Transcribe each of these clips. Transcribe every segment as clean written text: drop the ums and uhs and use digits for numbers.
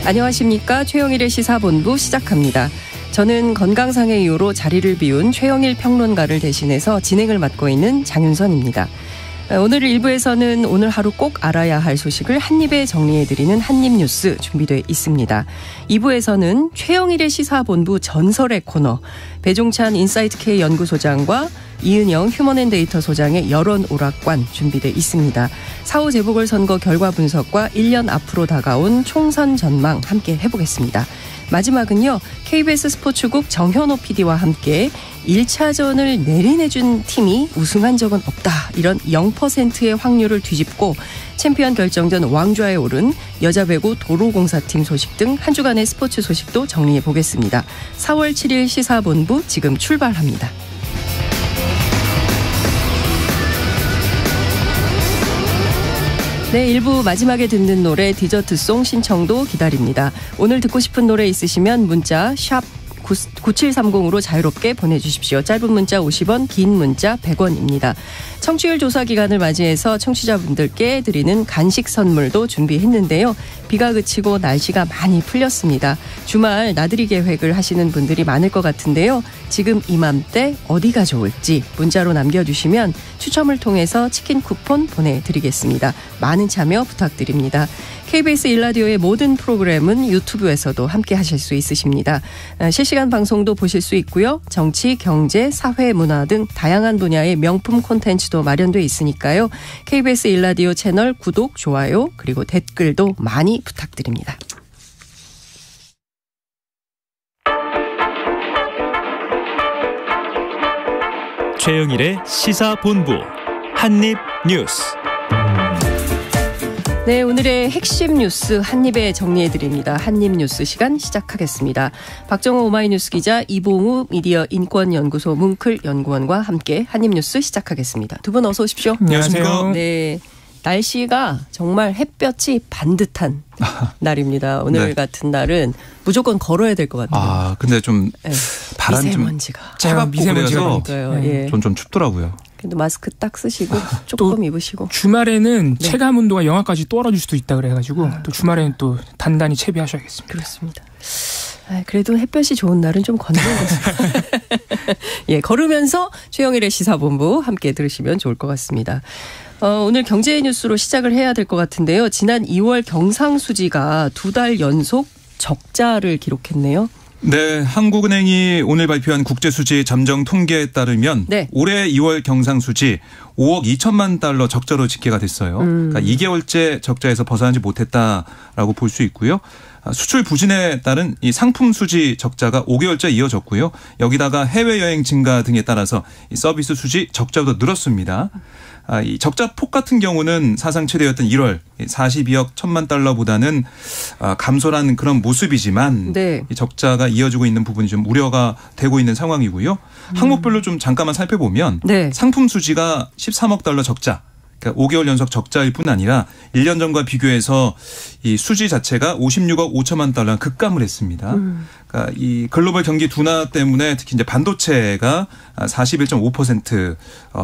안녕하십니까. 최영일의 시사본부 시작합니다. 저는 건강상의 이유로 자리를 비운 최영일 평론가를 대신해서 진행을 맡고 있는 장윤선입니다. 오늘 1부에서는 오늘 하루 꼭 알아야 할 소식을 한입에 정리해드리는 한입뉴스 준비되어 있습니다. 2부에서는 최영일의 시사본부 전설의 코너, 배종찬 인사이트K 연구소장과 이은영 휴먼앤데이터 소장의 여론오락관 준비되어 있습니다. 4.5 재보궐선거 결과 분석과 1년 앞으로 다가온 총선 전망 함께 해보겠습니다. 마지막은요, KBS 스포츠국 정현호 PD와 함께 1차전을 내리내준 팀이 우승한 적은 없다, 이런 0%의 확률을 뒤집고 챔피언 결정전 왕좌에 오른 여자 배구 도로공사팀 소식 등 한 주간의 스포츠 소식도 정리해 보겠습니다. 4월 7일 시사본부 지금 출발합니다. 네, 1부 마지막에 듣는 노래 디저트송 신청도 기다립니다. 오늘 듣고 싶은 노래 있으시면 문자 샵 9730으로 자유롭게 보내주십시오. 짧은 문자 50원, 긴 문자 100원입니다. 청취율 조사 기간을 맞이해서 청취자분들께 드리는 간식 선물도 준비했는데요. 비가 그치고 날씨가 많이 풀렸습니다. 주말 나들이 계획을 하시는 분들이 많을 것 같은데요. 지금 이맘때 어디가 좋을지 문자로 남겨주시면 추첨을 통해서 치킨 쿠폰 보내드리겠습니다. 많은 참여 부탁드립니다. KBS 1라디오의 모든 프로그램은 유튜브에서도 함께 하실 수 있으십니다. 실시간 방송도 보실 수 있고요. 정치, 경제, 사회, 문화 등 다양한 분야의 명품 콘텐츠도 마련되어 있으니까요. KBS 1라디오 채널 구독, 좋아요, 그리고 댓글도 많이 부탁드립니다. 최영일의 시사본부 한입뉴스. 네, 오늘의 핵심 뉴스 한입에 정리해드립니다. 한입뉴스 시간 시작하겠습니다. 박정호 오마이뉴스 기자, 이봉우 미디어 인권연구소 뭉클 연구원과 함께 한입뉴스 시작하겠습니다. 두 분 어서 오십시오. 안녕하세요. 네, 날씨가 정말 햇볕이 반듯한 날입니다. 오늘 네. 같은 날은 무조건 걸어야 될 것 같아요. 아, 근데 좀 네. 바람 미세먼지가. 좀 차갑고 그래서 예. 좀 춥더라고요. 그래도 마스크 딱 쓰시고 조금 입으시고. 주말에는 네. 체감 온도가 영하까지 떨어질 수도 있다 그래가지고 또 주말에는 또 단단히 채비하셔야겠습니다. 그렇습니다. 그래도 햇볕이 좋은 날은 좀 걷는 거죠. 예, 걸으면서 최영일의 시사본부 함께 들으시면 좋을 것 같습니다. 오늘 경제 뉴스로 시작을 해야 될 것 같은데요. 지난 2월 경상수지가 2달 연속 적자를 기록했네요. 네, 한국은행이 오늘 발표한 국제수지 잠정 통계에 따르면 네. 올해 2월 경상수지 5억 2천만 달러 적자로 집계가 됐어요. 그러니까 2개월째 적자에서 벗어나지 못했다라고 볼 수 있고요. 수출 부진에 따른 이 상품 수지 적자가 5개월째 이어졌고요. 여기다가 해외여행 증가 등에 따라서 이 서비스 수지 적자도 늘었습니다. 이 적자 폭 같은 경우는 사상 최대였던 1월 42억 1천만 달러보다는 감소한 그런 모습이지만 네. 이 적자가 이어지고 있는 부분이 좀 우려가 되고 있는 상황이고요. 항목별로 좀 잠깐만 살펴보면 네. 상품 수지가 13억 달러 적자. 그러니까 5개월 연속 적자일 뿐 아니라 1년 전과 비교해서 이 수지 자체가 56억 5천만 달러 급감을 했습니다. 그러니까 이 글로벌 경기 둔화 때문에 특히 이제 반도체가 41.5%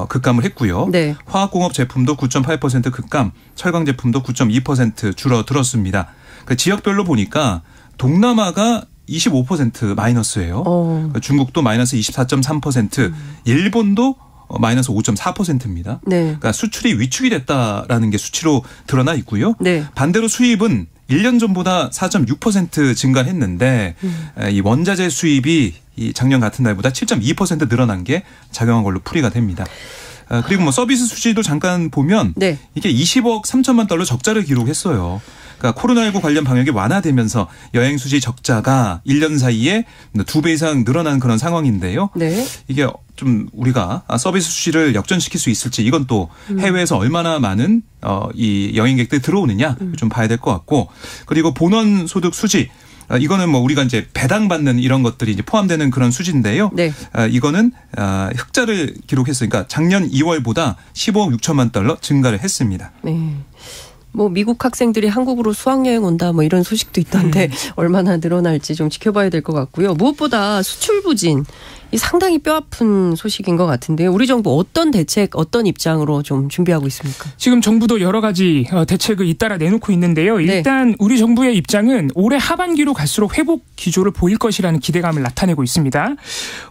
급감을 했고요. 네. 화학공업 제품도 9.8% 급감, 철강 제품도 9.2% 줄어들었습니다. 그러니까 지역별로 보니까 동남아가 25% 마이너스예요. 그러니까 중국도 마이너스 24.3%, 일본도 마이너스 5.4%입니다. 네. 그러니까 수출이 위축이 됐다라는 게 수치로 드러나 있고요. 네. 반대로 수입은 1년 전보다 4.6% 증가했는데 이 원자재 수입이 이 작년 같은 날보다 7.2% 늘어난 게 작용한 걸로 풀이가 됩니다. 그리고 뭐 서비스 수지도 잠깐 보면 네. 이게 20억 3천만 달러 적자를 기록했어요. 그러니까 코로나19 관련 방역이 완화되면서 여행 수지 적자가 1년 사이에 2배 이상 늘어난 그런 상황인데요. 네. 이게 좀 우리가 서비스 수지를 역전시킬 수 있을지, 이건 또 해외에서 얼마나 많은 이 여행객들이 들어오느냐 좀 봐야 될 것 같고, 그리고 본원 소득 수지, 이거는 뭐 우리가 이제 배당받는 이런 것들이 이제 포함되는 그런 수지인데요. 네. 이거는 흑자를 기록했으니까 작년 2월보다 15억 6천만 달러 증가를 했습니다. 네. 뭐 미국 학생들이 한국으로 수학여행 온다 뭐 이런 소식도 있던데 얼마나 늘어날지 좀 지켜봐야 될 것 같고요. 무엇보다 수출 부진, 이 상당히 뼈아픈 소식인 것 같은데요. 우리 정부 어떤 대책, 어떤 입장으로 좀 준비하고 있습니까? 지금 정부도 여러 가지 대책을 잇따라 내놓고 있는데요. 일단 네. 우리 정부의 입장은 올해 하반기로 갈수록 회복 기조를 보일 것이라는 기대감을 나타내고 있습니다.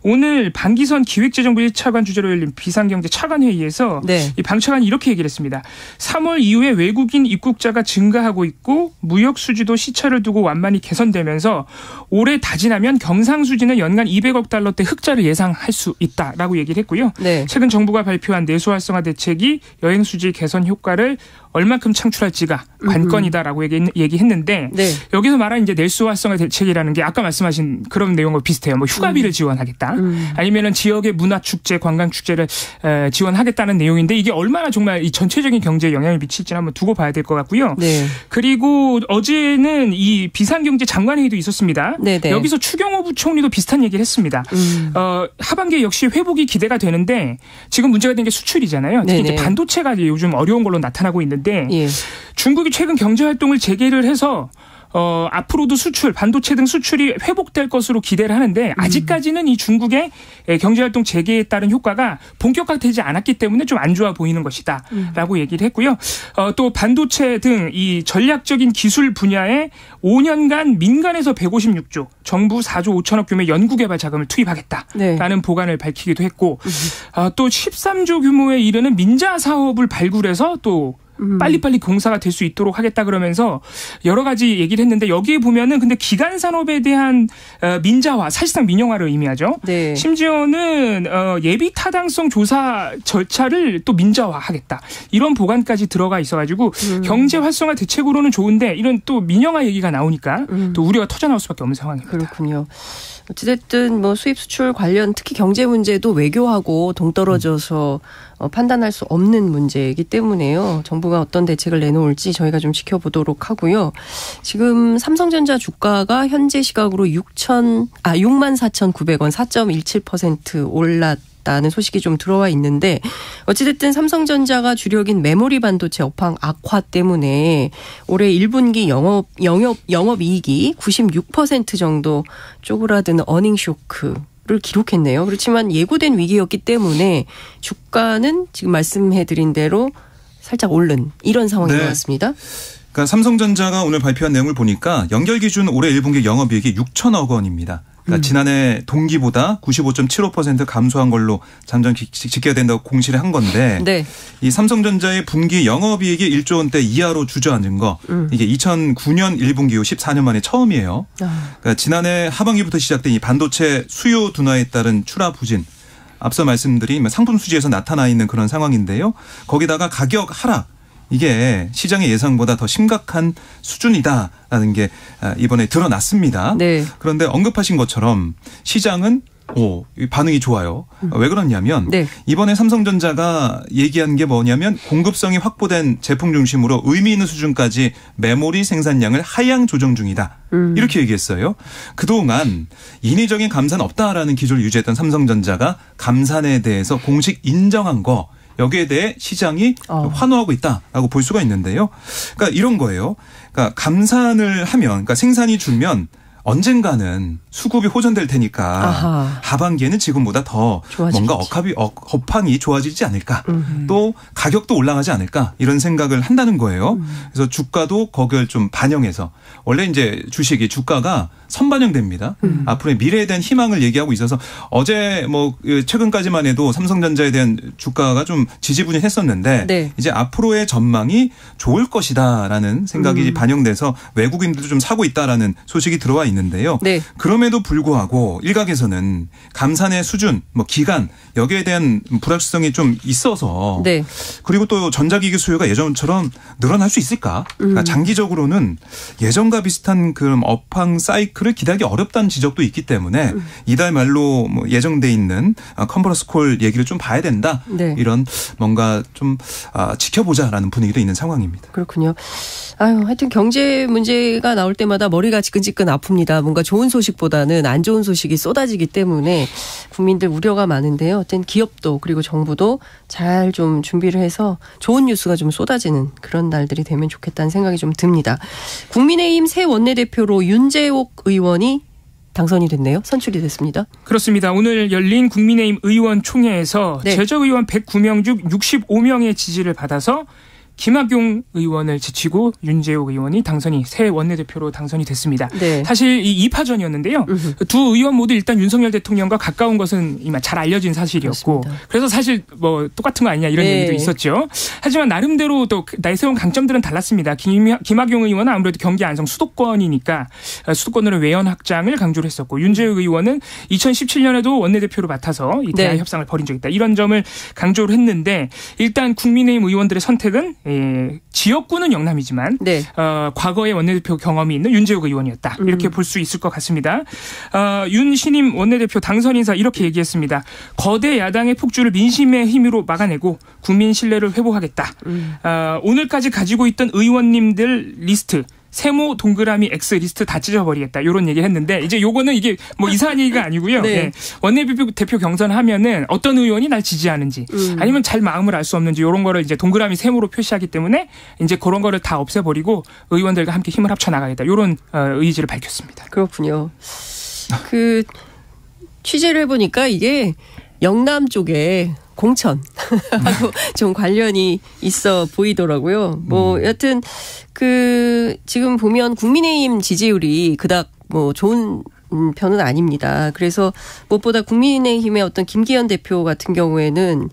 오늘 방기선 기획재정부 1차관 주재로 열린 비상경제 차관회의에서 네. 이 방 차관이 이렇게 얘기를 했습니다. 3월 이후에 외국인 입국자가 증가하고 있고 무역 수지도 시차를 두고 완만히 개선되면서 올해 다지나면 경상수지는 연간 200억 달러대 흑자를 예상할 수 있다라고 얘기를 했고요. 네. 최근 정부가 발표한 내수 활성화 대책이 여행 수지 개선 효과를 얼만큼 창출할지가 관건이다라고 얘기했는데 네. 여기서 말한 이제 내수 활성화 대책이라는 게 아까 말씀하신 그런 내용과 비슷해요. 뭐 휴가비를 지원하겠다, 아니면은 지역의 문화 축제, 관광 축제를 지원하겠다는 내용인데 이게 얼마나 정말 이 전체적인 경제에 영향을 미칠지는 한번 두고 봐야 될 것 같고요. 네. 그리고 어제는 이 비상경제 장관회의도 있었습니다. 네네. 여기서 추경호 부총리도 비슷한 얘기를 했습니다. 하반기에 역시 회복이 기대가 되는데 지금 문제가 된 게 수출이잖아요. 특히 이제 반도체가 요즘 어려운 걸로 나타나고 있는데. 예. 중국이 최근 경제활동을 재개를 해서 앞으로도 수출, 반도체 등 수출이 회복될 것으로 기대를 하는데 아직까지는 이 중국의 경제활동 재개에 따른 효과가 본격화되지 않았기 때문에 좀 안 좋아 보이는 것이다 라고 얘기를 했고요. 또 반도체 등 이 전략적인 기술 분야에 5년간 민간에서 156조, 정부 4조 5천억 규모의 연구개발 자금을 투입하겠다라는 네. 보관을 밝히기도 했고 또 13조 규모에 이르는 민자 사업을 발굴해서 또 빨리빨리 공사가 될 수 있도록 하겠다 그러면서 여러 가지 얘기를 했는데 여기에 보면은 근데 기간 산업에 대한 민자화, 사실상 민영화를 의미하죠. 네. 심지어는 예비 타당성 조사 절차를 또 민자화하겠다. 이런 보관까지 들어가 있어가지고 경제 활성화 대책으로는 좋은데 이런 또 민영화 얘기가 나오니까 또 우려가 터져나올 수밖에 없는 상황입니다. 그렇군요. 어찌됐든 뭐 수입 수출 관련 특히 경제 문제도 외교하고 동떨어져서 판단할 수 없는 문제이기 때문에요. 정부가 어떤 대책을 내놓을지 저희가 좀 지켜보도록 하고요. 지금 삼성전자 주가가 현재 시각으로 64,900원 4.17% 올랐다는 소식이 좀 들어와 있는데 어찌됐든 삼성전자가 주력인 메모리 반도체 업황 악화 때문에 올해 1분기 영업이익이 96% 정도 쪼그라드는 어닝 쇼크를 기록했네요. 그렇지만 예고된 위기였기 때문에 주가는 지금 말씀해드린 대로 살짝 오른 이런 상황인 것 같습니다. 그러니까 삼성전자가 오늘 발표한 내용을 보니까 연결 기준 올해 1분기 영업이익이 6천억 원입니다. 그러니까 지난해 동기보다 95.75% 감소한 걸로 잠정 집계가 된다고 공시를 한 건데 네. 이 삼성전자의 분기 영업이익이 1조 원대 이하로 주저앉은 거 이게 2009년 1분기 후 14년 만에 처음이에요. 그러니까 지난해 하반기부터 시작된 이 반도체 수요 둔화에 따른 출하 부진. 앞서 말씀드린 상품 수지에서 나타나 있는 그런 상황인데요. 거기다가 가격 하락. 이게 시장의 예상보다 더 심각한 수준이다라는 게 이번에 드러났습니다. 네. 그런데 언급하신 것처럼 시장은 반응이 좋아요. 왜 그러냐면 네. 이번에 삼성전자가 얘기한 게 뭐냐면 공급성이 확보된 제품 중심으로 의미 있는 수준까지 메모리 생산량을 하향 조정 중이다. 이렇게 얘기했어요. 그동안 인위적인 감산 없다라는 기조를 유지했던 삼성전자가 감산에 대해서 공식 인정한 거 여기에 대해 시장이 환호하고 있다라고 볼 수가 있는데요. 그러니까 이런 거예요. 그러니까 감산을 하면, 그러니까 생산이 줄면 언젠가는 수급이 호전될 테니까 아하. 하반기에는 지금보다 더 좋아지겠지. 뭔가 업황이 좋아지지 않을까. 또 가격도 올라가지 않을까 이런 생각을 한다는 거예요. 그래서 주가도 거기를 좀 반영해서 원래 이제 주식이 주가가 선반영됩니다. 앞으로의 미래에 대한 희망을 얘기하고 있어서 어제 뭐 최근까지만 해도 삼성전자에 대한 주가가 좀 지지부진했었는데 네. 이제 앞으로의 전망이 좋을 것이다라는 생각이 반영돼서 외국인들도 좀 사고 있다라는 소식이 들어와 있는데요. 네. 그럼에도 불구하고 일각에서는 감산의 수준, 뭐 기간 여기에 대한 불확실성이 좀 있어서 네. 그리고 또 전자기기 수요가 예전처럼 늘어날 수 있을까? 그러니까 장기적으로는 예전과 비슷한 그런 업황 사이클을 기대하기 어렵다는 지적도 있기 때문에 이달 말로 뭐 예정돼 있는 컨퍼런스 콜 얘기를 좀 봐야 된다. 네. 이런 뭔가 좀 지켜보자라는 분위기도 있는 상황입니다. 그렇군요. 하여튼 경제 문제가 나올 때마다 머리가 지끈지끈 아픕니다. 뭔가 좋은 소식보다는 안 좋은 소식이 쏟아지기 때문에 국민들 우려가 많은데요. 어떤 기업도 그리고 정부도 잘 좀 준비를 해서 좋은 뉴스가 좀 쏟아지는 그런 날들이 되면 좋겠다는 생각이 좀 듭니다. 국민의힘 새 원내대표로 윤재옥 의원이 당선이 됐네요. 선출이 됐습니다. 그렇습니다. 오늘 열린 국민의힘 의원총회에서 네. 제적의원 109명 중 65명의 지지를 받아서 김학용 의원을 제치고 윤재욱 의원이 새 원내대표로 당선이 됐습니다. 네. 사실 이 2파전이었는데요. 두 의원 모두 일단 윤석열 대통령과 가까운 것은 이미 잘 알려진 사실이었고 그렇습니다. 그래서 사실 뭐 똑같은 거 아니냐 이런 네. 얘기도 있었죠. 하지만 나름대로 또 내세운 강점들은 달랐습니다. 김학용 의원은 아무래도 경기 안성 수도권이니까 수도권으로 외연 확장을 강조를 했었고 윤재욱 의원은 2017년에도 원내대표로 맡아서 이 대화 네. 협상을 벌인 적이 있다. 이런 점을 강조를 했는데 일단 국민의힘 의원들의 선택은 지역구는 영남이지만 네. 과거의 원내대표 경험이 있는 윤재욱 의원이었다. 이렇게 볼 수 있을 것 같습니다. 윤 신임 원내대표 당선 인사 이렇게 얘기했습니다. 거대 야당의 폭주를 민심의 힘으로 막아내고 국민 신뢰를 회복하겠다. 오늘까지 가지고 있던 의원님들 리스트 세모 동그라미 X 리스트 다 찢어버리겠다. 이런 얘기 했는데 이제 요거는 이게 뭐 이상한 얘기가 아니고요. 네. 네. 원내대표 경선하면은 어떤 의원이 날 지지하는지 아니면 잘 마음을 알 수 없는지 이런 거를 이제 동그라미 세모로 표시하기 때문에 이제 그런 거를 다 없애버리고 의원들과 함께 힘을 합쳐 나가겠다. 이런 의지를 밝혔습니다. 그렇군요. 그 취재를 해보니까 이게 영남 쪽에 공천하고 좀 관련이 있어 보이더라고요. 뭐 여튼 그 지금 보면 국민의힘 지지율이 그닥 뭐 좋은 편은 아닙니다. 그래서 무엇보다 국민의힘의 어떤 김기현 대표 같은 경우에는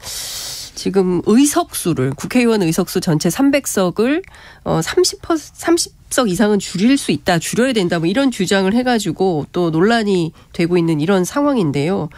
지금 의석수를 국회의원 의석수 전체 300석을 30석 이상은 줄일 수 있다. 줄여야 된다. 뭐 이런 주장을 해가지고 또 논란이 되고 있는 이런 상황인데요.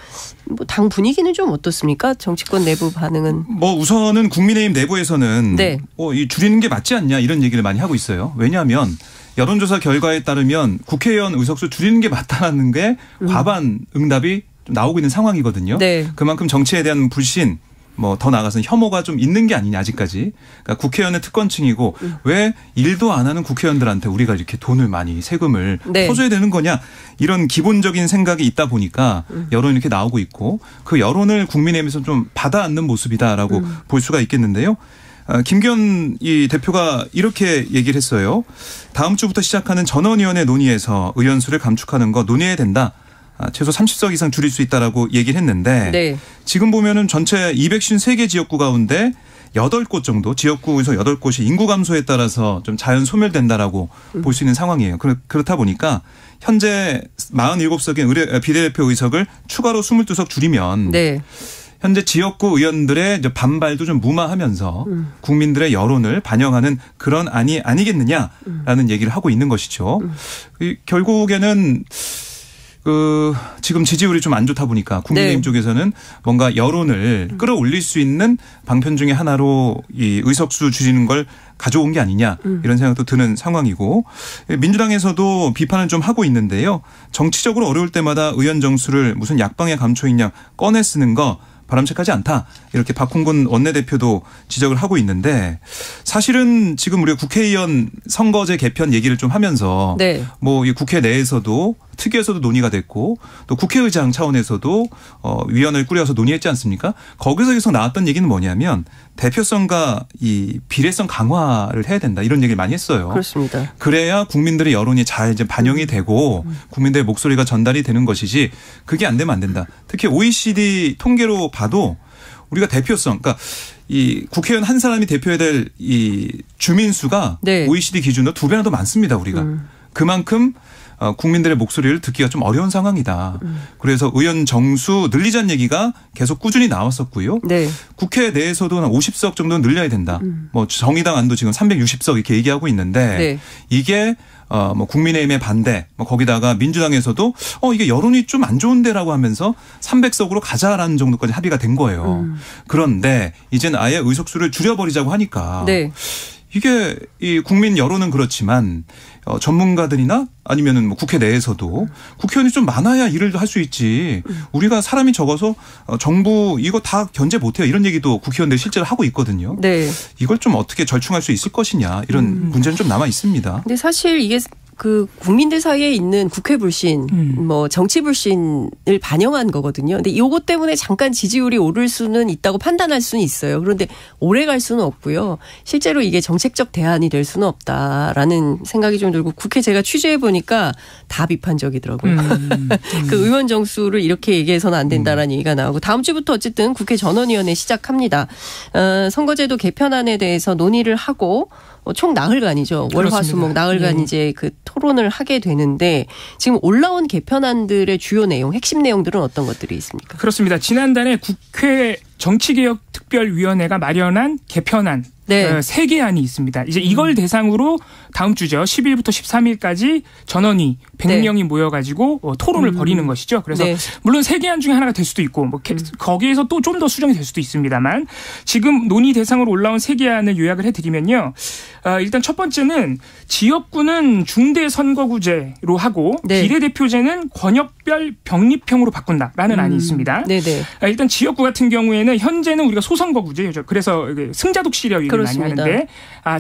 뭐 당 분위기는 좀 어떻습니까? 정치권 내부 반응은. 뭐 우선은 국민의힘 내부에서는 네. 이 줄이는 게 맞지 않냐 이런 얘기를 많이 하고 있어요. 왜냐하면 여론조사 결과에 따르면 국회의원 의석수 줄이는 게 맞다는 게 과반 응답이 좀 나오고 있는 상황이거든요. 네. 그만큼 정치에 대한 불신 뭐 더 나아가서는 혐오가 좀 있는 게 아니냐 아직까지. 그러니까 국회의원의 특권층이고 왜 일도 안 하는 국회의원들한테 우리가 이렇게 돈을 많이 세금을 네. 퍼줘야 되는 거냐 이런 기본적인 생각이 있다 보니까 여론이 이렇게 나오고 있고 그 여론을 국민의힘에서 좀 받아안는 모습이다라고 볼 수가 있겠는데요. 김기현 이 대표가 이렇게 얘기를 했어요. 다음 주부터 시작하는 전원위원회 논의에서 의원수를 감축하는 거 논의해야 된다. 최소 30석 이상 줄일 수 있다라고 얘기를 했는데 네. 지금 보면은 전체 253개 지역구 가운데 8곳 정도 지역구에서 8곳이 인구 감소에 따라서 좀 자연 소멸된다라고 볼 수 있는 상황이에요. 그렇다 보니까 현재 47석의 비례대표 의석을 추가로 22석 줄이면 네. 현재 지역구 의원들의 반발도 좀 무마하면서 국민들의 여론을 반영하는 그런 안이 아니겠느냐라는 얘기를 하고 있는 것이죠. 결국에는 지금 지지율이 좀 안 좋다 보니까 국민의힘 네. 쪽에서는 뭔가 여론을 끌어올릴 수 있는 방편 중에 하나로 이 의석수 줄이는 걸 가져온 게 아니냐 이런 생각도 드는 상황이고 민주당에서도 비판을 좀 하고 있는데요. 정치적으로 어려울 때마다 의원 정수를 무슨 약방에 감춰있냐 꺼내 쓰는 거 바람직하지 않다. 이렇게 박홍근 원내대표도 지적을 하고 있는데 사실은 지금 우리가 국회의원 선거제 개편 얘기를 좀 하면서 네. 뭐 이 국회 내에서도 특위에서도 논의가 됐고 또 국회의장 차원에서도 위원회를 꾸려서 논의했지 않습니까? 거기서 계속 나왔던 얘기는 뭐냐면 대표성과 이 비례성 강화를 해야 된다. 이런 얘기를 많이 했어요. 그렇습니다. 그래야 국민들의 여론이 잘 이제 반영이 되고 국민들의 목소리가 전달이 되는 것이지 그게 안 되면 안 된다. 특히 OECD 통계로 봐도 우리가 대표성, 그러니까 이 국회의원 한 사람이 대표해야 될 이 주민 수가 네. OECD 기준으로 2배나 더 많습니다. 우리가. 그만큼 국민들의 목소리를 듣기가 좀 어려운 상황이다. 그래서 의원 정수 늘리자는 얘기가 계속 꾸준히 나왔었고요. 네. 국회 내에서도 한 50석 정도는 늘려야 된다. 뭐 정의당 안도 지금 360석 이렇게 얘기하고 있는데 네. 이게 뭐 국민의힘의 반대, 뭐 거기다가 민주당에서도 이게 여론이 좀 안 좋은데라고 하면서 300석으로 가자라는 정도까지 합의가 된 거예요. 그런데 이제는 아예 의석수를 줄여버리자고 하니까 네. 이게 이 국민 여론은 그렇지만 전문가들이나 아니면은 뭐 국회 내에서도 국회의원이 좀 많아야 일을 할 수 있지. 우리가 사람이 적어서 정부 이거 다 견제 못해요. 이런 얘기도 국회의원들이 실제로 하고 있거든요. 네. 이걸 좀 어떻게 절충할 수 있을 것이냐 이런 문제는 좀 남아 있습니다. 근데 사실 이게 그 국민들 사이에 있는 국회 불신, 뭐 정치 불신을 반영한 거거든요. 근데 요것 때문에 잠깐 지지율이 오를 수는 있다고 판단할 수는 있어요. 그런데 오래 갈 수는 없고요. 실제로 이게 정책적 대안이 될 수는 없다라는 생각이 좀 들고 국회 제가 취재해 보니까 다 비판적이더라고요. 그 의원 정수를 이렇게 얘기해서는 안 된다라는 얘기가 나오고 다음 주부터 어쨌든 국회 전원위원회 시작합니다. 선거제도 개편안에 대해서 논의를 하고 총 나흘간이죠. 월화수목 나흘간 이제 그 토론을 하게 되는데 지금 올라온 개편안들의 주요 내용, 핵심 내용들은 어떤 것들이 있습니까? 그렇습니다. 지난달에 국회 정치개혁특별위원회가 마련한 개편안 네. 3개안이 있습니다. 이제 이걸 대상으로 다음 주죠. 10일부터 13일까지 전원위 100명이 네. 모여가지고 토론을 벌이는 것이죠. 그래서 네. 물론 3개안 중에 하나가 될 수도 있고 뭐 거기에서 또 좀 더 수정이 될 수도 있습니다만 지금 논의 대상으로 올라온 3개안을 요약을 해드리면요. 일단 첫 번째는 지역구는 중대선거구제로 하고 네. 비례대표제는 권역별 병립형으로 바꾼다라는 안이 있습니다. 네네. 일단 지역구 같은 경우에는 현재는 우리가 소선거구제죠. 그래서 승자독실이라고 얘기를 많이 하는데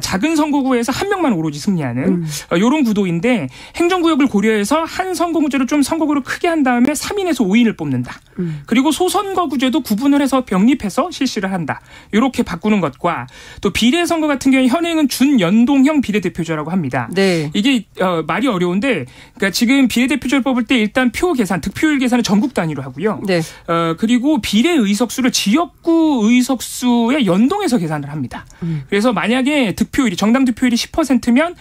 작은 선거구에서 한 명만 오로지 승리하는 이런 구도인데 행정구역을 고려해서 한 선거구제로 좀 선거구를 크게 한 다음에 3인에서 5인을 뽑는다. 그리고 소선거구제도 구분을 해서 병립해서 실시를 한다. 이렇게 바꾸는 것과 또 비례선거 같은 경우에 현행은 준연동형 비례대표제라고 합니다. 네. 이게 말이 어려운데 그러니까 지금 비례대표제를 뽑을 때 일단 표 계산, 득표율 계산을 전국 단위로 하고요. 네. 그리고 비례 의석수를 지역구 의석수에 연동해서 계산을 합니다. 그래서 만약에 득표율이 정당 득표율이 10%면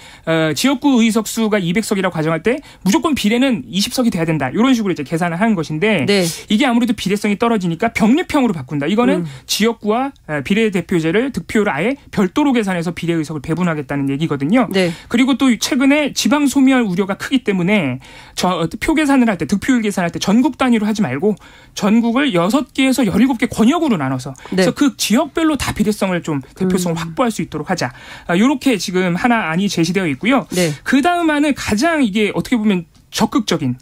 지역구 의석수가 200석이라고 가정할 때 무조건 비례는 20석이 돼야 된다. 이런 식으로 이제 계산을 하는 것인데 네. 이게 아무래도 비례성이 떨어지니까 병립형으로 바꾼다. 이거는 지역구와 비례대표제를 득표율을 아예 별도로 계산해서 비례 의석을 배분하겠다는 얘기거든요. 네. 그리고 또 최근에 지방 소멸 우려가 크기 때문에 표 계산을 할 때 득표율 계산할 때 전국 단위로 하지 말고 전국을 6개에서 17개 권역으로 나눠서 네. 그래서 그 지역별로 다 비례성을 좀 대표성을 확보할 수 있도록 하자. 이렇게 지금 하나 안이 제시되어 있고요. 네. 그 다음 안은 가장 이게 어떻게 보면 적극적인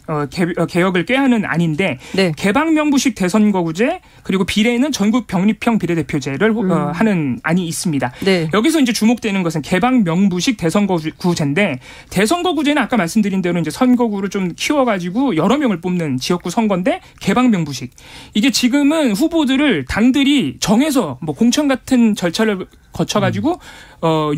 개혁을 꾀하는 안인데 네. 개방명부식 대선거구제 그리고 비례는 전국 병립형 비례대표제를 하는 안이 있습니다. 네. 여기서 이제 주목되는 것은 개방명부식 대선거구제인데 대선거구제는 아까 말씀드린 대로 이제 선거구를 좀 키워가지고 여러 명을 뽑는 지역구 선거인데 개방명부식 이게 지금은 후보들을 당들이 정해서 뭐 공천 같은 절차를 거쳐가지고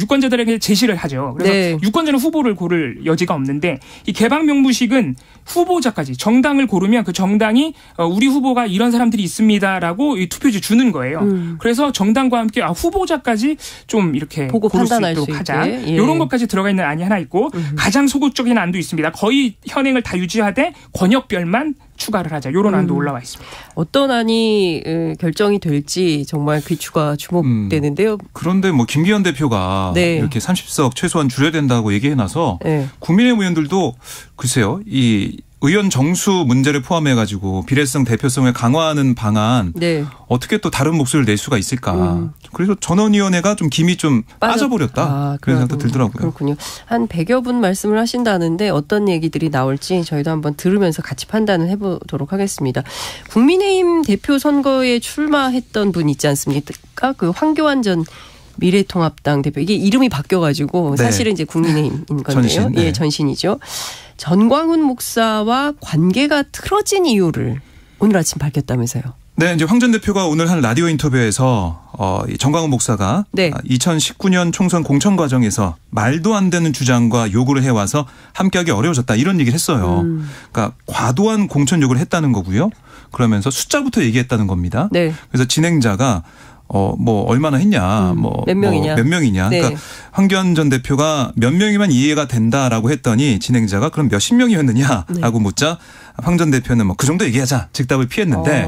유권자들에게 제시를 하죠. 그래서 네. 유권자는 후보를 고를 여지가 없는데 이 개방명부식은 후보자까지 정당을 고르면 그 정당이 우리 후보가 이런 사람들이 있습니다라고 이 투표지 주는 거예요. 그래서 정당과 함께 후보자까지 좀 이렇게 보고 고를 판단할 수 있도록 하자. 예. 이런 것까지 들어가 있는 안이 하나 있고 가장 소극적인 안도 있습니다. 거의 현행을 다 유지하되 권역별만 추가를 하자. 이런 안도 올라와 있습니다. 어떤 안이 결정이 될지 정말 귀추가 주목되는데요. 그런데 뭐 김기현 대표가 네. 이렇게 30석 최소한 줄여야 된다고 얘기해놔서 네. 국민의힘 의원들도 글쎄요. 이 의원 정수 문제를 포함해가지고 비례성 대표성을 강화하는 방안 네. 어떻게 또 다른 목소리를 낼 수가 있을까. 그래서 전원위원회가 좀 김이 좀 빠져버렸다. 그런 생각도 들더라고요. 그렇군요. 한 100여 분 말씀을 하신다는데 어떤 얘기들이 나올지 저희도 한번 들으면서 같이 판단을 해보도록 하겠습니다. 국민의힘 대표 선거에 출마했던 분 있지 않습니까? 그 황교안 전 미래통합당 대표. 이게 이름이 바뀌어가지고 네. 사실은 이제 국민의힘인 건데요. 전신, 네. 예, 전신이죠. 전광훈 목사와 관계가 틀어진 이유를 오늘 아침 밝혔다면서요. 네, 이제 황 전 대표가 오늘 한 라디오 인터뷰에서 전광훈 목사가 네. 2019년 총선 공천 과정에서 말도 안 되는 주장과 요구를 해와서 함께하기 어려워졌다 이런 얘기를 했어요. 그러니까 과도한 공천 요구를 했다는 거고요. 그러면서 숫자부터 얘기했다는 겁니다. 네. 그래서 진행자가 뭐 얼마나 했냐, 몇 명이냐, 몇 명이냐. 네. 그러니까 황교안 전 대표가 몇 명이면 이해가 된다라고 했더니 진행자가 그럼 몇십 명이었느냐라고 네. 묻자 황 전 대표는 뭐 그 정도 얘기하자 즉답을 피했는데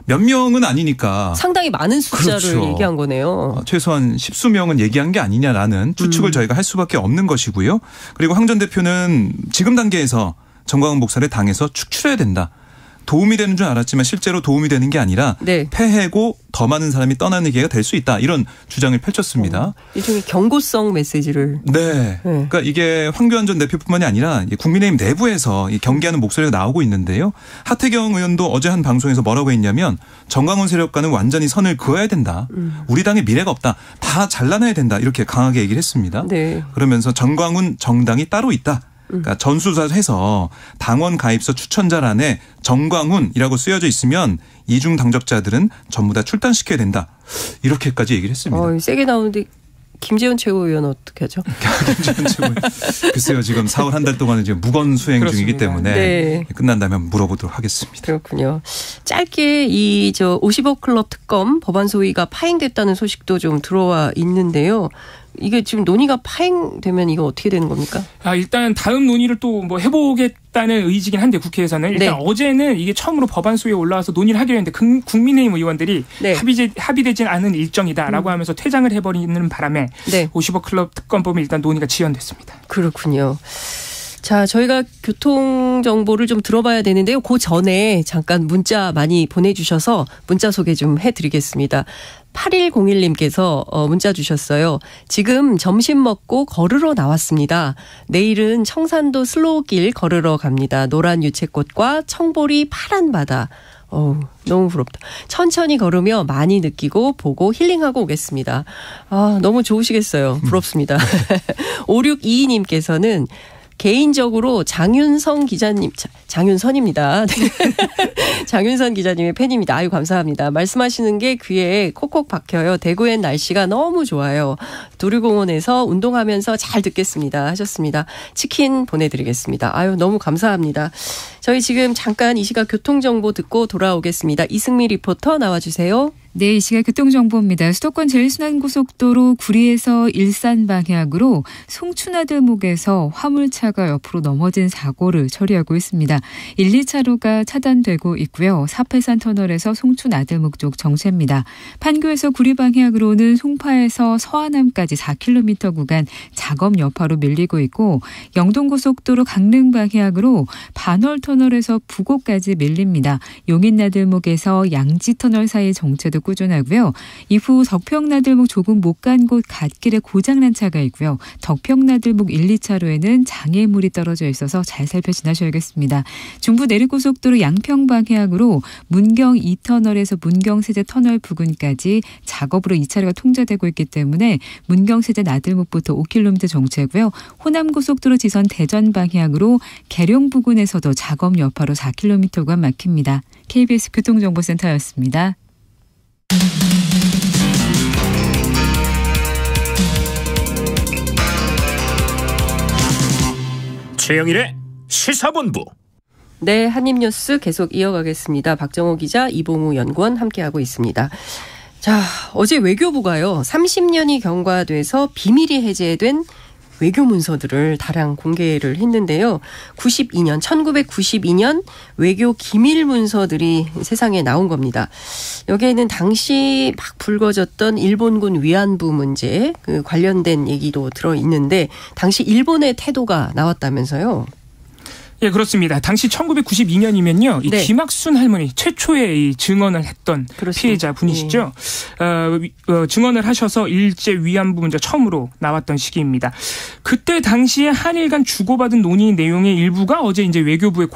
몇 명은 아니니까 상당히 많은 숫자를 그렇죠. 얘기한 거네요. 최소한 십수 명은 얘기한 게 아니냐라는 추측을 저희가 할 수밖에 없는 것이고요. 그리고 황 전 대표는 지금 단계에서 전광훈 목사를 당에서 축출해야 된다. 도움이 되는 줄 알았지만 실제로 도움이 되는 게 아니라 네. 폐해고 더 많은 사람이 떠나는 기회가 될 수 있다. 이런 주장을 펼쳤습니다. 일종의 경고성 메시지를. 네. 그러니까 이게 황교안 전 대표뿐만이 아니라 국민의힘 내부에서 경계하는 목소리가 나오고 있는데요. 하태경 의원도 어제 한 방송에서 뭐라고 했냐면 전광훈 세력과는 완전히 선을 그어야 된다. 우리 당에 미래가 없다. 다 잘라내야 된다. 이렇게 강하게 얘기를 했습니다. 네. 그러면서 전광훈 정당이 따로 있다. 그러니까 전수조사해서 당원 가입서 추천자란에 정광훈이라고 쓰여져 있으면 이중 당적자들은 전부 다 출단시켜야 된다. 이렇게까지 얘기를 했습니다. 세게 나오는데 김재원 최고위원 어떻게 하죠? 김재원 최고위원. 글쎄요. 지금 4월 한 달 동안은 지금 무건 수행 그렇습니다. 중이기 때문에 네. 끝난다면 물어보도록 하겠습니다. 그렇군요. 짧게 50억 클럽 특검 법안 소위가 파행됐다는 소식도 좀 들어와 있는데요. 이게 지금 논의가 파행되면 이거 어떻게 되는 겁니까? 일단 다음 논의를 또 뭐 해보겠다는 의지긴 한데 국회에서는 일단 어제는 이게 처음으로 법안 소위에 올라와서 논의를 하기로 했는데 국민의힘 의원들이 합의되진 않은 일정이다라고 하면서 퇴장을 해버리는 바람에 50억 클럽 특검법이 일단 논의가 지연됐습니다. 그렇군요. 자, 저희가 교통 정보를 좀 들어봐야 되는데요. 그 전에 잠깐 문자 많이 보내주셔서 문자 소개 좀 해드리겠습니다. 8101님께서 문자 주셨어요. 지금 점심 먹고 걸으러 나왔습니다. 내일은 청산도 슬로우길 걸으러 갑니다. 노란 유채꽃과 청보리 파란 바다. 너무 부럽다. 천천히 걸으며 많이 느끼고 보고 힐링하고 오겠습니다. 너무 좋으시겠어요. 부럽습니다. 5622님께서는 개인적으로 장윤선 기자님, 장윤선입니다. 장윤선 기자님의 팬입니다. 아유, 감사합니다. 말씀하시는 게 귀에 콕콕 박혀요. 대구엔 날씨가 너무 좋아요. 도류공원에서 운동하면서 잘 듣겠습니다. 하셨습니다. 치킨 보내드리겠습니다. 아유, 너무 감사합니다. 저희 지금 잠깐 이 시각 교통정보 듣고 돌아오겠습니다. 이승미 리포터 나와주세요. 네, 이 시각 교통정보입니다. 수도권 제일순환고속도로 구리에서 일산 방향으로 송춘하들목에서 화물차가 옆으로 넘어진 사고를 처리하고 있습니다. 1, 2차로가 차단되고 있고요. 사패산 터널에서 송춘아들목 쪽 정체입니다. 판교에서 구리 방향으로는 송파에서 서안암까지 4km 구간 작업 여파로 밀리고 있고 영동고속도로 강릉 방향으로 반월 터널에서 부곡까지 밀립니다. 용인나들목에서 양지터널 사이 정체도 꾸준하고요. 이후 덕평나들목 조금 못 간 곳 갓길에 고장난 차가 있고요. 덕평나들목 1, 2차로에는 장애물이 떨어져 있어서 잘 살펴 지나셔야겠습니다. 중부 내륙고속도로 양평 방향으로 문경 2터널에서 문경세제 터널 부근까지 작업으로 2차로가 통제되고 있기 때문에 문경세제 나들목부터 5km 정체고요. 호남고속도로 지선 대전 방향으로 계룡 부근에서도 작업 여파로 4km가 막힙니다. KBS 교통정보센터였습니다. 최영일의 시사본부. 네, 한입뉴스 계속 이어가겠습니다. 박정호 기자, 이봉우 연구원 함께하고 있습니다. 자, 어제 외교부가요. 30년이 경과돼서 비밀이 해제된 외교 문서들을 다량 공개를 했는데요. 1992년 외교 기밀 문서들이 세상에 나온 겁니다. 여기에는 당시 막 불거졌던 일본군 위안부 문제 그 관련된 얘기도 들어있는데 당시 일본의 태도가 나왔다면서요. 예, 그렇습니다. 당시 1992년이면요. 이 김학순 할머니 최초의 이 증언을 했던 피해자 분이시죠. 증언을 하셔서 일제 위안부 문제 처음으로 나왔던 시기입니다. 그때 당시에 한일 간 주고받은 논의 내용의 일부가 어제 이제 외교부의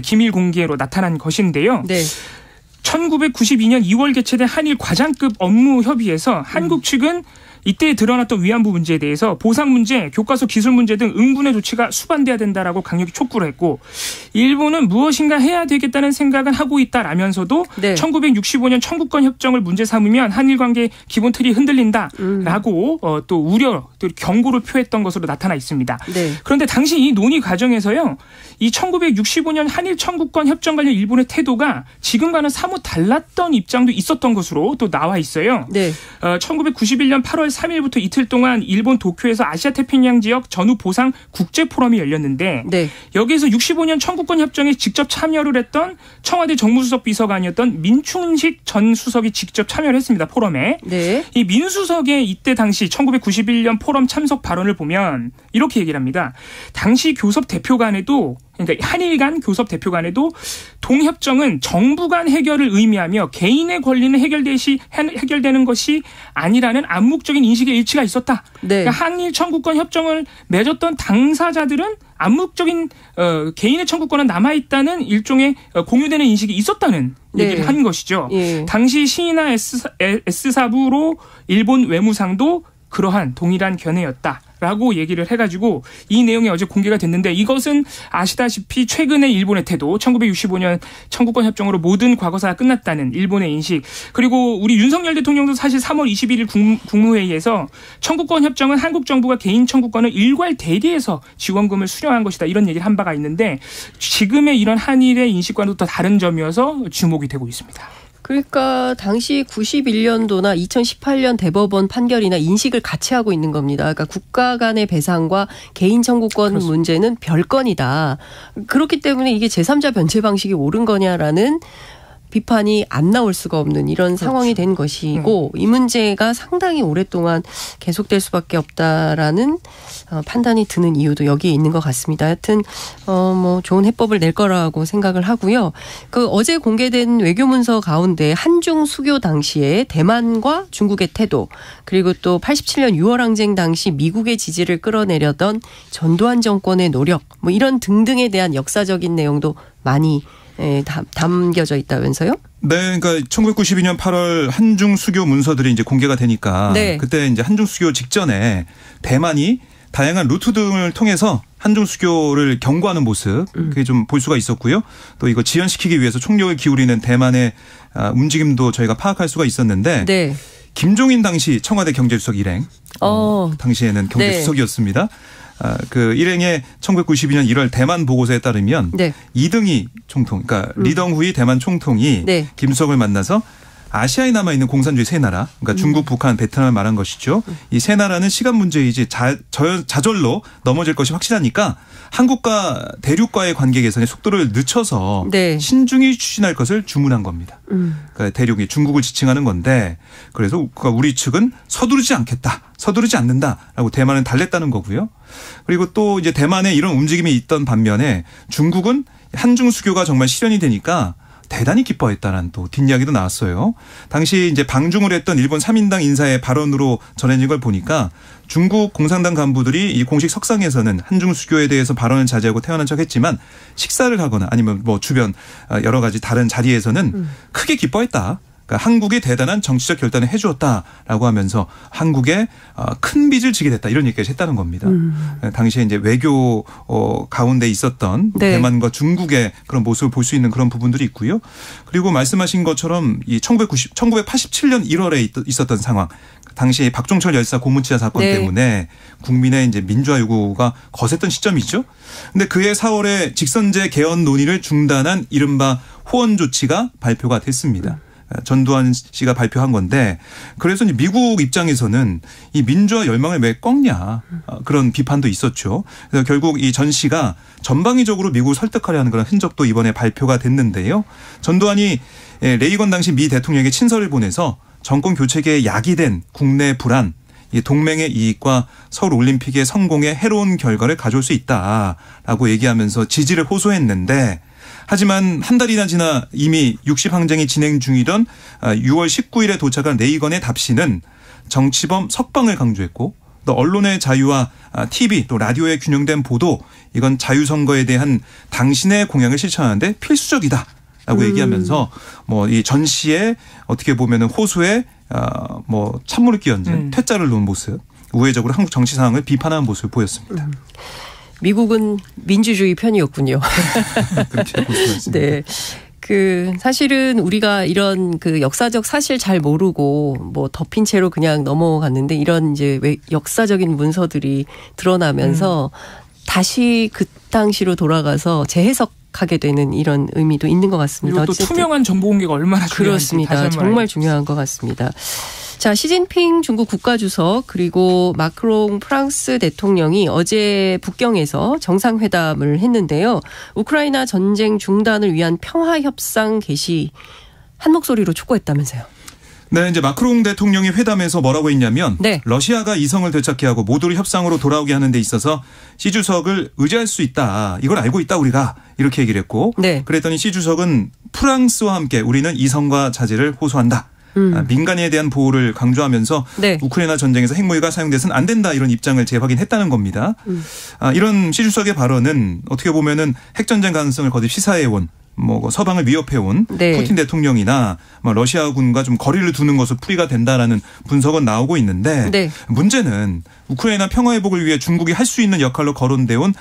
기밀 공개로 나타난 것인데요. 1992년 2월 개최된 한일 과장급 업무 협의에서 한국 측은 이때 드러났던 위안부 문제에 대해서 보상 문제, 교과서 기술 문제 등 응분의 조치가 수반돼야 된다라고 강력히 촉구를 했고 일본은 무엇인가 해야 되겠다는 생각은 하고 있다라면서도 1965년 청구권 협정을 문제 삼으면 한일 관계 기본 틀이 흔들린다라고 또 우려, 또 경고를 표했던 것으로 나타나 있습니다. 그런데 당시 이 논의 과정에서요. 이 1965년 한일 청구권 협정 관련 일본의 태도가 지금과는 사뭇 달랐던 입장도 있었던 것으로 또 나와 있어요. 1991년 8월 3일부터 이틀 동안 일본 도쿄에서 아시아태평양 지역 전후 보상 국제 포럼이 열렸는데 여기에서 65년 청구권 협정에 직접 참여를 했던 청와대 정무수석 비서관이었던 민충식 전 수석이 직접 참여를 했습니다. 포럼에. 이 민 수석의 이때 당시 1991년 포럼 참석 발언을 보면 이렇게 얘기를 합니다. 당시 교섭 대표 간에도 그러니까 한일 간 교섭 대표 간에도 동협정은 정부 간 해결을 의미하며 개인의 권리는 해결되는 것이 아니라는 암묵적인 인식의 일치가 있었다. 그러니까 한일 청구권 협정을 맺었던 당사자들은 암묵적인 개인의 청구권은 남아있다는 일종의 공유되는 인식이 있었다는 얘기를 한 것이죠. 당시 신이나 S사부로 일본 외무상도 그러한 동일한 견해였다라고 얘기를 해가지고 이 내용이 어제 공개가 됐는데 이것은 아시다시피 최근의 일본의 태도 1965년 청구권 협정으로 모든 과거사가 끝났다는 일본의 인식 그리고 우리 윤석열 대통령도 사실 3월 21일 국무회의에서 청구권 협정은 한국 정부가 개인 청구권을 일괄 대리해서 지원금을 수령한 것이다 이런 얘기를 한 바가 있는데 지금의 이런 한일의 인식과도 또 다른 점이어서 주목이 되고 있습니다. 그러니까 당시 91년도나 2018년 대법원 판결이나 인식을 같이 하고 있는 겁니다. 그러니까 국가 간의 배상과 개인 청구권 그렇습니다. 문제는 별건이다. 그렇기 때문에 이게 제3자 변제 방식이 옳은 거냐라는 비판이 안 나올 수가 없는 이런 그렇죠. 상황이 된 것이고 이 문제가 상당히 오랫동안 계속될 수밖에 없다라는 판단이 드는 이유도 여기에 있는 것 같습니다. 하여튼 뭐 좋은 해법을 낼 거라고 생각을 하고요. 그 어제 공개된 외교문서 가운데 한중 수교 당시에 대만과 중국의 태도 그리고 또 87년 6월 항쟁 당시 미국의 지지를 끌어내려던 전두환 정권의 노력 뭐 이런 등등에 대한 역사적인 내용도 많이 담겨져 있다면서요? 네, 그러니까 1992년 8월 한중 수교 문서들이 이제 공개가 되니까 네. 그때 이제 한중 수교 직전에 대만이 다양한 루트 등을 통해서 한중 수교를 경고하는 모습 그게 좀 볼 수가 있었고요. 또 이거 지연시키기 위해서 총력을 기울이는 대만의 움직임도 저희가 파악할 수가 있었는데 네. 김종인 당시 청와대 경제수석 일행 당시에는 경제수석이었습니다. 그 일행의 1992년 1월 대만 보고서에 따르면 네. 이등희 총통, 그러니까 리덩후이 대만 총통이 네. 김수석을 만나서 아시아에 남아있는 공산주의 세 나라, 그러니까 중국, 북한, 베트남을 말한 것이죠. 이 세 나라는 시간 문제이지 좌절로 넘어질 것이 확실하니까 한국과 대륙과의 관계 개선의 속도를 늦춰서 네. 신중히 추진할 것을 주문한 겁니다. 그러니까 대륙이 중국을 지칭하는 건데 그래서 우리 측은 서두르지 않겠다. 서두르지 않는다라고 대만은 달랬다는 거고요. 그리고 또 이제 대만에 이런 움직임이 있던 반면에 중국은 한중 수교가 정말 실현이 되니까 대단히 기뻐했다는 또 뒷이야기도 나왔어요. 당시 이제 방중을 했던 일본 3인당 인사의 발언으로 전해진 걸 보니까 중국 공산당 간부들이 이 공식 석상에서는 한중 수교에 대해서 발언을 자제하고 태어난 척했지만 식사를 하거나 아니면 뭐 주변 여러 가지 다른 자리에서는 크게 기뻐했다. 그러니까 한국이 대단한 정치적 결단을 해 주었다라고 하면서 한국에 큰 빚을 지게 됐다 이런 얘기를 했다는 겁니다. 당시에 이제 외교 가운데 있었던 네. 대만과 중국의 그런 모습을 볼 수 있는 그런 부분들이 있고요. 그리고 말씀하신 것처럼 이 1987년 1월에 있었던 상황. 당시 박종철 열사 고문치사 사건 네. 때문에 국민의 이제 민주화 요구가 거셌던 시점이죠. 근데 그해 4월에 직선제 개헌 논의를 중단한 이른바 호원 조치가 발표가 됐습니다. 전두환 씨가 발표한 건데 그래서 이제 미국 입장에서는 이 민주화 열망을 왜 꺾냐 그런 비판도 있었죠. 그래서 결국 이 전 씨가 전방위적으로 미국을 설득하려 하는 그런 흔적도 이번에 발표가 됐는데요. 전두환이 레이건 당시 미 대통령에게 친서를 보내서 정권 교체계에 야기된 국내 불안 동맹의 이익과 서울올림픽의 성공에 해로운 결과를 가져올 수 있다라고 얘기하면서 지지를 호소했는데 하지만 한 달이나 지나 이미 60항쟁이 진행 중이던 6월 19일에 도착한 레이건의 답시는 정치범 석방을 강조했고 또 언론의 자유와 TV 또 라디오의 균형된 보도 이건 자유선거에 대한 당신의 공약을 실천하는데 필수적이다라고 얘기하면서 뭐 이 전 씨의 어떻게 보면은 호소에 뭐 찬물을 끼얹은 퇴짜를 놓은 모습 우회적으로 한국 정치 상황을 비판하는 모습을 보였습니다. 미국은 민주주의 편이었군요. 그렇게 볼 수가 있습니다. 네. 사실은 우리가 이런 역사적 사실 잘 모르고 뭐 덮인 채로 그냥 넘어갔는데 이런 이제 역사적인 문서들이 드러나면서 다시 그 당시로 돌아가서 재해석하게 되는 이런 의미도 있는 것 같습니다. 그리고 또 투명한 정보 공개가 얼마나 중요한지 그렇습니다. 정말 중요한 것 같습니다. 자, 시진핑 중국 국가주석 그리고 마크롱 프랑스 대통령이 어제 북경에서 정상회담을 했는데요. 우크라이나 전쟁 중단을 위한 평화협상 개시 한 목소리로 촉구했다면서요. 네, 이제 마크롱 대통령이 회담에서 뭐라고 했냐면 네. 러시아가 이성을 되찾게 하고 모두를 협상으로 돌아오게 하는 데 있어서 시 주석을 의지할 수 있다. 이걸 알고 있다 우리가 이렇게 얘기를 했고 네. 그랬더니 시 주석은 프랑스와 함께 우리는 이성과 자제를 호소한다. 민간인에 대한 보호를 강조하면서 네. 우크라이나 전쟁에서 핵무기가 사용돼서는 안 된다 이런 입장을 재확인했다는 겁니다. 이런 시 주석의 발언은 어떻게 보면은 핵전쟁 가능성을 거듭 시사해온 뭐 서방을 위협해온 네. 푸틴 대통령이나 러시아군과 좀 거리를 두는 것으로 풀이가 된다라는 분석은 나오고 있는데 네. 문제는 우크라이나 평화회복을 위해 중국이 할 수 있는 역할로 거론돼온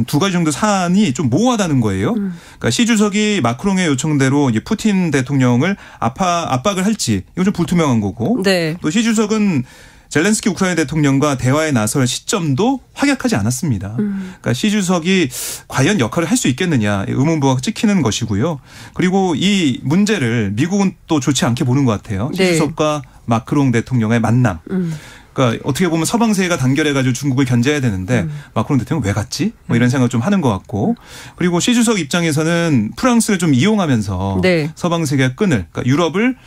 두 가지 정도 사안이 좀 모호하다는 거예요. 그러니까 시 주석이 마크롱의 요청대로 이제 푸틴 대통령을 압박을 할지 이건 좀 불투명한 거고 네. 또 시 주석은 젤렌스키 우크라이나 대통령과 대화에 나설 시점도 확약하지 않았습니다. 그러니까 시 주석이 과연 역할을 할 수 있겠느냐 의문부가 찍히는 것이고요. 그리고 이 문제를 미국은 또 좋지 않게 보는 것 같아요. 시 네. 주석과 마크롱 대통령의 만남. 그러니까 어떻게 보면 서방 세계가 단결해가지고 중국을 견제해야 되는데 마크롱 대통령 왜 갔지? 뭐 이런 생각 좀 하는 것 같고 그리고 시 주석 입장에서는 프랑스를 좀 이용하면서 네. 서방 세계의 끈을 그러니까 유럽을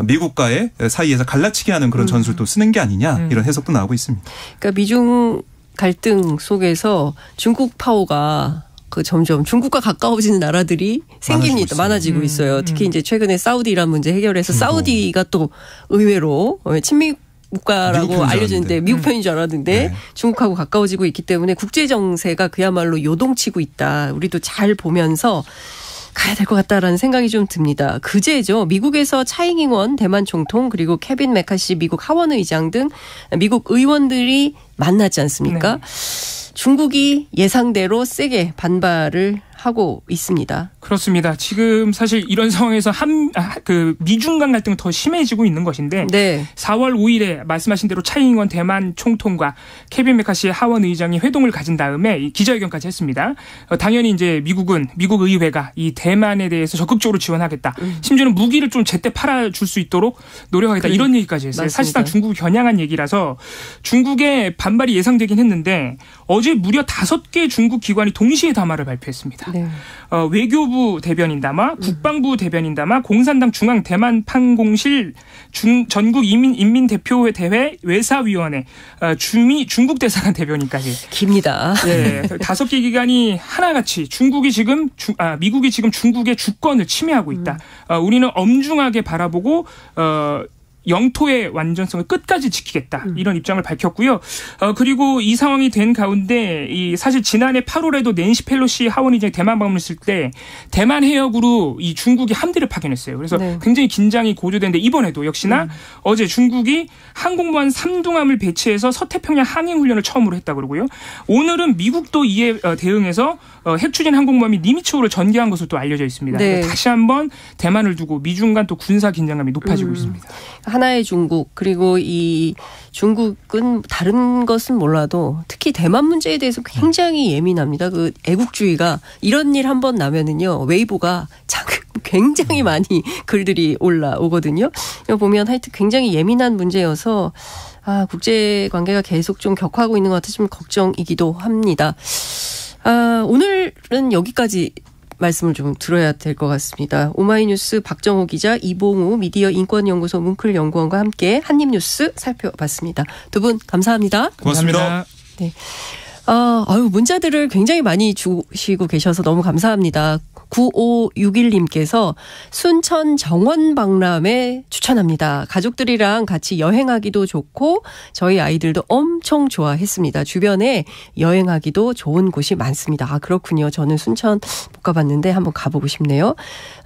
미국과의 사이에서 갈라치게 하는 그런 전술도 쓰는 게 아니냐 이런 해석도 나오고 있습니다. 그러니까 미중 갈등 속에서 중국 파워가 점점 중국과 가까워지는 나라들이 생깁니다. 많아지고 있어요. 특히 이제 최근에 사우디 이란 문제 해결해서 사우디가 또 의외로 친미 국가라고 알려지는데 미국 편인 줄 알았는데 네. 중국하고 가까워지고 있기 때문에 국제 정세가 그야말로 요동치고 있다. 우리도 잘 보면서 가야 될 것 같다라는 생각이 좀 듭니다. 그제죠. 미국에서 차이잉원 대만 총통 그리고 케빈 메카시 미국 하원 의장 등 미국 의원들이 만났지 않습니까? 네. 중국이 예상대로 세게 반발을 하고 있습니다. 그렇습니다. 지금 사실 이런 상황에서 미중 간 갈등은 더 심해지고 있는 것인데 네. 4월 5일에 말씀하신 대로 차이잉원 대만 총통과 케빈 메카시 하원 의장이 회동을 가진 다음에 기자회견까지 했습니다. 당연히 이제 미국 의회가 이 대만에 대해서 적극적으로 지원하겠다. 심지어는 무기를 좀 제때 팔아줄 수 있도록 노력하겠다. 이런 얘기까지 했어요. 맞습니다. 사실상 중국이 겨냥한 얘기라서 중국의 반발이 예상되긴 했는데 어제 무려 5개 중국 기관이 동시에 담화를 발표했습니다. 네. 외교부 대변인 담화, 국방부 대변인 담화, 공산당 중앙 대만 판공실 전국 인민대표회 대회 외사위원회, 중국 대사관 대변인까지. 깁니다. 네, 5개 기관이 하나같이 미국이 지금 중국의 주권을 침해하고 있다. 우리는 엄중하게 바라보고 영토의 완전성을 끝까지 지키겠다. 이런 입장을 밝혔고요. 그리고 이 상황이 된 가운데 사실 지난해 8월에도 낸시 펠로시 하원의장이 대만 방문했을 때 대만 해역으로 이 중국이 함대를 파견했어요. 그래서 네. 굉장히 긴장이 고조되는데 이번에도 역시나 어제 중국이 항공모함 3둥함을 배치해서 서태평양 항행훈련을 처음으로 했다 그러고요. 오늘은 미국도 이에 대응해서 핵추진 항공모함이 니미츠호를 전개한 것으로 또 알려져 있습니다. 네. 다시 한번 대만을 두고 미중 간 또 군사 긴장감이 높아지고 있습니다. 하나의 중국 그리고 이 중국은 다른 것은 몰라도 특히 대만 문제에 대해서 굉장히 예민합니다. 그 애국주의가 이런 일 한번 나면은요 웨이보가 굉장히 많이 글들이 올라오거든요. 이거 보면 하여튼 굉장히 예민한 문제여서 국제 관계가 계속 좀 격화하고 있는 것 같아서 좀 걱정이기도 합니다. 오늘은 여기까지 말씀을 좀 들어야 될 것 같습니다. 오마이뉴스 박정호 기자, 이봉우 미디어 인권연구소 문클 연구원과 함께 한입뉴스 살펴봤습니다. 두 분 감사합니다. 고맙습니다. 네. 문자들을 굉장히 많이 주시고 계셔서 너무 감사합니다. 9561님께서 순천 정원 박람회 추천합니다. 가족들이랑 같이 여행하기도 좋고 저희 아이들도 엄청 좋아했습니다. 주변에 여행하기도 좋은 곳이 많습니다. 그렇군요. 저는 순천 못 가봤는데 한번 가보고 싶네요.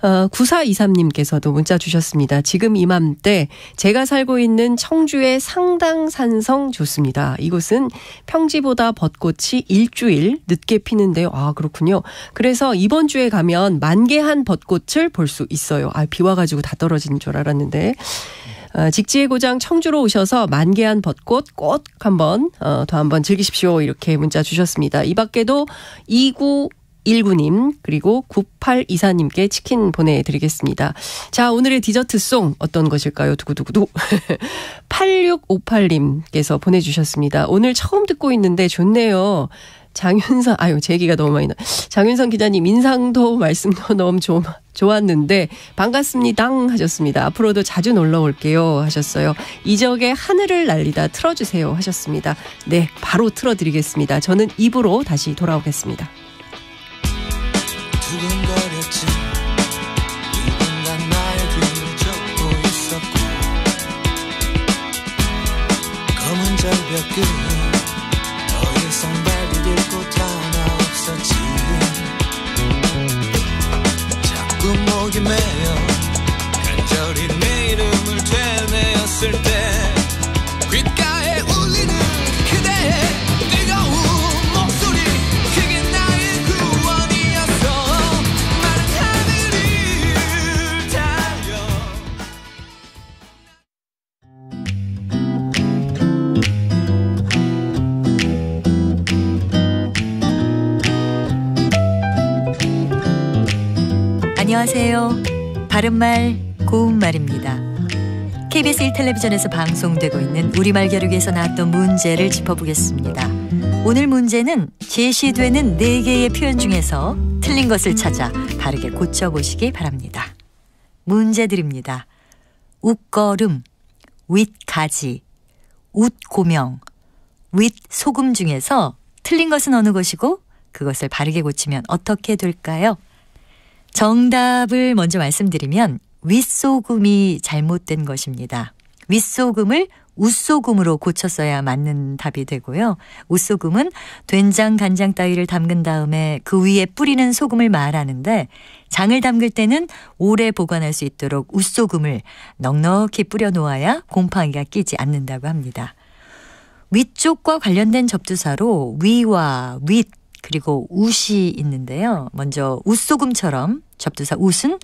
9423님께서도 문자 주셨습니다. 지금 이맘때 제가 살고 있는 청주의 상당산성 좋습니다. 이곳은 평지보다 벚꽃이 일주일 늦게 피는데요. 그렇군요. 그래서 이번 주에 가면 만개한 벚꽃을 볼 수 있어요. 비 와가지고 다 떨어지는 줄 알았는데. 직지의 고장 청주로 오셔서 만개한 벚꽃 꼭 한번 더 한번 즐기십시오. 이렇게 문자 주셨습니다. 이 밖에도 2919님 그리고 9824님께 치킨 보내드리겠습니다. 자, 오늘의 디저트송 어떤 것일까요? 두구두구두. 8658님께서 보내주셨습니다. 오늘 처음 듣고 있는데 좋네요. 장윤선, 제 얘기가 너무 많이 장윤선 기자님 인상도 말씀도 너무 좋았는데 반갑습니다 하셨습니다. 앞으로도 자주 놀러 올게요 하셨어요. 이적의 하늘을 날리다 틀어주세요 하셨습니다. 네, 바로 틀어드리겠습니다. 저는 입으로 다시 돌아오겠습니다. 두근거렸지 누군가 나의 뒤를 쫓고 있었고 검은 절벽 끝 더 이상 발디딜 곳 하나 없었지 되어 간절히 내 이름을 되뇌었을 때 귓가에 울리는 그대의 뜨거운 목소리 그게 나의 구원이었어 마른 하늘을 달려 안녕하세요. 바른말 고운말입니다. KBS 1텔레비전에서 방송되고 있는 우리말 겨루기에서 나왔던 문제를 짚어보겠습니다. 오늘 문제는 제시되는 4개의 표현 중에서 틀린 것을 찾아 바르게 고쳐보시기 바랍니다. 문제 드립니다. 웃거름, 윗가지, 웃고명, 윗소금 중에서 틀린 것은 어느 것이고 그것을 바르게 고치면 어떻게 될까요? 정답을 먼저 말씀드리면 윗소금이 잘못된 것입니다. 윗소금을 웃소금으로 고쳤어야 맞는 답이 되고요. 웃소금은 된장, 간장 따위를 담근 다음에 그 위에 뿌리는 소금을 말하는데 장을 담글 때는 오래 보관할 수 있도록 웃소금을 넉넉히 뿌려 놓아야 곰팡이가 끼지 않는다고 합니다. 위쪽과 관련된 접두사로 위와 윗 그리고 웃이 있는데요. 먼저 웃소금처럼 접두사 웃은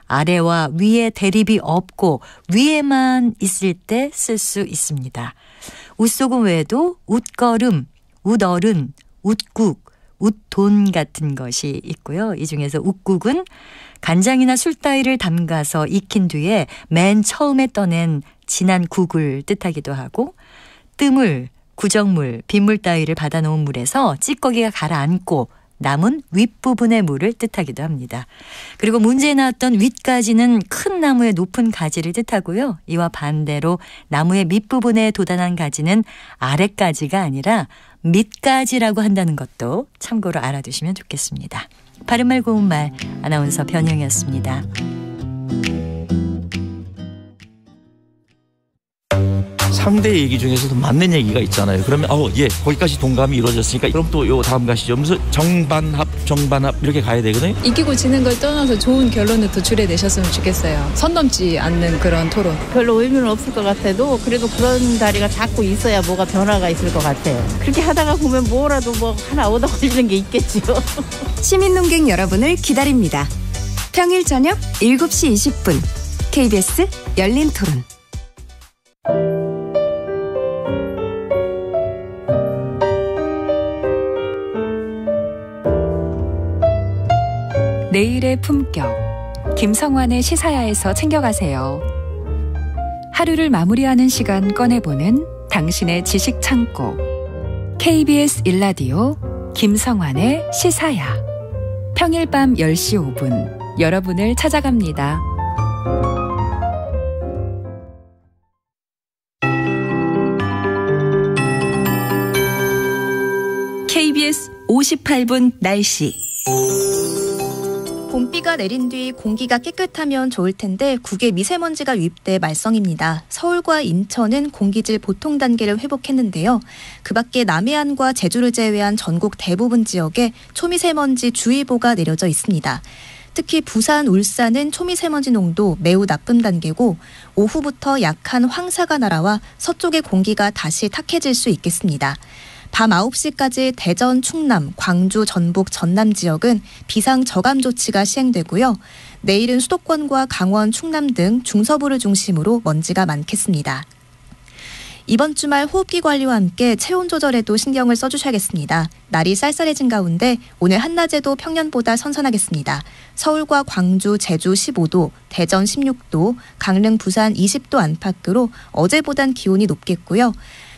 아래와 위에 대립이 없고 위에만 있을 때 쓸 수 있습니다. 웃소금 외에도 웃거름, 웃어른, 웃국, 웃돈 같은 것이 있고요. 이 중에서 웃국은 간장이나 술 따위를 담가서 익힌 뒤에 맨 처음에 떠낸 진한 국을 뜻하기도 하고 뜨물, 구정물, 빗물 따위를 받아놓은 물에서 찌꺼기가 가라앉고 남은 윗부분의 물을 뜻하기도 합니다. 그리고 문제에 나왔던 윗가지는 큰 나무의 높은 가지를 뜻하고요. 이와 반대로 나무의 밑부분에 도단한 가지는 아랫가지가 아니라 밑가지라고 한다는 것도 참고로 알아두시면 좋겠습니다. 바른말 고운말 아나운서 변형이었습니다. 3대 얘기 중에서도 맞는 얘기가 있잖아요. 그러면 예, 거기까지 동감이 이루어졌으니까 그럼 또 요 다음 가시죠. 무슨 정반합 이렇게 가야 되거든요. 이기고 지는 걸 떠나서 좋은 결론을 도출해내셨으면 좋겠어요. 선 넘지 않는 그런 토론. 별로 의미는 없을 것 같아도 그래도 그런 자리가 자꾸 있어야 뭐가 변화가 있을 것 같아요. 그렇게 하다가 보면 뭐라도 뭐 하나 얻어 걸리는 게 있겠죠. 시민논객 여러분을 기다립니다. 평일 저녁 7시 20분 KBS 열린 토론. 내일의 품격, 김성환의 시사야에서 챙겨가세요. 하루를 마무리하는 시간 꺼내보는 당신의 지식 창고. KBS 1라디오 김성환의 시사야. 평일 밤 10시 5분 여러분을 찾아갑니다. KBS 58분 날씨. 봄비가 내린 뒤 공기가 깨끗하면 좋을 텐데 국외 미세먼지가 유입돼 말썽입니다. 서울과 인천은 공기질 보통 단계를 회복했는데요. 그 밖에 남해안과 제주를 제외한 전국 대부분 지역에 초미세먼지 주의보가 내려져 있습니다. 특히 부산, 울산은 초미세먼지 농도 매우 나쁨 단계고 오후부터 약한 황사가 날아와 서쪽의 공기가 다시 탁해질 수 있겠습니다. 밤 9시까지 대전, 충남, 광주, 전북, 전남 지역은 비상 저감 조치가 시행되고요. 내일은 수도권과 강원, 충남 등 중서부를 중심으로 먼지가 많겠습니다. 이번 주말 호흡기 관리와 함께 체온 조절에도 신경을 써주셔야겠습니다. 날이 쌀쌀해진 가운데 오늘 한낮에도 평년보다 선선하겠습니다. 서울과 광주, 제주 15도, 대전 16도, 강릉, 부산 20도 안팎으로 어제보단 기온이 높겠고요.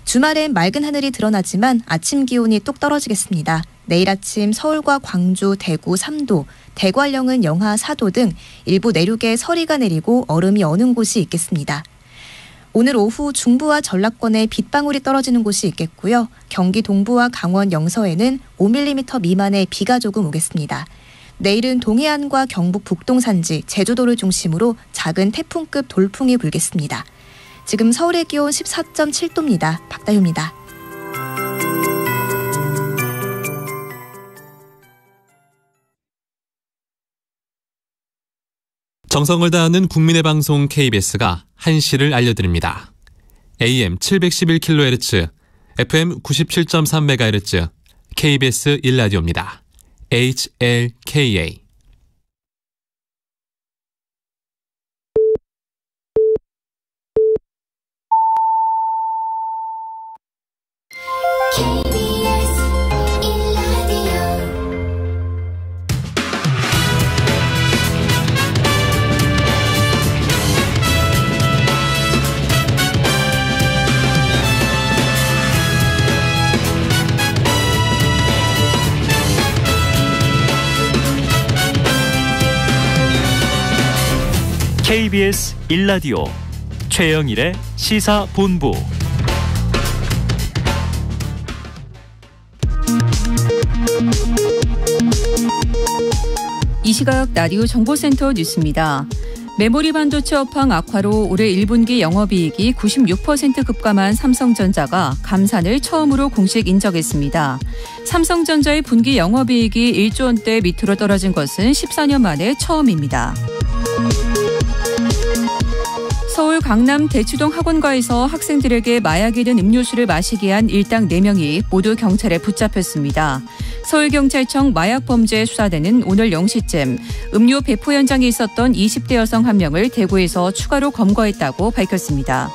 주말엔 맑은 하늘이 드러나지만 아침 기온이 뚝 떨어지겠습니다. 내일 아침 서울과 광주, 대구 3도, 대관령은 영하 4도 등 일부 내륙에 서리가 내리고 얼음이 어는 곳이 있겠습니다. 오늘 오후 중부와 전라권에 빗방울이 떨어지는 곳이 있겠고요. 경기 동부와 강원 영서에는 5mm 미만의 비가 조금 오겠습니다. 내일은 동해안과 경북 북동 산지, 제주도를 중심으로 작은 태풍급 돌풍이 불겠습니다. 지금 서울의 기온 14.7도입니다. 박다유입니다. 정성을 다하는 국민의 방송 KBS가 한시를 알려드립니다. AM 711kHz, FM 97.3MHz, KBS 1라디오입니다. HLKA. KBS 1라디오 최영일의 시사본부. 이 시각 라디오 정보센터 뉴스입니다. 메모리 반도체 업황 악화로 올해 1분기 영업이익이 96% 급감한 삼성전자가 감산을 처음으로 공식 인정했습니다. 삼성전자의 분기 영업이익이 1조 원대 밑으로 떨어진 것은 14년 만에 처음입니다. 서울 강남 대치동 학원가에서 학생들에게 마약이 든 음료수를 마시게 한 일당 4명이 모두 경찰에 붙잡혔습니다. 서울경찰청 마약범죄수사대는 오늘 0시쯤 음료 배포 현장에 있었던 20대 여성 1명을 대구에서 추가로 검거했다고 밝혔습니다.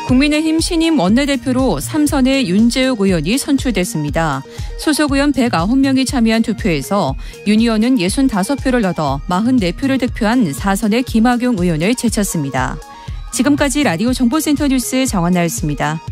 국민의힘 신임 원내대표로 3선의 윤재욱 의원이 선출됐습니다. 소속 의원 109명이 참여한 투표에서 윤 의원은 65표를 얻어 44표를 득표한 4선의 김학용 의원을 제쳤습니다. 지금까지 라디오 정보센터 뉴스 정한나였습니다.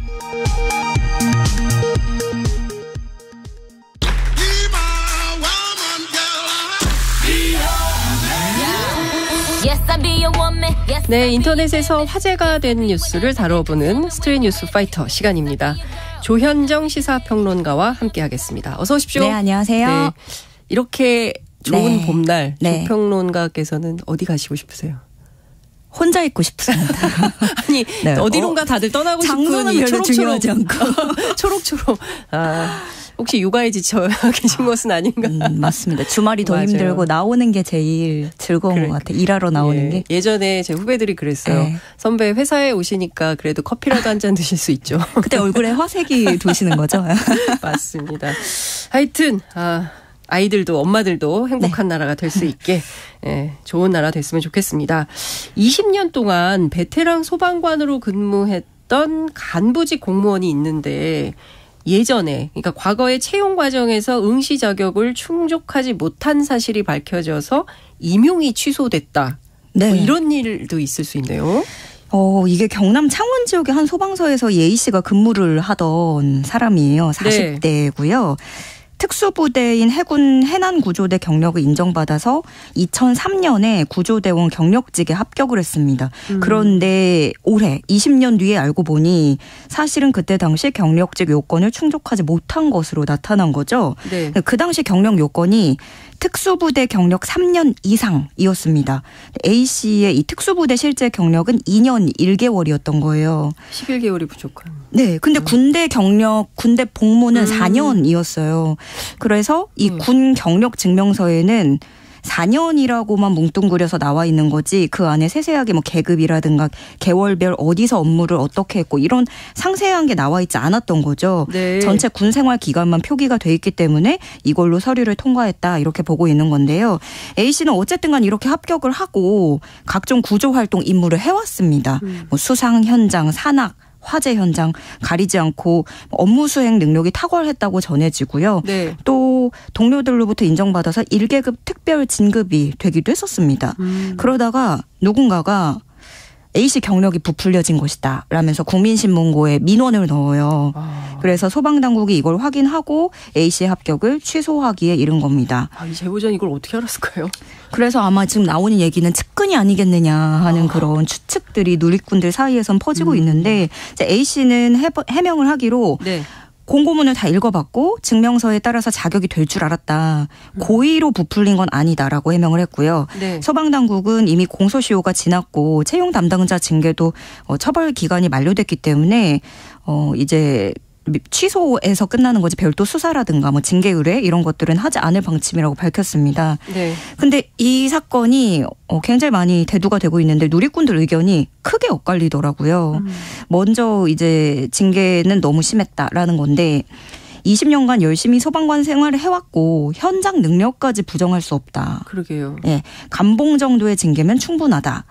네, 인터넷에서 화제가 된 뉴스를 다뤄보는 스트릿 뉴스 파이터 시간입니다. 조현정 시사평론가와 함께하겠습니다. 어서 오십시오. 네, 안녕하세요. 네, 이렇게 좋은 네. 봄날 네. 조평론가께서는 어디 가시고 싶으세요? 혼자 있고 싶습니다. 아니 네. 어디론가 다들 떠나고 싶은 장소는 별로 중요하지 않고 초록초록. 아, 혹시 육아에 지쳐 계신 것은 아닌가? 맞습니다. 주말이 더 맞아요. 힘들고 나오는 게 제일 즐거운 것 같아요. 일하러 나오는 게. 예전에 제 후배들이 그랬어요. 네. 선배 회사에 오시니까 그래도 커피라도 한 잔 드실 수 있죠. 그때 얼굴에 화색이 도시는 거죠. 맞습니다. 하여튼 아이들도 엄마들도 행복한 네. 나라가 될 수 있게 좋은 나라 됐으면 좋겠습니다. 20년 동안 베테랑 소방관으로 근무했던 간부직 공무원이 있는데 예전에 그러니까 과거의 채용 과정에서 응시 자격을 충족하지 못한 사실이 밝혀져서 임용이 취소됐다. 네. 뭐 이런 일도 있을 수 있네요. 이게 경남 창원 지역의 한 소방서에서 예희 씨가 근무를 하던 사람이에요. 40대고요. 특수부대인 해군 해난구조대 경력을 인정받아서 2003년에 구조대원 경력직에 합격을 했습니다. 그런데 올해 20년 뒤에 알고 보니 사실은 그때 당시 경력직 요건을 충족하지 못한 것으로 나타난 거죠. 네. 그 당시 경력 요건이 특수부대 경력 3년 이상이었습니다. A씨의 이 특수부대 실제 경력은 2년 1개월이었던 거예요. 11개월이 부족한. 네. 근데 군대 복무는 4년이었어요. 그래서 이 군 경력 증명서에는 4년이라고만 뭉뚱그려서 나와 있는 거지 그 안에 세세하게 뭐 계급이라든가 개월별 어디서 업무를 어떻게 했고 이런 상세한 게 나와 있지 않았던 거죠. 네. 전체 군 생활 기간만 표기가 돼 있기 때문에 이걸로 서류를 통과했다 이렇게 보고 있는 건데요. A씨는 어쨌든 간 이렇게 합격을 하고 각종 구조활동 임무를 해왔습니다. 뭐 수상 현장, 산악, 화재 현장 가리지 않고 업무 수행 능력이 탁월했다고 전해지고요. 네. 또 동료들로부터 인정받아서 1계급 특별 진급이 되기도 했었습니다. 그러다가 누군가가 A씨 경력이 부풀려진 것이다 라면서 국민신문고에 민원을 넣어요. 그래서 소방당국이 이걸 확인하고 A씨의 합격을 취소하기에 이른 겁니다. 이 제보자는 이걸 어떻게 알았을까요? 그래서 아마 지금 나오는 얘기는 측근이 아니겠느냐 하는 그런 추측들이 누리꾼들 사이에선 퍼지고 있는데 이제 A씨는 해명을 하기로 네. 공고문을 다 읽어봤고 증명서에 따라서 자격이 될 줄 알았다. 고의로 부풀린 건 아니다라고 해명을 했고요. 네. 소방당국은 이미 공소시효가 지났고 채용 담당자 징계도 처벌 기간이 만료됐기 때문에 이제 취소에서 끝나는 거지 별도 수사라든가 뭐 징계 의뢰 이런 것들은 하지 않을 방침이라고 밝혔습니다. 네. 근데 이 사건이 굉장히 많이 대두가 되고 있는데 누리꾼들 의견이 크게 엇갈리더라고요. 먼저 이제 징계는 너무 심했다라는 건데 20년간 열심히 소방관 생활을 해왔고 현장 능력까지 부정할 수 없다. 그러게요. 예, 감봉 정도의 징계면 충분하다.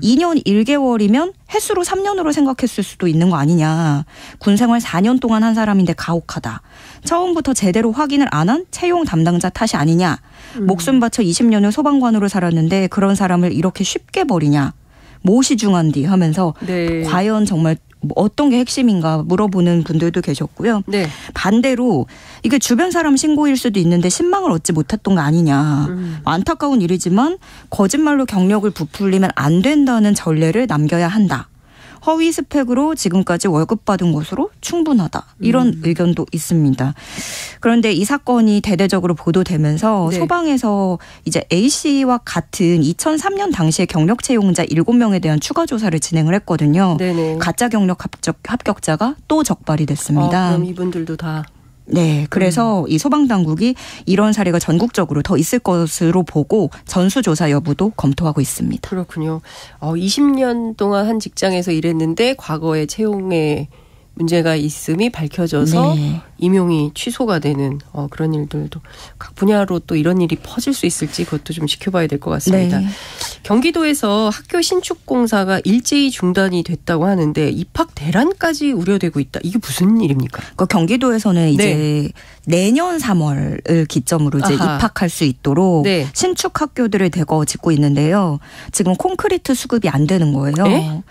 2년 1개월이면 횟수로 3년으로 생각했을 수도 있는 거 아니냐. 군생활 4년 동안 한 사람인데 가혹하다. 처음부터 제대로 확인을 안 한 채용 담당자 탓이 아니냐. 목숨 바쳐 20년을 소방관으로 살았는데 그런 사람을 이렇게 쉽게 버리냐. 무엇이 중한디 하면서 네. 과연 정말 어떤 게 핵심인가 물어보는 분들도 계셨고요. 네. 반대로 이게 주변 사람 신고일 수도 있는데 신망을 얻지 못했던 거 아니냐. 안타까운 일이지만 거짓말로 경력을 부풀리면 안 된다는 전례를 남겨야 한다. 허위 스펙으로 지금까지 월급 받은 것으로 충분하다. 이런 의견도 있습니다. 그런데 이 사건이 대대적으로 보도되면서 네. 소방에서 이제 A씨와 같은 2003년 당시에 경력 채용자 7명에 대한 추가 조사를 진행을 했거든요. 네네. 가짜 경력 합격자가 또 적발이 됐습니다. 그럼 이분들도 다. 네, 그래서 이 소방당국이 이런 사례가 전국적으로 더 있을 것으로 보고 전수조사 여부도 검토하고 있습니다. 그렇군요. 20년 동안 한 직장에서 일했는데 과거에 채용에 문제가 있음이 밝혀져서 네. 임용이 취소가 되는 그런 일들도 각 분야로 또 이런 일이 퍼질 수 있을지 그것도 좀 지켜봐야 될 것 같습니다. 네. 경기도에서 학교 신축 공사가 일제히 중단이 됐다고 하는데 입학 대란까지 우려되고 있다. 이게 무슨 일입니까? 그러니까 경기도에서는 이제 내년 3월을 기점으로 이제 아하. 입학할 수 있도록 네. 신축 학교들을 대거 짓고 있는데요. 지금 콘크리트 수급이 안 되는 거예요.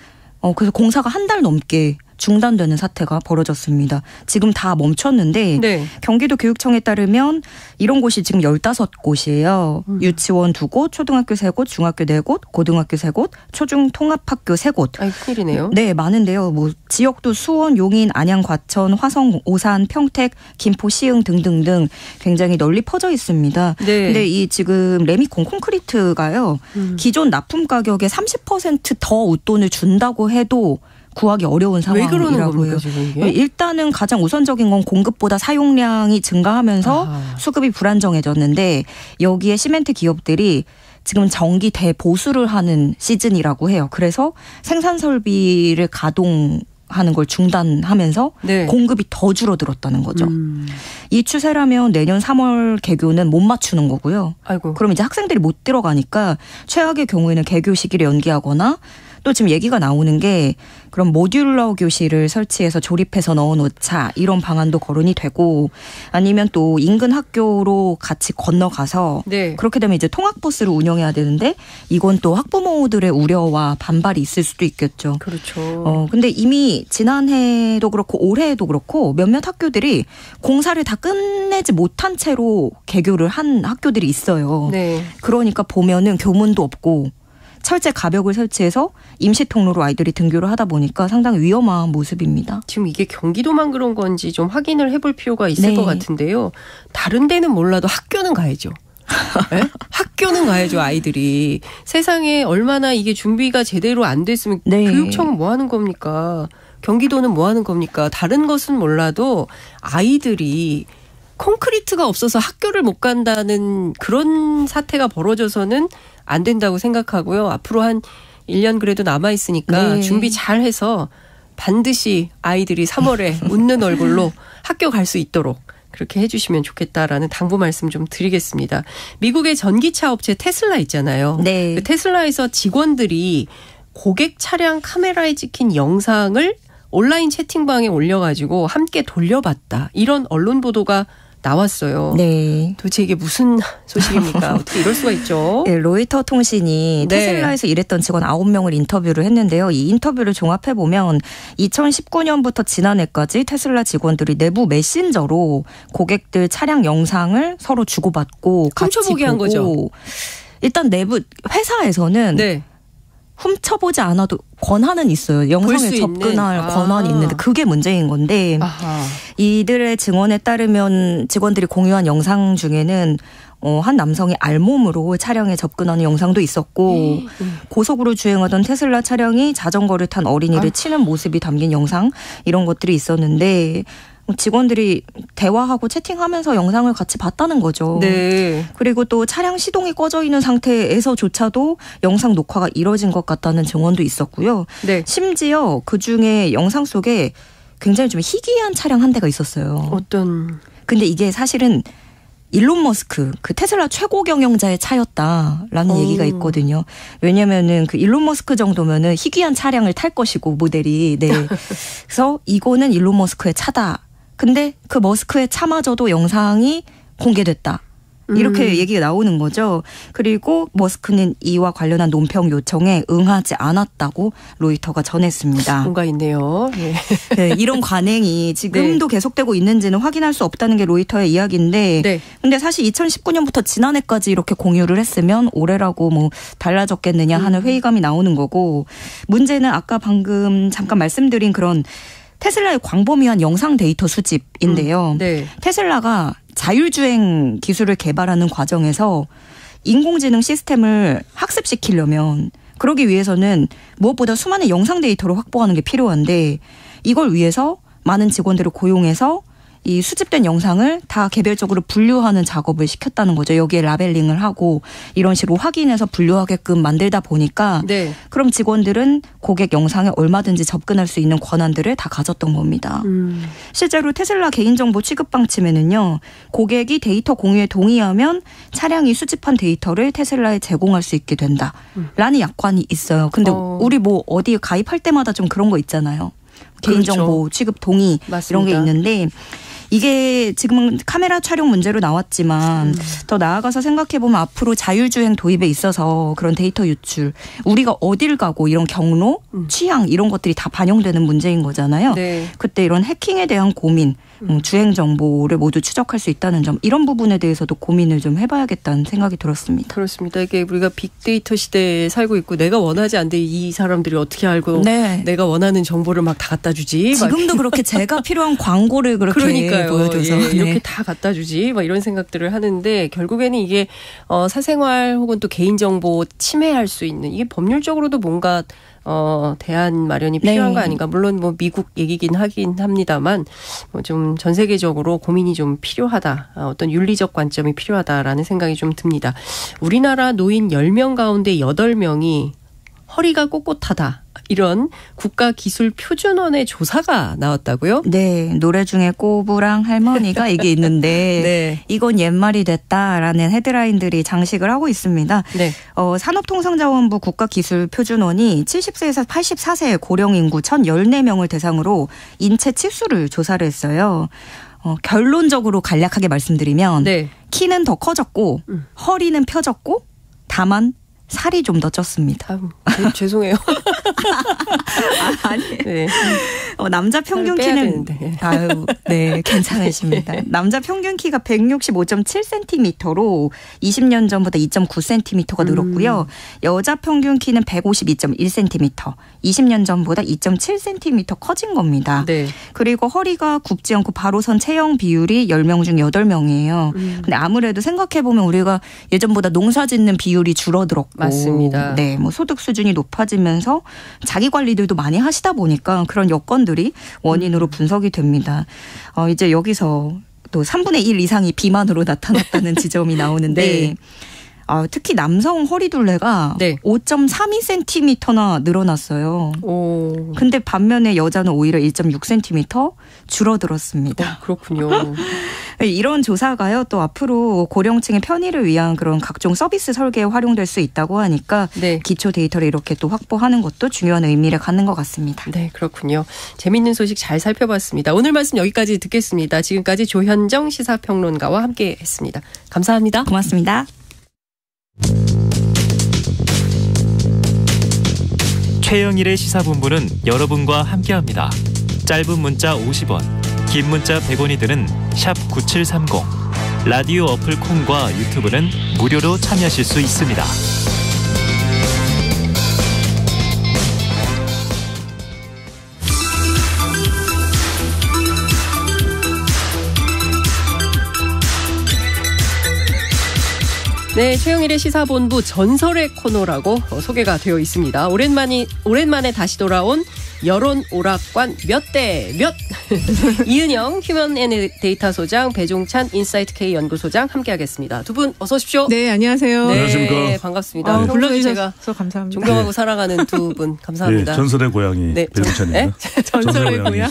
그래서 공사가 한 달 넘게 중단되는 사태가 벌어졌습니다. 지금 다 멈췄는데 네. 경기도 교육청에 따르면 이런 곳이 지금 15곳이에요. 유치원 2곳, 초등학교 3곳, 중학교 4곳, 고등학교 3곳, 초중 통합학교 3곳. 아이, 큰일이네요. 네, 많은데요. 뭐 지역도 수원, 용인, 안양, 과천, 화성, 오산, 평택, 김포, 시흥 등등등 굉장히 널리 퍼져 있습니다. 네. 근데 이 지금 레미콘 콘크리트가요. 기존 납품 가격의 30% 더 웃돈을 준다고 해도 구하기 어려운 왜 그러는 상황이라고 겁니까, 해요. 지금 이게? 일단은 가장 우선적인 건 공급보다 사용량이 증가하면서 수급이 불안정해졌는데 여기에 시멘트 기업들이 지금 정기 대보수를 하는 시즌이라고 해요. 그래서 생산 설비를 가동하는 걸 중단하면서 네. 공급이 더 줄어들었다는 거죠. 이 추세라면 내년 3월 개교는 못 맞추는 거고요. 아이고. 그럼 이제 학생들이 못 들어가니까 최악의 경우에는 개교 시기를 연기하거나 또 지금 얘기가 나오는 게 그럼 모듈러 교실을 설치해서 조립해서 넣어놓자 이런 방안도 거론이 되고 아니면 또 인근 학교로 같이 건너가서 네. 그렇게 되면 이제 통학버스를 운영해야 되는데 이건 또 학부모들의 우려와 반발이 있을 수도 있겠죠. 그렇죠. 근데 이미 지난해도 그렇고 올해에도 그렇고 몇몇 학교들이 공사를 다 끝내지 못한 채로 개교를 한 학교들이 있어요. 네. 그러니까 보면은 교문도 없고 철제 가벽을 설치해서 임시 통로로 아이들이 등교를 하다 보니까 상당히 위험한 모습입니다. 지금 이게 경기도만 그런 건지 좀 확인을 해볼 필요가 있을 네. 것 같은데요. 다른 데는 몰라도 학교는 가야죠. 네? 학교는 가야죠, 아이들이. 세상에 얼마나 이게 준비가 제대로 안 됐으면 네. 교육청은 뭐 하는 겁니까? 경기도는 뭐 하는 겁니까? 다른 것은 몰라도 아이들이 콘크리트가 없어서 학교를 못 간다는 그런 사태가 벌어져서는 안 된다고 생각하고요. 앞으로 한 1년 그래도 남아있으니까 네. 준비 잘 해서 반드시 아이들이 3월에 웃는 얼굴로 학교 갈 수 있도록 그렇게 해주시면 좋겠다라는 당부 말씀 좀 드리겠습니다. 미국의 전기차 업체 테슬라 있잖아요. 네. 그 테슬라에서 직원들이 고객 차량 카메라에 찍힌 영상을 온라인 채팅방에 올려가지고 함께 돌려봤다. 이런 언론 보도가 나왔어요. 네. 도대체 이게 무슨 소식입니까? 어떻게 이럴 수가 있죠? 네, 로이터 통신이 네. 테슬라에서 일했던 직원 9명을 인터뷰를 했는데요. 이 인터뷰를 종합해보면 2019년부터 지난해까지 테슬라 직원들이 내부 메신저로 고객들 차량 영상을 서로 주고받고 같이 훔쳐보게 한 보고 거죠? 일단 내부 회사에서는 네. 훔쳐보지 않아도 권한은 있어요. 영상에 접근할 권한이 있는데 그게 문제인 건데 이들의 증언에 따르면 직원들이 공유한 영상 중에는 한 남성이 알몸으로 차량에 접근하는 영상도 있었고 고속으로 주행하던 테슬라 차량이 자전거를 탄 어린이를 치는 모습이 담긴 영상 이런 것들이 있었는데 직원들이 대화하고 채팅하면서 영상을 같이 봤다는 거죠. 네. 그리고 또 차량 시동이 꺼져 있는 상태에서조차도 영상 녹화가 이뤄진 것 같다는 증언도 있었고요. 네. 심지어 그중에 영상 속에 굉장히 좀 희귀한 차량 한 대가 있었어요. 어떤? 근데 이게 사실은 일론 머스크, 그 테슬라 최고 경영자의 차였다라는 얘기가 있거든요. 왜냐면은 그 일론 머스크 정도면은 희귀한 차량을 탈 것이고 모델이. 네. 그래서 이거는 일론 머스크의 차다. 근데 그 머스크의 차마저도 영상이 공개됐다. 이렇게 얘기가 나오는 거죠. 그리고 머스크는 이와 관련한 논평 요청에 응하지 않았다고 로이터가 전했습니다. 뭔가 있네요. 네. 네, 이런 관행이 지금도 계속되고 있는지는 확인할 수 없다는 게 로이터의 이야기인데 네. 근데 사실 2019년부터 지난해까지 이렇게 공유를 했으면 올해라고 뭐 달라졌겠느냐 하는 회의감이 나오는 거고 문제는 아까 방금 잠깐 말씀드린 그런 테슬라의 광범위한 영상 데이터 수집인데요. 네. 테슬라가 자율주행 기술을 개발하는 과정에서 인공지능 시스템을 학습시키려면 그러기 위해서는 무엇보다 수많은 영상 데이터를 확보하는 게 필요한데 이걸 위해서 많은 직원들을 고용해서 이 수집된 영상을 다 개별적으로 분류하는 작업을 시켰다는 거죠. 여기에 라벨링을 하고 이런 식으로 확인해서 분류하게끔 만들다 보니까 네. 그럼 직원들은 고객 영상에 얼마든지 접근할 수 있는 권한들을 다 가졌던 겁니다. 실제로 테슬라 개인정보 취급 방침에는요. 고객이 데이터 공유에 동의하면 차량이 수집한 데이터를 테슬라에 제공할 수 있게 된다라는 약관이 있어요. 근데 우리 뭐 어디에 가입할 때마다 좀 그런 거 있잖아요. 개인정보 그렇죠. 취급 동의 맞습니다. 이런 게 있는데 이게 지금은 카메라 촬영 문제로 나왔지만 더 나아가서 생각해보면 앞으로 자율주행 도입에 있어서 그런 데이터 유출 우리가 어딜 가고 이런 경로, 취향 이런 것들이 다 반영되는 문제인 거잖아요. 네. 그때 이런 해킹에 대한 고민 주행 정보를 모두 추적할 수 있다는 점 이런 부분에 대해서도 고민을 좀 해봐야겠다는 생각이 들었습니다. 그렇습니다. 이게 우리가 빅데이터 시대에 살고 있고 내가 원하지 않는데 이 사람들이 어떻게 알고 네. 내가 원하는 정보를 막 다 갖다 주지. 지금도 그렇게 제가 필요한 광고를 그렇게 그러니까요. 보여줘서 예, 이렇게 다 갖다 주지. 막 이런 생각들을 하는데 결국에는 이게 사생활 혹은 또 개인정보 침해할 수 있는 이게 법률적으로도 뭔가 대안 마련이 필요한 거 아닌가. 물론 뭐 미국 얘기긴 하긴 합니다만 좀 전 세계적으로 고민이 좀 필요하다. 어떤 윤리적 관점이 필요하다라는 생각이 좀 듭니다. 우리나라 노인 10명 가운데 8명이 허리가 꼿꼿하다. 이런 국가기술표준원의 조사가 나왔다고요? 네. 노래 중에 꼬부랑 할머니가 이게 있는데 네. 이건 옛말이 됐다라는 헤드라인들이 장식을 하고 있습니다. 네. 산업통상자원부 국가기술표준원이 70세에서 84세의 고령인구 1,014명을 대상으로 인체 치수를 조사를 했어요. 결론적으로 간략하게 말씀드리면 네. 키는 더 커졌고 허리는 펴졌고 다만 살이 좀 더 쪘습니다. 죄송해요. 아니. 네. 남자 평균 키는 네, 괜찮으십니다. 남자 평균 키가 165.7cm로 20년 전보다 2.9cm가 늘었고요. 여자 평균 키는 152.1cm, 20년 전보다 2.7cm 커진 겁니다. 네. 그리고 허리가 굽지 않고 바로 선 체형 비율이 10명 중 8명이에요. 근데 아무래도 생각해보면 우리가 예전보다 농사 짓는 비율이 줄어들었고 맞습니다. 네, 뭐 소득 수준이 높아지면서 자기 관리들도 많이 하시다 보니까 그런 여건들이 원인으로 분석이 됩니다. 이제 여기서 또 3분의 1 이상이 비만으로 나타났다는 지점이 나오는데 네. 특히 남성 허리둘레가 네. 5.32cm나 늘어났어요. 근데 반면에 여자는 오히려 1.6cm 줄어들었습니다. 그렇군요. 이런 조사가요. 또 앞으로 고령층의 편의를 위한 그런 각종 서비스 설계에 활용될 수 있다고 하니까 네. 기초 데이터를 이렇게 또 확보하는 것도 중요한 의미를 갖는 것 같습니다. 네, 그렇군요. 재미있는 소식 잘 살펴봤습니다. 오늘 말씀 여기까지 듣겠습니다. 지금까지 조현정 시사평론가와 함께했습니다. 감사합니다. 고맙습니다. 최영일의 시사본부는 여러분과 함께합니다. 짧은 문자 50원, 긴 문자 100원이 드는 샵 9730. 라디오 어플 콩과 유튜브는 무료로 참여하실 수 있습니다. 네, 최영일의 시사본부 전설의 코너라고 소개가 되어 있습니다. 오랜만에 다시 돌아온 여론 오락관 몇 대 몇. 이은영 휴먼 앤 데이터 소장, 배종찬 인사이트 K 연구소장 함께하겠습니다. 두 분 어서 오십시오. 네, 안녕하세요. 네, 안녕하십니까. 반갑습니다. 불러주셔서 감사합니다. 존경하고 살아가는 두 분 감사합니다. 네, 전설의 고양이 배종찬입니다. 전설의 고양.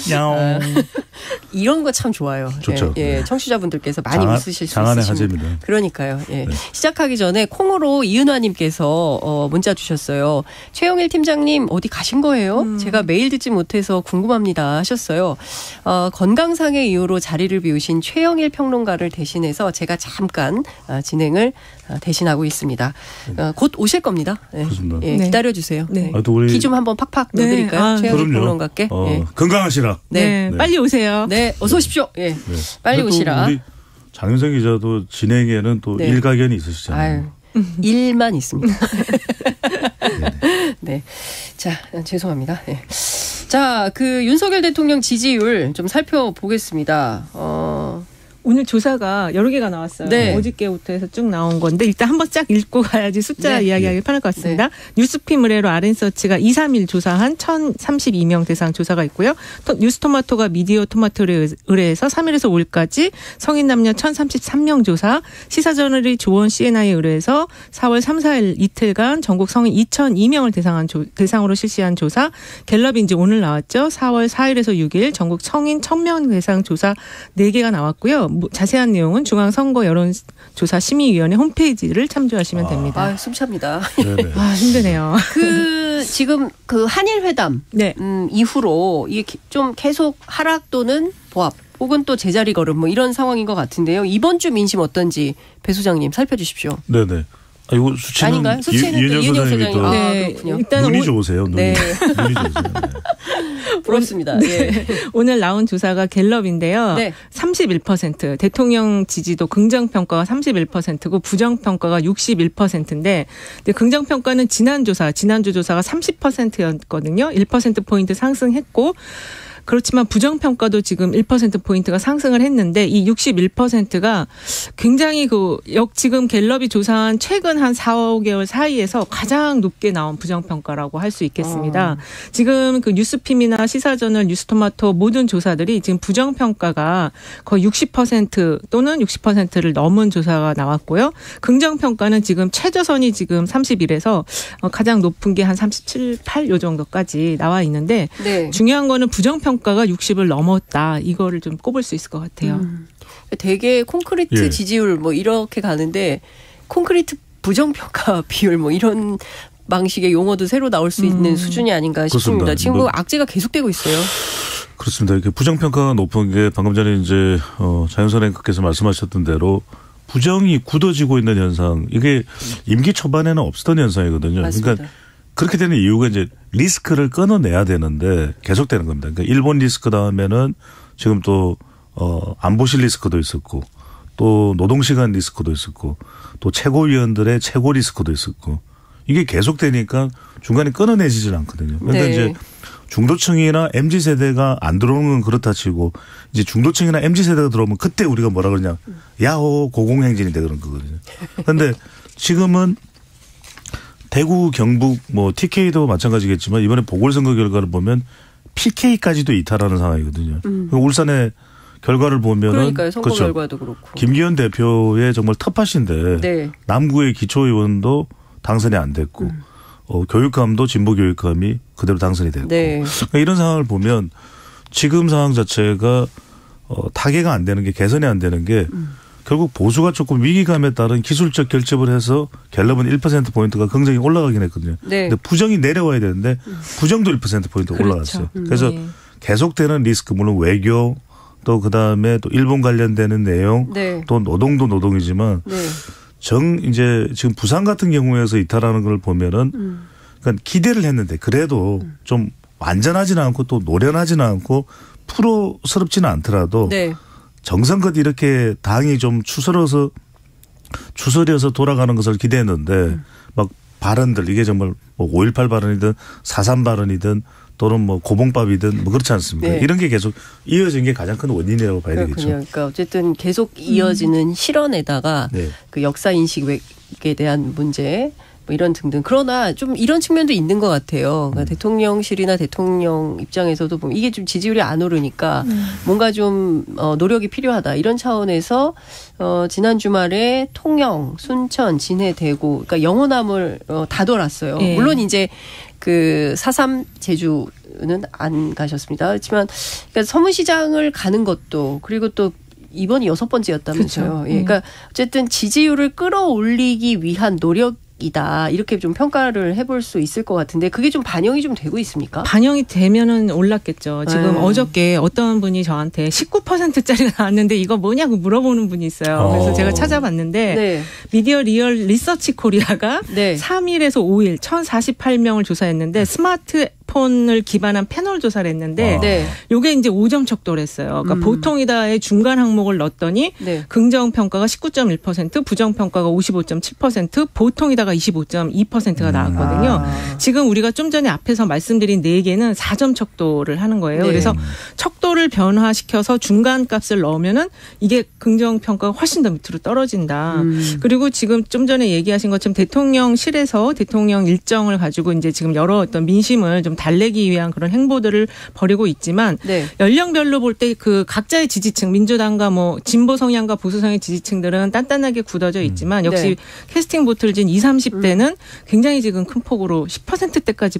이런 거 참 좋아요. 좋죠. 예, 청취자분들께서 많이 웃으실 수 장안의 있으십니다. 화제입니다. 그러니까요. 예. 네. 시작하기 전에 콩으로 이은화님께서 문자 주셨어요. 최영일 팀장님 어디 가신 거예요? 제가 메일 듣지 못해서 궁금합니다 하셨어요. 건강상의 이유로 자리를 비우신 최영일 평론가를 대신해서 제가 잠깐 진행을 대신하고 있습니다. 곧 오실 겁니다. 네. 예, 네. 기다려주세요. 네. 기 좀 한번 팍팍 넣어드릴까요? 최영일 평론가께. 예. 건강하시라. 네. 빨리 오세요. 네, 어서 오십시오. 예, 네. 빨리 오시라. 우리 장윤성 기자도 진행에는 또 네. 일가견이 있으시잖아요. 일만 있습니다. 네. 자, 죄송합니다. 네. 자, 그 윤석열 대통령 지지율 좀 살펴보겠습니다. 오늘 조사가 여러 개가 나왔어요. 네. 어저께부터 해서 쭉 나온 건데 일단 한번 쫙 읽고 가야지 숫자 네. 이야기하기 편할 것 같습니다. 뉴스피 의뢰로 RN서치가 2, 3일 조사한 1,032명 대상 조사가 있고요. 뉴스토마토가 미디어 토마토를 의뢰해서 3일에서 5일까지 성인 남녀 1,033명 조사, 시사저널이 조원 CNI에 의뢰해서 4월 3, 4일 이틀간 전국 성인 2,002명을 대상으로 실시한 조사, 갤럽이 이제 오늘 나왔죠. 4월 4일에서 6일 전국 성인 1,000명 대상 조사 4개가 나왔고요. 자세한 내용은 중앙선거여론조사심의위원회 홈페이지를 참조하시면 됩니다. 숨찹니다. 힘드네요. 지금 한일 회담 이후로 이게 좀 계속 하락 또는 보합 혹은 또 제자리 걸음 이런 상황인 것 같은데요. 이번 주 민심 어떤지 배 소장님 살펴주십시오. 네네. 이거 수치는 아닌가요? 수치는 이은영 소장님이 또 그렇군요. 눈이 좋으세요. 눈이. 네. 눈이 좋으세요. 부럽습니다. 네. 오늘 나온 조사가 갤럽인데요. 31% 대통령 지지도 긍정평가가 31%고 부정평가가 61%인데 긍정평가는 지난주 조사가 30%였거든요. 1%포인트 상승했고 그렇지만 부정평가도 지금 1%포인트가 상승을 했는데 이 61%가 굉장히 지금 갤럽이 조사한 최근 한 4, 5개월 사이에서 가장 높게 나온 부정평가라고 할 수 있겠습니다. 지금 뉴스핌이나 시사저널, 뉴스토마토 모든 조사들이 지금 부정평가가 거의 60% 또는 60%를 넘은 조사가 나왔고요. 긍정평가는 지금 최저선이 지금 31에서 가장 높은 게 한 37, 8 요 정도까지 나와 있는데 중요한 거는 부정평가가 60을 넘었다. 이거를 좀 꼽을 수 있을 것 같아요. 되게 콘크리트 지지율 이렇게 가는데 콘크리트 부정평가 비율 이런 방식의 용어도 새로 나올 수 있는 수준이 아닌가 싶습니다. 그렇습니다. 지금 악재가 계속되고 있어요. 그렇습니다. 이렇게 부정평가가 높은 게 방금 전에 이제 장윤선 앵커께서 말씀하셨던 대로 부정이 굳어지고 있는 현상, 이게 임기 초반에는 없었던 현상이거든요. 맞습니다. 그러니까 그렇게 되는 이유가 이제 리스크를 끊어내야 되는데 계속되는 겁니다. 그러니까 일본 리스크 다음에는 지금 또 안보실 리스크도 있었고 또 노동시간 리스크도 있었고 또 최고위원들의 최고 리스크도 있었고 이게 계속되니까 중간에 끊어내지질 않거든요. 그러니까 이제 중도층이나 MZ세대가 안 들어오는 건 그렇다 치고 이제 중도층이나 MZ세대가 들어오면 그때 우리가 뭐라 그러냐. 야호 고공행진인데 그런 거거든요. 그런데 지금은 대구, 경북, TK도 마찬가지겠지만 이번에 보궐선거 결과를 보면 PK까지도 이탈하는 상황이거든요. 울산의 결과를 보면은 그러니까요. 선거 결과도 그렇고. 김기현 대표의 정말 텃밭인데 남구의 기초의원도 당선이 안 됐고 교육감도 진보 교육감이 그대로 당선이 됐고 그러니까 이런 상황을 보면 지금 상황 자체가 타개가 안 되는 게 개선이 안 되는 게 결국 보수가 조금 위기감에 따른 기술적 결집을 해서 갤럽은 1%포인트가 굉장히 올라가긴 했거든요. 근데 부정이 내려와야 되는데 부정도 1%포인트 올라갔어요. 그래서 계속되는 리스크, 물론 외교 또 그다음에 또 일본 관련되는 내용 또 노동도 노동이지만 이제 지금 부산 같은 경우에서 이탈하는 걸 보면은 그러니까 기대를 했는데 그래도 좀 완전하지는 않고 또 노련하지는 않고 프로스럽지는 않더라도 정성껏 이렇게 당이 좀 추스려서 돌아가는 것을 기대했는데 막 발언들 이게 정말 5.18 발언이든 4.3 발언이든 또는 고봉밥이든 그렇지 않습니까? 이런 게 계속 이어진 게 가장 큰 원인이라고 봐야 되겠죠. 그러니까 어쨌든 계속 이어지는 실언에다가 그 역사 인식에 대한 문제 뭐 이런 등등. 그러나 좀 이런 측면도 있는 것 같아요. 그러니까 대통령실이나 대통령 입장에서도 보면 이게 좀 지지율이 안 오르니까 뭔가 좀 노력이 필요하다. 이런 차원에서 지난 주말에 통영, 순천, 진해, 대구 그러니까 영호남을 다 돌았어요. 네. 물론 이제 그 4.3 제주는 안 가셨습니다. 그렇지만 그러니까 서문시장을 가는 것도 그리고 또 이번이 6번째였다면서요. 그렇죠. 예, 그러니까 어쨌든 지지율을 끌어올리기 위한 노력이다. 이렇게 좀 평가를 해볼 수 있을 것 같은데 그게 좀 반영이 좀 되고 있습니까? 반영이 되면은 올랐겠죠. 지금 네. 어저께 어떤 분이 저한테 19%짜리가 나왔는데 이거 뭐냐고 물어보는 분이 있어요. 그래서 제가 찾아봤는데 네. 미디어 리얼 리서치 코리아가 네. 3일에서 5일 1,048명을 조사했는데 스마트폰을 기반한 패널 조사를 했는데 네. 요게 이제 5점 척도를 했어요. 그러니까 보통이다의 중간 항목을 넣었더니 네. 긍정 평가가 19.1%, 부정 평가가 55.7%, 보통이다가 25.2%가 나왔거든요. 지금 우리가 좀 전에 앞에서 말씀드린 4개는 4점 척도를 하는 거예요. 네. 그래서 척도를 변화시켜서 중간 값을 넣으면은 이게 긍정 평가가 훨씬 더 밑으로 떨어진다. 그리고 지금 좀 전에 얘기하신 것처럼 대통령실에서 대통령 일정을 가지고 이제 지금 여러 어떤 민심을 좀 달래기 위한 그런 행보들을 벌이고 있지만 네. 연령별로 볼 때 그 각자의 지지층 민주당과 뭐 진보 성향과 보수 성향의 지지층들은 단단하게 굳어져 있지만 역시 네. 캐스팅 보트를 진 20, 30대는 굉장히 지금 큰 폭으로 10%대까지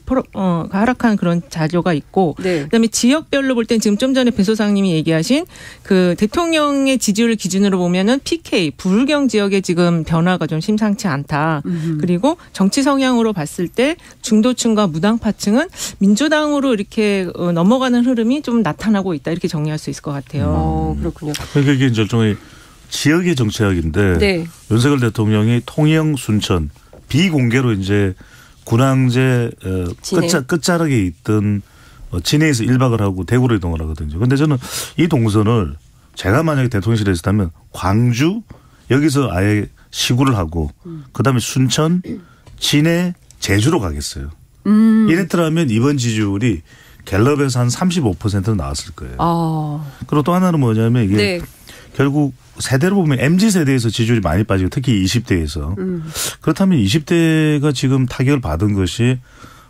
하락한 그런 자료가 있고 네. 그다음에 지역별로 볼 땐 지금 좀 전에 배 소장님이 얘기하신 그 대통령의 지지율을 기준으로 보면은 PK 부울경 지역의 지금 변화가 좀 심상치 않다. 그리고 정치 성향으로 봤을 때 중도층과 무당파층은 민주당으로 이렇게 넘어가는 흐름이 좀 나타나고 있다. 이렇게 정리할 수 있을 것 같아요. 그렇군요. 그러니까 이게 이제 일종의 지역의 정책인데 네. 윤석열 대통령이 통영, 순천 비공개로 이제 군항제 끝자락에 있던 진해에서 1박을 하고 대구로 이동을 하거든요. 그런데 저는 이 동선을 제가 만약에 대통령실에 있었다면 광주 여기서 아예 시구를 하고 그다음에 순천, 진해, 제주로 가겠어요. 이랬더라면 이번 지지율이 갤럽에서 한 35%는 나왔을 거예요. 그리고 또 하나는 뭐냐면 이게 네. 결국 세대로 보면 MZ세대에서 지지율이 많이 빠지고 특히 20대에서 그렇다면 20대가 지금 타격을 받은 것이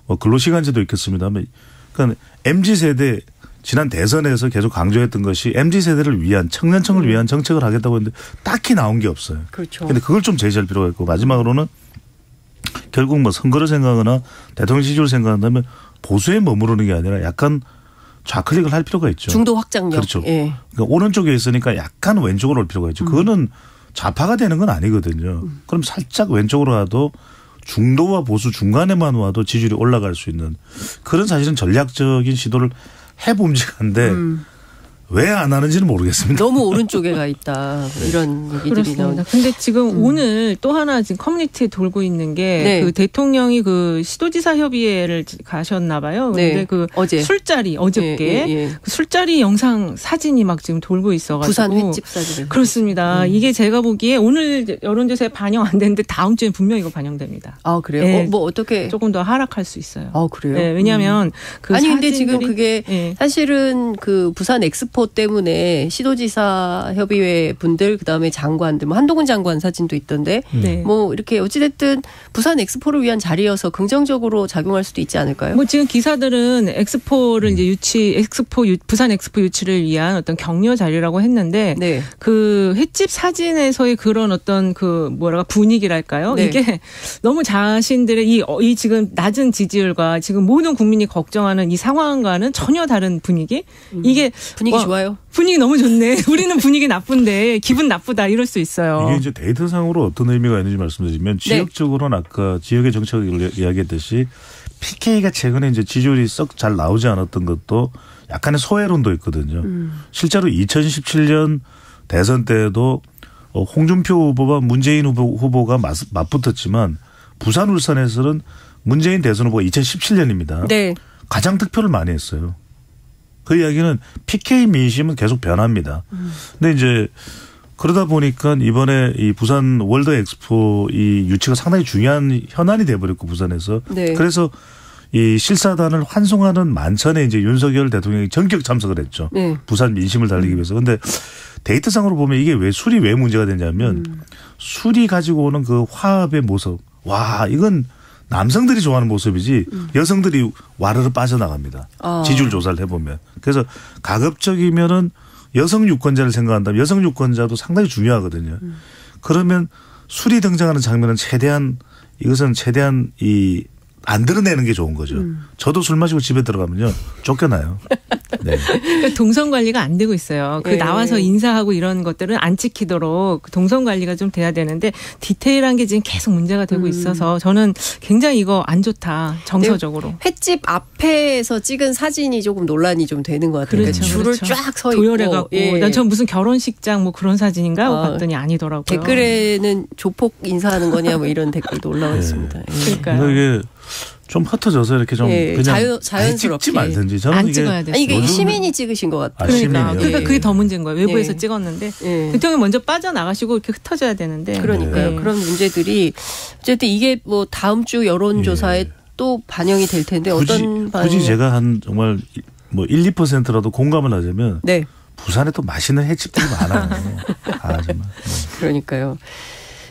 뭐 근로시간제도 있겠습니다만 그러니까 MZ세대 지난 대선에서 계속 강조했던 것이 MZ세대를 위한 청년층을 위한 정책을 하겠다고 했는데 딱히 나온 게 없어요. 그렇죠. 그런데 그걸 좀 제시할 필요가 있고 마지막으로는 결국 뭐 선거를 생각하거나 대통령 지지율을 생각한다면 보수에 머무르는 게 아니라 약간 좌클릭을 할 필요가 있죠. 중도 확장력. 그렇죠. 예. 그러니까 오른쪽에 있으니까 약간 왼쪽으로 올 필요가 있죠. 그거는 좌파가 되는 건 아니거든요. 그럼 살짝 왼쪽으로 가도 중도와 보수 중간에만 와도 지지율이 올라갈 수 있는 그런 사실은 전략적인 시도를 해봄직한데 왜 안 하는지는 모르겠습니다. 너무 오른쪽에 가 있다. 이런 얘기들이 그렇습니다. 나오는데. 근데 지금 오늘 또 하나 지금 커뮤니티에 돌고 있는 게 네. 그 대통령이 그 시도지사 협의회를 가셨나 봐요. 근데 네. 그 어제. 술자리 어저께 그 술자리 영상 사진이 막 지금 돌고 있어가지고 부산 횟집 사진. 그렇습니다. 이게 제가 보기에 오늘 여론조사에 반영 안 됐는데 다음 주에 분명 이거 반영됩니다. 아 그래요? 네. 뭐 어떻게 조금 더 하락할 수 있어요. 아 그래요? 네, 왜냐하면 그 아니 근데 지금 사진들이- 그게 네. 사실은 그 부산 엑스포 때문에 시도지사 협의회 분들 그다음에 장관들 뭐 한동훈 장관 사진도 있던데 네. 뭐 이렇게 어찌됐든 부산 엑스포를 위한 자리여서 긍정적으로 작용할 수도 있지 않을까요? 뭐 지금 기사들은 엑스포를 이제 부산 엑스포 유치를 위한 어떤 격려 자리라고 했는데 네. 그 횟집 사진에서의 그런 어떤 그 분위기랄까요? 네. 이게 너무 자신들의 이 지금 낮은 지지율과 지금 모든 국민이 걱정하는 이 상황과는 전혀 다른 분위기? 이게 분위기 좋아요. 분위기 너무 좋네. 우리는 분위기 나쁜데 기분 나쁘다 이럴 수 있어요. 이게 이제 데이터상으로 어떤 의미가 있는지 말씀드리면 지역적으로는 아까 지역의 정책을 이야기했듯이 PK가 최근에 이제 지지율이 썩 잘 나오지 않았던 것도 약간의 소외론도 있거든요. 실제로 2017년 대선 때에도 홍준표 후보와 문재인 후보가 맞붙었지만 부산 울산에서는 문재인 대선 후보가 2017년입니다. 네. 가장 득표를 많이 했어요. 그 이야기는 PK 민심은 계속 변합니다. 근데 이제 그러다 보니까 이번에 이 부산 월드 엑스포 이 유치가 상당히 중요한 현안이 돼버렸고 부산에서. 네. 그래서 이 실사단을 환송하는 만찬에 이제 윤석열 대통령이 전격 참석을 했죠. 네. 부산 민심을 달리기 위해서. 근데 데이터상으로 보면 이게 술이 왜 문제가 되냐면 술이 가지고 오는 그 화합의 모습, 와 이건 남성들이 좋아하는 모습이지 여성들이 와르르 빠져나갑니다. 지지율 조사를 해보면. 그래서 가급적이면은 여성 유권자를 생각한다면 여성 유권자도 상당히 중요하거든요. 그러면 술이 등장하는 장면은 최대한 안 드러내는 게 좋은 거죠. 저도 술 마시고 집에 들어가면요. 쫓겨나요. 네. 그러니까 동선 관리가 안 되고 있어요. 그 나와서 인사하고 이런 것들은 안 찍히도록 동선 관리가 좀 돼야 되는데 디테일한 게 지금 계속 문제가 되고 있어서 저는 굉장히 이거 안 좋다. 정서적으로. 횟집 앞에서 찍은 사진이 조금 논란이 좀 되는 것 같아요. 그렇죠. 줄을 쫙 서 있고. 도열해갖고 난 전 무슨 결혼식장 뭐 그런 사진인가 하고 봤더니 아니더라고요. 댓글에는 조폭 인사하는 거냐 뭐 이런 댓글도 올라와 있습니다. 그러니까요. 이게 좀 흩어져서 이렇게 좀 그냥 자연스럽게 찍지 말든지 저는 안 이게 찍어야 돼요. 이게 시민이 찍으신 것 같아요. 그러니까 그게 더 문제인 거예요. 외부에서 찍었는데 대통령이 먼저 빠져나가시고 이렇게 흩어져야 되는데. 그러니까요. 그런 문제들이 어쨌든 이게 뭐 다음 주 여론조사에 또 반영이 될 텐데 굳이 제가 한 정말 뭐 1, 2%라도 공감을 하자면 부산에 또 맛있는 횟집들이 많아요. 정말. 그러니까요.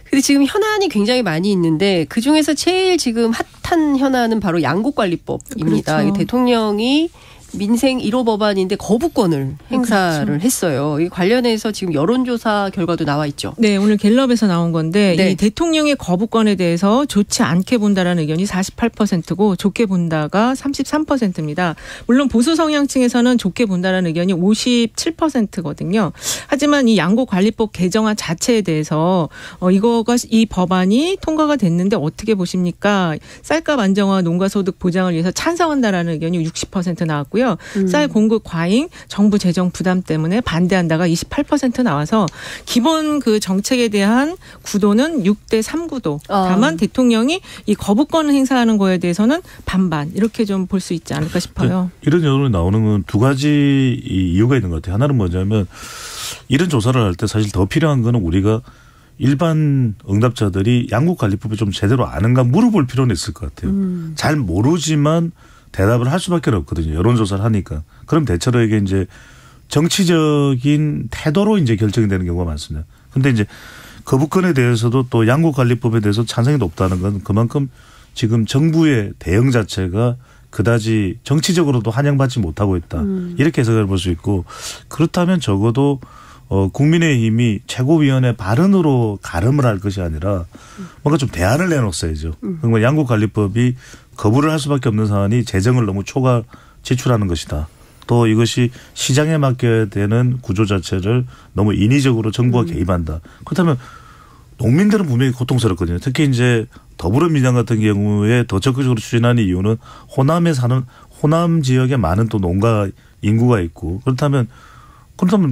근데 지금 현안이 굉장히 많이 있는데 그중에서 제일 지금 핫한 현안은 바로 양곡관리법입니다. 그렇죠. 대통령이 민생 1호 법안인데 거부권을 행사를 했어요. 이 관련해서 지금 여론조사 결과도 나와 있죠. 네, 오늘 갤럽에서 나온 건데 이 대통령의 거부권에 대해서 좋지 않게 본다라는 의견이 48%고 좋게 본다가 33%입니다. 물론 보수 성향층에서는 좋게 본다라는 의견이 57%거든요. 하지만 이 양곡관리법 개정안 자체에 대해서 이 법안이 통과가 됐는데 어떻게 보십니까? 쌀값 안정화, 농가소득 보장을 위해서 찬성한다라는 의견이 60% 나왔고요. 쌀 공급 과잉, 정부 재정 부담 때문에 반대한다가 28% 나와서 기본 그 정책에 대한 구도는 6대3 구도. 다만 대통령이 이 거부권을 행사하는 거에 대해서는 반반 이렇게 좀 볼 수 있지 않을까 싶어요. 이런 여론이 나오는 건 두 가지 이유가 있는 것 같아요. 하나는 뭐냐면 이런 조사를 할 때 사실 더 필요한 거는 우리가 일반 응답자들이 양곡관리법을 좀 제대로 아는가 물어볼 필요는 있을 것 같아요. 잘 모르지만 대답을 할 수밖에 없거든요. 여론조사를 하니까. 그럼 대체로 이게 이제 정치적인 태도로 이제 결정이 되는 경우가 많습니다. 근데 이제 거부권에 대해서도 또 양곡관리법에 대해서 찬성이 높다는 건 그만큼 지금 정부의 대응 자체가 그다지 정치적으로도 환영받지 못하고 있다. 이렇게 해석을 볼 수 있고 그렇다면 적어도 국민의힘이 최고위원회 발언으로 가름을 할 것이 아니라 뭔가 좀 대안을 내놓았어야죠. 그러니까 양곡관리법이 거부를 할 수밖에 없는 사안이 재정을 너무 초과 지출하는 것이다. 또 이것이 시장에 맡겨야 되는 구조 자체를 너무 인위적으로 정부가 개입한다. 그렇다면 농민들은 분명히 고통스럽거든요. 특히 이제 더불어민주당 같은 경우에 더 적극적으로 추진하는 이유는 호남 지역에 많은 또 농가 인구가 있고 그렇다면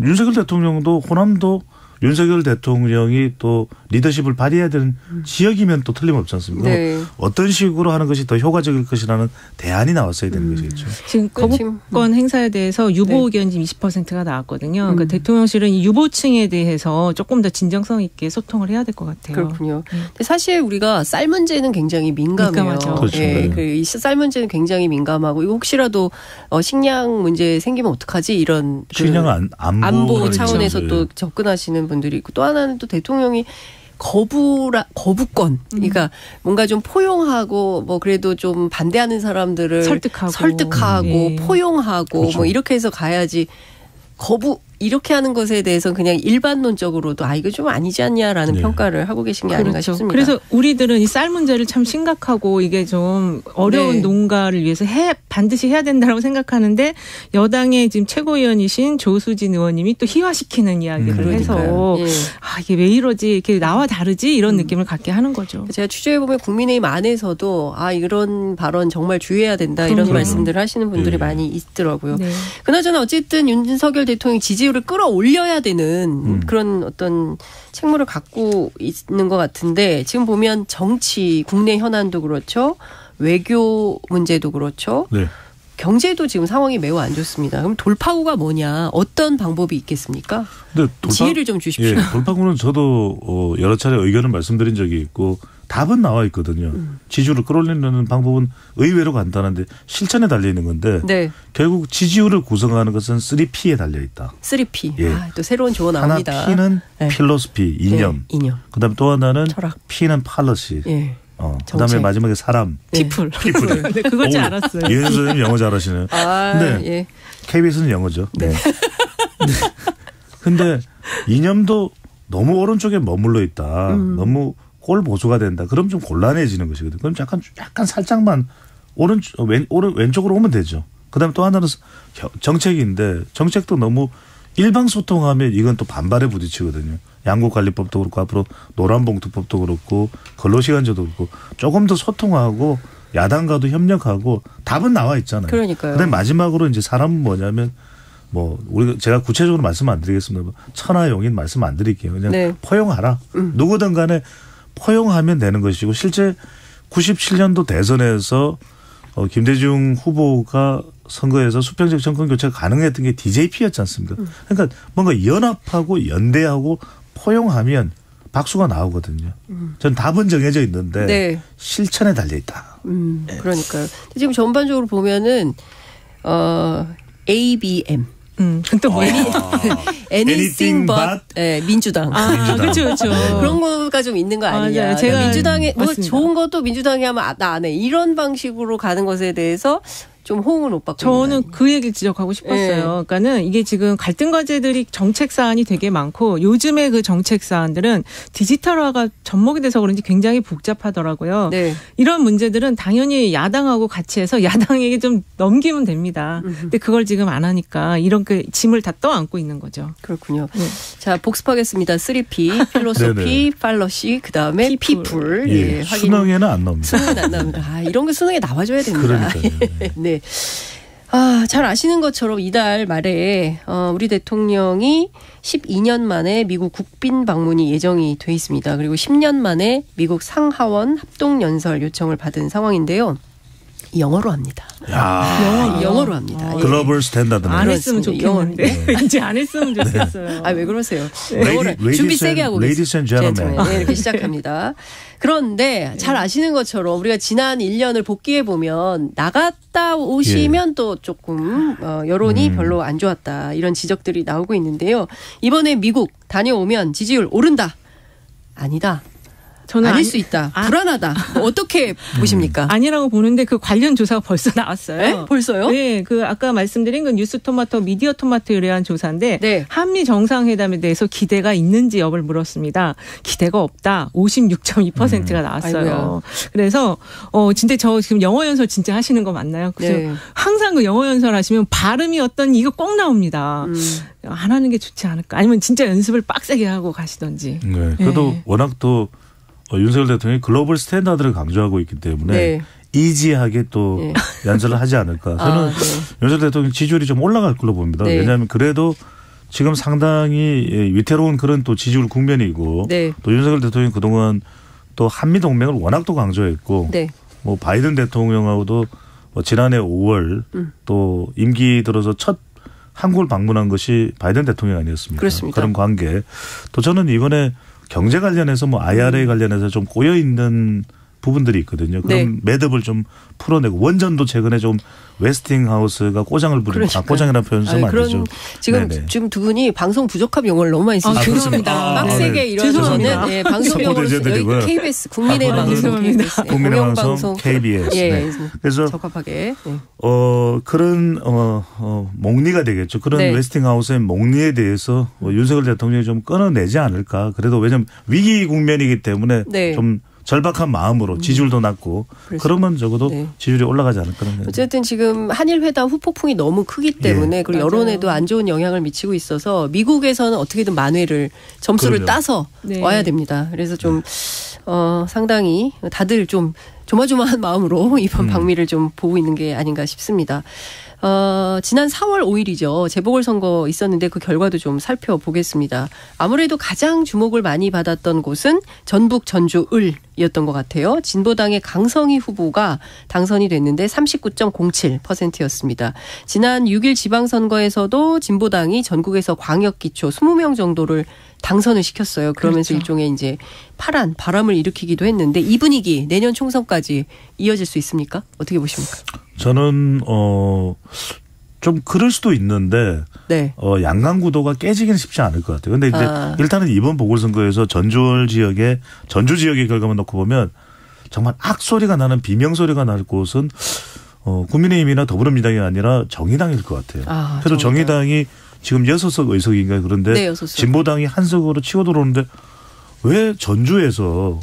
윤석열 대통령도 호남도 윤석열 대통령이 또 리더십을 발휘해야 되는 지역이면 또 틀림없지 않습니까? 어떤 식으로 하는 것이 더 효과적일 것이라는 대안이 나왔어야 되는 것이겠죠. 지금 거부권 행사에 대해서 유보 의견이 20%가 나왔거든요. 그러니까 대통령실은 이 유보층에 대해서 조금 더 진정성 있게 소통을 해야 될 것 같아요. 그렇군요. 근데 사실 우리가 쌀 문제는 굉장히 민감해요. 그렇죠. 이 쌀 문제는 굉장히 민감하고 이거 혹시라도 식량 문제 생기면 어떡하지 이런 식량 안보 차원에서 또 접근하시는 분들이 있고 또 하나는 또 대통령이 거부권. 그러니까 뭔가 좀 포용하고 뭐 그래도 좀 반대하는 사람들을 설득하고 포용하고 그렇죠. 뭐 이렇게 해서 가야지 이렇게 하는 것에 대해서는 그냥 일반론적으로도 이거 좀 아니지 않냐라는 평가를 하고 계신 게 아닌가 싶습니다. 그래서 우리들은 이 쌀 문제를 참 심각하고 이게 좀 어려운 농가를 위해서 반드시 해야 된다고 생각하는데 여당의 지금 최고위원이신 조수진 의원님이 또 희화시키는 이야기를 해서 이게 왜 이러지 이렇게 나와 다르지 이런 느낌을 갖게 하는 거죠. 제가 취재해보면 국민의힘 안에서도 이런 발언 정말 주의해야 된다 이런 말씀들을 하시는 분들이 많이 있더라고요. 그나저나 어쨌든 윤석열 대통령이 지지율을 끌어올려야 되는 그런 어떤 책무를 갖고 있는 것 같은데 지금 보면 정치, 국내 현안도 그렇죠. 외교 문제도 그렇죠. 경제도 지금 상황이 매우 안 좋습니다. 그럼 돌파구가 뭐냐. 어떤 방법이 있겠습니까? 지혜를 좀 주십시오. 돌파구는 저도 여러 차례 의견을 말씀드린 적이 있고 답은 나와 있거든요. 지지율을 끌어올리는 방법은 의외로 간단한데 실천에 달려있는 건데 결국 지지율을 구성하는 것은 3P에 달려있다. 3P. 또 새로운 조어 나옵니다. 하나 P는 필로소피, 이념. 이념. 그다음에 또 하나는 철학. P는 팔러시. 그다음에 마지막에 사람. 피플. 네, 그걸 줄 알았어요. 이현수 선생님 영어 잘하시네요. 근데 예. KBS는 영어죠. 네. 근데 이념도 너무 오른쪽에 머물러 있다. 너무 꼴 보수가 된다. 그럼 좀 곤란해지는 것이거든요. 그럼 약간 살짝만 왼쪽으로 오면 되죠. 그다음에 또 하나는 정책인데 정책도 너무 일방 소통하면 이건 또 반발에 부딪히거든요. 양국관리법도 그렇고 앞으로 노란봉투법도 그렇고 근로시간제도 그렇고 조금 더 소통하고 야당과도 협력하고 답은 나와 있잖아요. 그러니까요. 그다음에 마지막으로 이제 사람은 뭐냐면 제가 구체적으로 말씀 안 드리겠습니다. 천하용인 말씀 안 드릴게요. 그냥 포용하라. 누구든 간에 포용하면 되는 것이고 실제 97년도 대선에서 김대중 후보가 선거에서 수평적 정권 교체가 가능했던 게 DJP였지 않습니까? 그러니까 뭔가 연합하고 연대하고 포용하면 박수가 나오거든요. 전 답은 정해져 있는데 실천에 달려 있다. 그러니까요. 지금 전반적으로 보면은 ABM. 또 뭐예요? Anything but 민주당. 그렇죠. 그런 거가 좀 있는 거 아니냐. 맞아요. 제가 민주당에 뭐 좋은 것도 민주당이 하면 나 안 해. 이런 방식으로 가는 것에 대해서 좀 호응을 못 받고 저는 그 얘기를 지적하고 싶었어요. 그러니까는 이게 지금 갈등 과제들이 정책 사안이 되게 많고 요즘에 그 정책 사안들은 디지털화가 접목이 돼서 그런지 굉장히 복잡하더라고요. 이런 문제들은 당연히 야당하고 같이 해서 야당에게 좀 넘기면 됩니다. 근데 그걸 지금 안 하니까 이런 그 짐을 다 떠안고 있는 거죠. 그렇군요. 자, 복습하겠습니다. 3P, 필로소피, 팔러시, 그다음에 피플. 예, 수능에는 안 나옵니다. 수능은 안 나옵니다. 이런 게 수능에 나와줘야 됩니다. 네. 잘 아시는 것처럼 이달 말에 우리 대통령이 12년 만에 미국 국빈 방문이 예정이 돼 있습니다. 그리고 10년 만에 미국 상하원 합동연설 요청을 받은 상황인데요. 영어로 합니다. 영어로 합니다. 글로벌 스탠다드. 안 했으면 좋겠는데. 이제 안 했으면 좋겠어요. 왜 그러세요? 영어를 준비 세게 하고 계세요. 이렇게 시작합니다. 그런데 잘 아시는 것처럼 우리가 지난 1년을 복귀해 보면 나갔다 오시면 또 조금 여론이 별로 안 좋았다. 이런 지적들이 나오고 있는데요. 이번에 미국 다녀오면 지지율 오른다. 아니다. 저는 아닐 수 있다. 불안하다. 어떻게 보십니까? 아니라고 보는데 그 관련 조사가 벌써 나왔어요. 네? 벌써요? 네. 그 아까 말씀드린 그 뉴스토마토 미디어 토마토에 의한 조사인데 한미 정상회담에 대해서 기대가 있는지 여부를 물었습니다. 기대가 없다. 56.2%가 나왔어요. 아이고야. 그래서 진짜 저 지금 영어 연설 진짜 하시는 거 맞나요? 그래서 항상 그 영어 연설 하시면 발음이 어떤 이거 꼭 나옵니다. 안 하는 게 좋지 않을까? 아니면 진짜 연습을 빡세게 하고 가시던지. 네. 그래도 워낙 또 윤석열 대통령이 글로벌 스탠다드를 강조하고 있기 때문에 이지하게 또 연설을 하지 않을까. 저는 윤석열 대통령 지지율이 좀 올라갈 걸로 봅니다. 왜냐하면 그래도 지금 상당히 위태로운 그런 또 지지율 국면이고 또 윤석열 대통령이 그동안 또 한미 동맹을 워낙 또 강조했고 뭐 바이든 대통령하고도 지난해 5월 또 임기 들어서 첫 한국을 방문한 것이 바이든 대통령 아니었습니까? 그렇습니다. 그런 관계. 또 저는 이번에 경제 관련해서 뭐 IRA 관련해서 좀 꼬여 있는 부분들이 있거든요. 그럼 매듭을 좀 풀어내고 원전도 최근에 좀 웨스팅하우스가 꼬장을 부리고 꼬장이라는 표현 쓰면 안 되죠. 지금 두 분이 방송 부족합 용어를 너무 많이 쓰시죠. 죄송합니다. 빡세게 이루어지는 방송 용어로 여기 KBS 국민의 방송, 국민의 방송 KBS. 그래서 적합하게 그런 몽리가 되겠죠. 그런 웨스팅하우스의 몽리에 대해서 윤석열 대통령이 좀 끊어내지 않을까. 그래도 왜냐하면 위기 국면이기 때문에 좀 절박한 마음으로 지지율도 낮고 그러면 적어도 지지율이 올라가지 않을까. 어쨌든 지금 한일 회담 후폭풍이 너무 크기 때문에 그리고 여론에도 안 좋은 영향을 미치고 있어서 미국에서는 어떻게든 만회를 점수를 따서 와야 됩니다. 그래서 좀 상당히 다들 좀 조마조마한 마음으로 이번 방미를 좀 보고 있는 게 아닌가 싶습니다. 지난 4월 5일이죠. 재보궐선거 있었는데 그 결과도 좀 살펴보겠습니다. 아무래도 가장 주목을 많이 받았던 곳은 전북 전주 을이었던 것 같아요. 진보당의 강성희 후보가 당선이 됐는데 39.07%였습니다. 지난 6일 지방선거에서도 진보당이 전국에서 광역기초 20명 정도를 당선을 시켰어요. 그러면서 일종의 이제 파란 바람을 일으키기도 했는데 이 분위기 내년 총선까지 이어질 수 있습니까? 어떻게 보십니까? 저는 좀 그럴 수도 있는데 양강 구도가 깨지기는 쉽지 않을 것 같아요. 그런데 이제 일단은 이번 보궐선거에서 전주 지역의 결과만 놓고 보면 정말 악소리가 나는 비명소리가 날 곳은 국민의힘이나 더불어민주당이 아니라 정의당일 것 같아요. 그래도 정의당이 지금 6석 의석인가요? 그런데 네, 6석. 진보당이 한 석으로 치고 들어오는데 왜 전주에서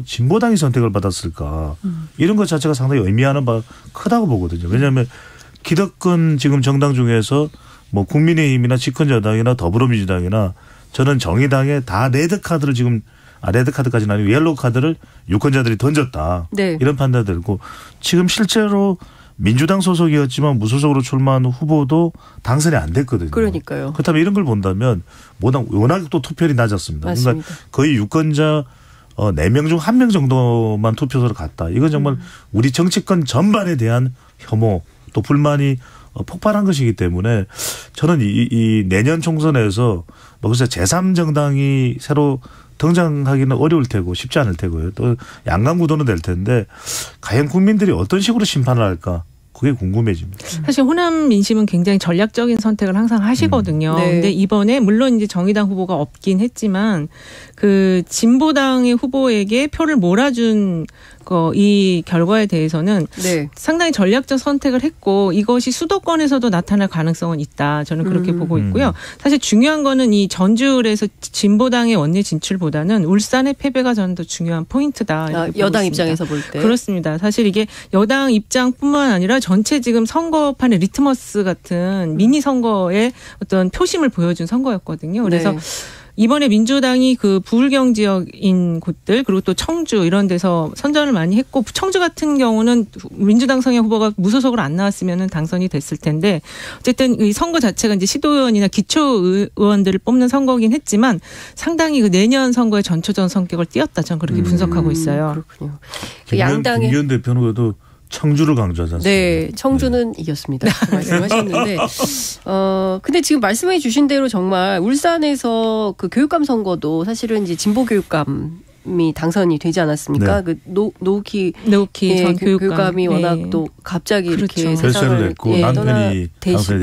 진보당이 선택을 받았을까? 이런 것 자체가 상당히 의미하는 바가 크다고 보거든요. 왜냐하면 기득권 지금 정당 중에서 뭐 국민의힘이나 집권여당이나 더불어민주당이나 저는 정의당에 다 레드카드를 지금 레드카드까지는 아니고 옐로우카드를 유권자들이 던졌다. 네. 이런 판단이 들고 지금 실제로 민주당 소속이었지만 무소속으로 출마한 후보도 당선이 안 됐거든요. 그러니까요. 그렇다면 이런 걸 본다면 워낙 또 투표율이 낮았습니다. 맞습니다. 그러니까 거의 유권자 4명 중 1명 정도만 투표소를 갔다. 이건 정말 우리 정치권 전반에 대한 혐오 또 불만이 폭발한 것이기 때문에 저는 이 내년 총선에서 글쎄 제3정당이 새로 등장하기는 어려울 테고 쉽지 않을 테고요. 또 양강 구도는 될 텐데 과연 국민들이 어떤 식으로 심판을 할까? 그게 궁금해집니다. 사실 호남 민심은 굉장히 전략적인 선택을 항상 하시거든요. 네. 근데 이번에 물론 이제 정의당 후보가 없긴 했지만 그 진보당의 후보에게 표를 몰아준 이 결과에 대해서는 상당히 전략적 선택을 했고 이것이 수도권에서도 나타날 가능성은 있다. 저는 그렇게 보고 있고요. 사실 중요한 거는 이 전주에서 진보당의 원내 진출보다는 울산의 패배가 저는 더 중요한 포인트다. 여당 입장에서 볼 때. 그렇습니다. 사실 이게 여당 입장뿐만 아니라 전체 지금 선거판의 리트머스 같은 미니 선거의 어떤 표심을 보여준 선거였거든요. 그래서 이번에 민주당이 그 부울경 지역인 곳들 그리고 또 청주 이런 데서 선전을 많이 했고 청주 같은 경우는 민주당 성향 후보가 무소속으로 안 나왔으면 당선이 됐을 텐데 어쨌든 이 선거 자체가 이제 시도의원이나 기초의원들을 뽑는 선거긴 했지만 상당히 그 내년 선거의 전초전 성격을 띄었다. 저는 그렇게 분석하고 있어요. 그렇군요. 양당의 김기현 대표는 그래도 청주를 강조하지 않습니까? 네, 청주는 이겼습니다. 말씀하셨는데, 근데 지금 말씀해 주신 대로 정말 울산에서 그 교육감 선거도 사실은 이제 진보 교육감이 당선이 되지 않았습니까? 그 노우키 전 교육감이 워낙 또 갑자기 이렇게 세상을 했고 남편이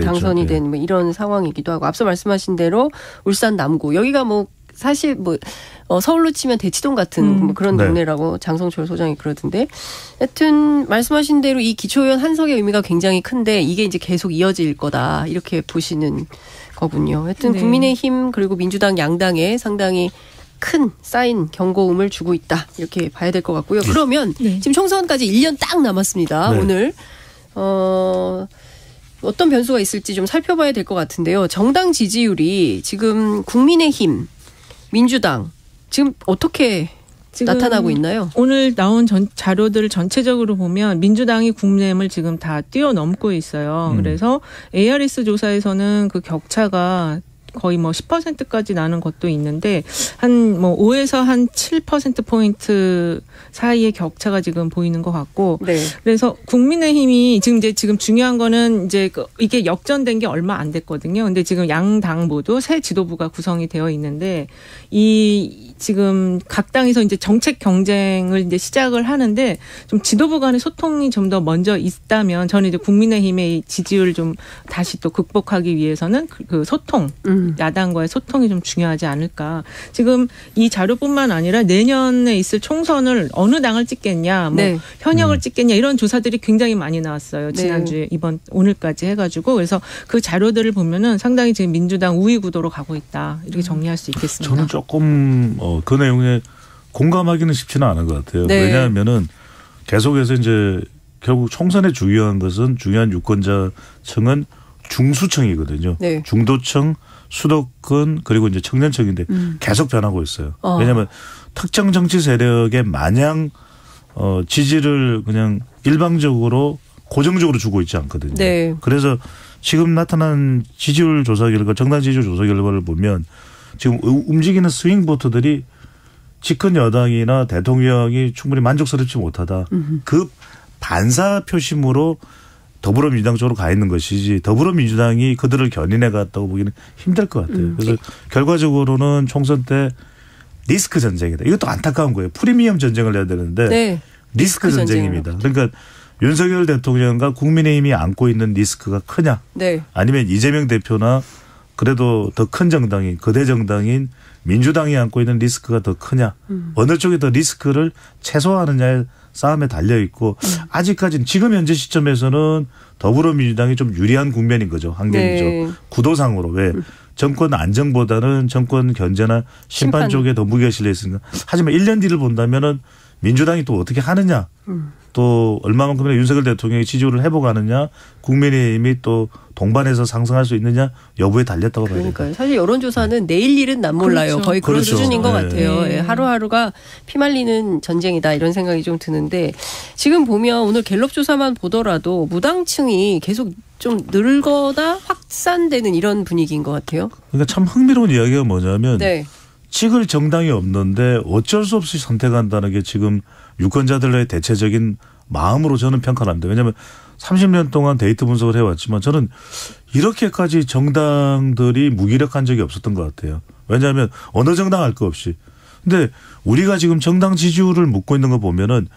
당선이 된 뭐 이런 상황이기도 하고 앞서 말씀하신 대로 울산 남구 여기가 뭐 사실 뭐 서울로 치면 대치동 같은 뭐 그런 동네라고 장성철 소장이 그러던데 하여튼 말씀하신 대로 이 기초의원 한석의 의미가 굉장히 큰데 이게 이제 계속 이어질 거다 이렇게 보시는 거군요. 하여튼 국민의힘 그리고 민주당 양당에 상당히 큰 쌓인 경고음을 주고 있다 이렇게 봐야 될 것 같고요. 그러면 지금 총선까지 1년 딱 남았습니다. 오늘 어떤 변수가 있을지 좀 살펴봐야 될 것 같은데요. 정당 지지율이 지금 국민의힘 민주당 지금 어떻게 나타나고 있나요? 오늘 나온 자료들을 전체적으로 보면 민주당이 국민의힘을 지금 다 뛰어넘고 있어요. 그래서 ARS 조사에서는 그 격차가 거의 뭐 10%까지 나는 것도 있는데 한 뭐 5에서 한 7%포인트 사이의 격차가 지금 보이는 것 같고 그래서 국민의힘이 지금 중요한 거는 이제 이게 역전된 게 얼마 안 됐거든요. 근데 지금 양당 모두 새 지도부가 구성이 되어 있는데 이 지금 각 당에서 이제 정책 경쟁을 이제 시작을 하는데 좀 지도부 간의 소통이 좀 더 먼저 있다면 저는 이제 국민의힘의 지지율을 좀 다시 또 극복하기 위해서는 그 소통 야당과의 소통이 좀 중요하지 않을까. 지금 이 자료뿐만 아니라 내년에 있을 총선을 어느 당을 찍겠냐, 뭐 현역을 찍겠냐 이런 조사들이 굉장히 많이 나왔어요. 지난주에 오늘까지 해가지고 그래서 그 자료들을 보면은 상당히 지금 민주당 우위 구도로 가고 있다 이렇게 정리할 수 있겠습니다. 저는 조금 그 내용에 공감하기는 쉽지는 않은 것 같아요. 왜냐하면은 계속해서 이제 결국 총선에 중요한 것은 중요한 유권자층은 중수층이거든요. 중도층, 수도권 그리고 이제 청년층인데 계속 변하고 있어요. 왜냐하면 특정 정치 세력에 마냥 지지를 그냥 일방적으로 고정적으로 주고 있지 않거든요. 그래서 지금 나타난 지지율 조사 결과 정당 지지율 조사 결과를 보면 지금 움직이는 스윙 보트들이 집권 여당이나 대통령이 충분히 만족스럽지 못하다. 그 반사 표심으로 더불어민주당 쪽으로 가 있는 것이지 더불어민주당이 그들을 견인해 갔다고 보기는 힘들 것 같아요. 그래서 결과적으로는 총선 때 리스크 전쟁이다. 이것도 안타까운 거예요. 프리미엄 전쟁을 해야 되는데 리스크 전쟁입니다. 그러니까 윤석열 대통령과 국민의힘이 안고 있는 리스크가 크냐 아니면 이재명 대표나 그래도 더 큰 정당인 거대 정당인 민주당이 안고 있는 리스크가 더 크냐 어느 쪽이 더 리스크를 최소화하느냐의 싸움에 달려 있고 아직까지는 지금 현재 시점에서는 더불어민주당이 좀 유리한 국면인 거죠. 환경이죠. 네. 구도상으로. 왜 정권 안정보다는 정권 견제나 심판 쪽에 더 무게가 실려 있으니까. 하지만 1년 뒤를 본다면은 민주당이 또 어떻게 하느냐. 또 얼마만큼이나 윤석열 대통령의 지지율을 회복하느냐. 국민의힘이 또 동반해서 상승할 수 있느냐 여부에 달렸다고 봐야 됩니다. 사실 여론조사는 내일 일은 난 몰라요. 그렇죠. 거의 그런 수준인 것 같아요. 네. 하루하루가 피말리는 전쟁이다 이런 생각이 좀 드는데 지금 보면 오늘 갤럽 조사만 보더라도 무당층이 계속 좀 늘거나 확산되는 이런 분위기인 것 같아요. 그러니까 참 흥미로운 이야기가 뭐냐면 찍을 정당이 없는데 어쩔 수 없이 선택한다는 게 지금 유권자들의 대체적인 마음으로 저는 평가를 합니다. 왜냐하면 30년 동안 데이터 분석을 해왔지만 저는 이렇게까지 정당들이 무기력한 적이 없었던 것 같아요. 왜냐하면 어느 정당 할 거 없이. 근데 우리가 지금 정당 지지율을 묻고 있는 거 보면은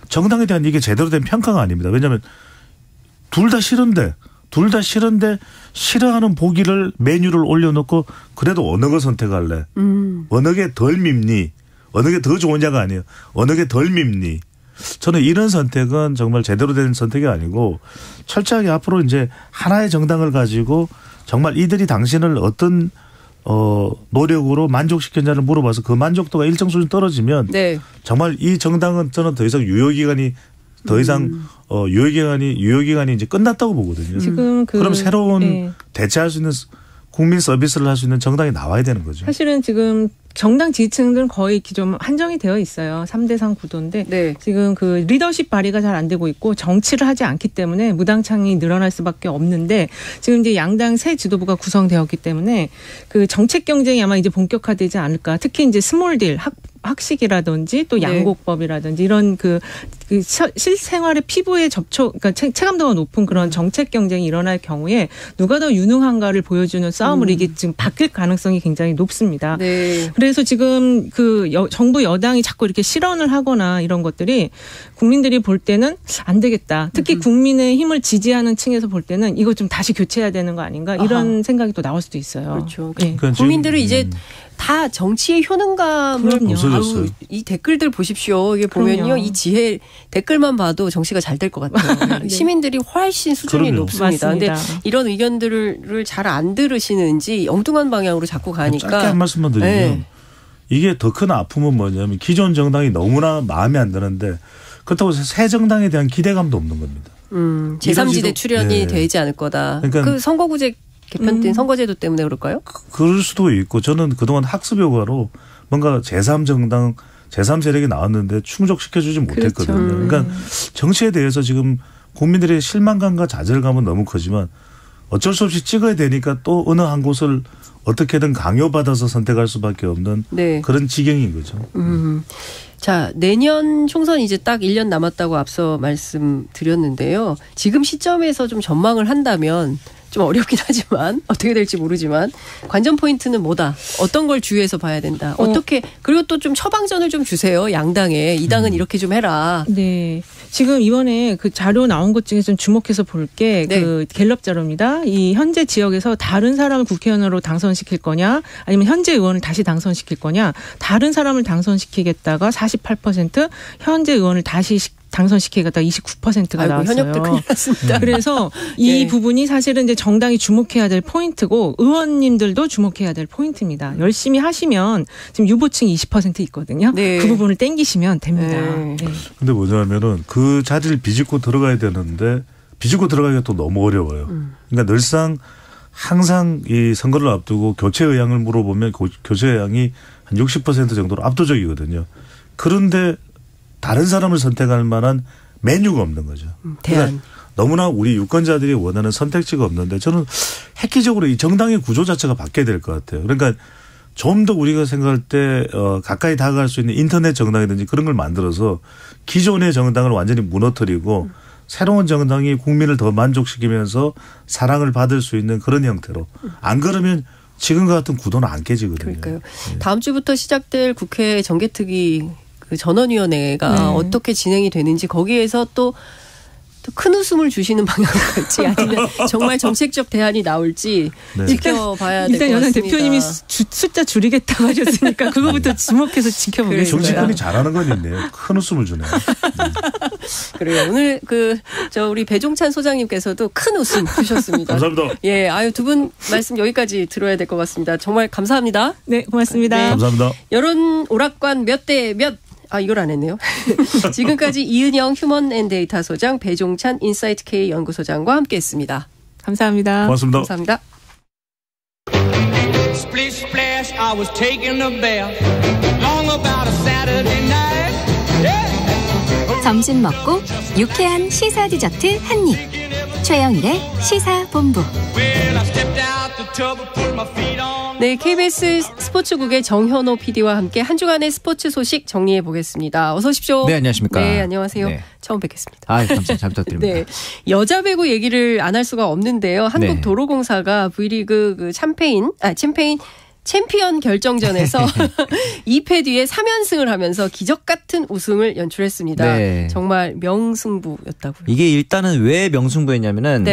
정당에 대한 이게 제대로 된 평가가 아닙니다. 왜냐하면 둘 다 싫은데 싫어하는 보기를 메뉴를 올려놓고 그래도 어느 거 선택할래? 어느 게 덜 밉니? 어느 게 더 좋으냐가 아니에요. 어느 게 덜 밉니? 저는 이런 선택은 정말 제대로 된 선택이 아니고 철저하게 앞으로 이제 하나의 정당을 가지고 정말 이들이 당신을 어떤 노력으로 만족시켰냐를 물어봐서 그 만족도가 일정 수준 떨어지면 정말 이 정당은 저는 더 이상 유효기간이 유효기간이 이제 끝났다고 보거든요. 지금 그럼 새로운 대체할 수 있는 국민 서비스를 할 수 있는 정당이 나와야 되는 거죠. 사실은 지금 정당 지지층들은 거의 좀 한정이 되어 있어요. 3대3 구도인데 지금 그 리더십 발휘가 잘 안 되고 있고 정치를 하지 않기 때문에 무당층이 늘어날 수밖에 없는데 지금 이제 양당 새 지도부가 구성되었기 때문에 그 정책 경쟁이 아마 이제 본격화되지 않을까. 특히 이제 스몰딜 학식이라든지 또 양곡법이라든지 이런 그 실생활의 피부에 그러니까 체감도가 높은 그런 정책 경쟁이 일어날 경우에 누가 더 유능한가를 보여주는 싸움으로 이게 지금 바뀔 가능성이 굉장히 높습니다. 그래서 지금 그 정부 여당이 자꾸 이렇게 실언을 하거나 이런 것들이 국민들이 볼 때는 안 되겠다. 특히 국민의 힘을 지지하는 층에서 볼 때는 이거 좀 다시 교체해야 되는 거 아닌가 이런 생각이 또 나올 수도 있어요. 그렇죠. 국민들은 이제 다 정치의 효능감을 이 댓글들 보십시오. 이게 보면요. 이 지혜 댓글만 봐도 정치가 잘 될 것 같아요. 시민들이 훨씬 수준이 높습니다. 그런데 이런 의견들을 잘 안 들으시는지 엉뚱한 방향으로 자꾸 가니까. 짧게 한 말씀만 드리면 이게 더 큰 아픔은 뭐냐면 기존 정당이 너무나 마음에 안 드는데 그렇다고 해서 새 정당에 대한 기대감도 없는 겁니다. 제3지대 출연이 되지 않을 거다. 그러니까 그 선거구제 개편된 선거제도 때문에 그럴까요? 그럴 수도 있고 저는 그동안 학습 효과로 뭔가 제3정당, 제3세력이 나왔는데 충족시켜주지 못했거든요. 그러니까 정치에 대해서 지금 국민들의 실망감과 좌절감은 너무 크지만 어쩔 수 없이 찍어야 되니까 또 어느 한 곳을 어떻게든 강요받아서 선택할 수밖에 없는 그런 지경인 거죠. 자, 내년 총선 이제 딱 1년 남았다고 앞서 말씀드렸는데요. 지금 시점에서 좀 전망을 한다면 좀 어렵긴 하지만 어떻게 될지 모르지만 관전 포인트는 뭐다. 어떤 걸 주의해서 봐야 된다. 어떻게 그리고 또 좀 처방전을 좀 주세요. 양당에. 이 당은 이렇게 좀 해라. 네. 지금 이번에 그 자료 나온 것 중에 좀 주목해서 볼 게 그 갤럽 자료입니다. 이 현재 지역에서 다른 사람을 국회의원으로 당선시킬 거냐 아니면 현재 의원을 다시 당선시킬 거냐 다른 사람을 당선시키겠다가 48% 현재 의원을 다시 당선시키겠다 29%가 나왔어요. 현역도 큰일 났습니다. 그래서 이 부분이 사실은 이제 정당이 주목해야 될 포인트고 의원님들도 주목해야 될 포인트입니다. 열심히 하시면 지금 유보층 20% 있거든요. 그 부분을 땡기시면 됩니다. 근데 뭐냐면은 그 자리를 비집고 들어가야 되는데 비집고 들어가기가 또 너무 어려워요. 그러니까 늘상 항상 이 선거를 앞두고 교체 의향을 물어보면 교체 의향이 한 60% 정도로 압도적이거든요. 그런데 다른 사람을 선택할 만한 메뉴가 없는 거죠. 그러니까 너무나 우리 유권자들이 원하는 선택지가 없는데 저는 획기적으로 이 정당의 구조 자체가 바뀌어야 될 것 같아요. 그러니까 좀 더 우리가 생각할 때 가까이 다가갈 수 있는 인터넷 정당이든지 그런 걸 만들어서 기존의 정당을 완전히 무너뜨리고 새로운 정당이 국민을 더 만족시키면서 사랑을 받을 수 있는 그런 형태로. 안 그러면 지금과 같은 구도는 안 깨지거든요. 그러니까요. 다음 주부터 시작될 국회 정개특위 그 전원위원회가 어떻게 진행이 되는지 거기에서 또 또 큰 웃음을 주시는 방향으로 갈지 아니면 정말 정책적 대안이 나올지 지켜봐야 될 것 같습니다. 일단 연한 대표님이 숫자 줄이겠다고 하셨으니까 그거부터 주목해서 지켜보겠습니다. 정치권이 잘하는 건 있네요. 큰 웃음을 주네요. 그래요. 오늘 우리 배종찬 소장님께서도 큰 웃음 주셨습니다. 감사합니다. 예, 두 분 말씀 여기까지 들어야 될 것 같습니다. 정말 감사합니다. 네, 고맙습니다. 네. 감사합니다. 여론 오락관 몇 대 몇. 이걸 안 했네요. 지금까지 이은영 휴먼앤데이터 소장, 배종찬 인사이트K 연구소장과 함께했습니다. 감사합니다. 고맙습니다. 감사합니다. Splish splash, I was taking a bath. Long about a Saturday night. Yeah. 점심 먹고 유쾌한 시사 디저트 한 입. 최영일의 시사본부. Well, I stepped out the tub and put my feet on. 네, KBS 스포츠국의 정현호 PD와 함께 한 주간의 스포츠 소식 정리해 보겠습니다. 어서 오십시오. 네, 안녕하십니까. 네, 안녕하세요. 네. 처음 뵙겠습니다. 감사합니다. 잘 부탁드립니다. 네, 여자 배구 얘기를 안 할 수가 없는데요. 한국도로공사가 V리그 챔피언 결정전에서 2패 뒤에 3연승을 하면서 기적 같은 우승을 연출했습니다. 네. 정말 명승부였다고요. 이게 일단은 왜 명승부였냐면은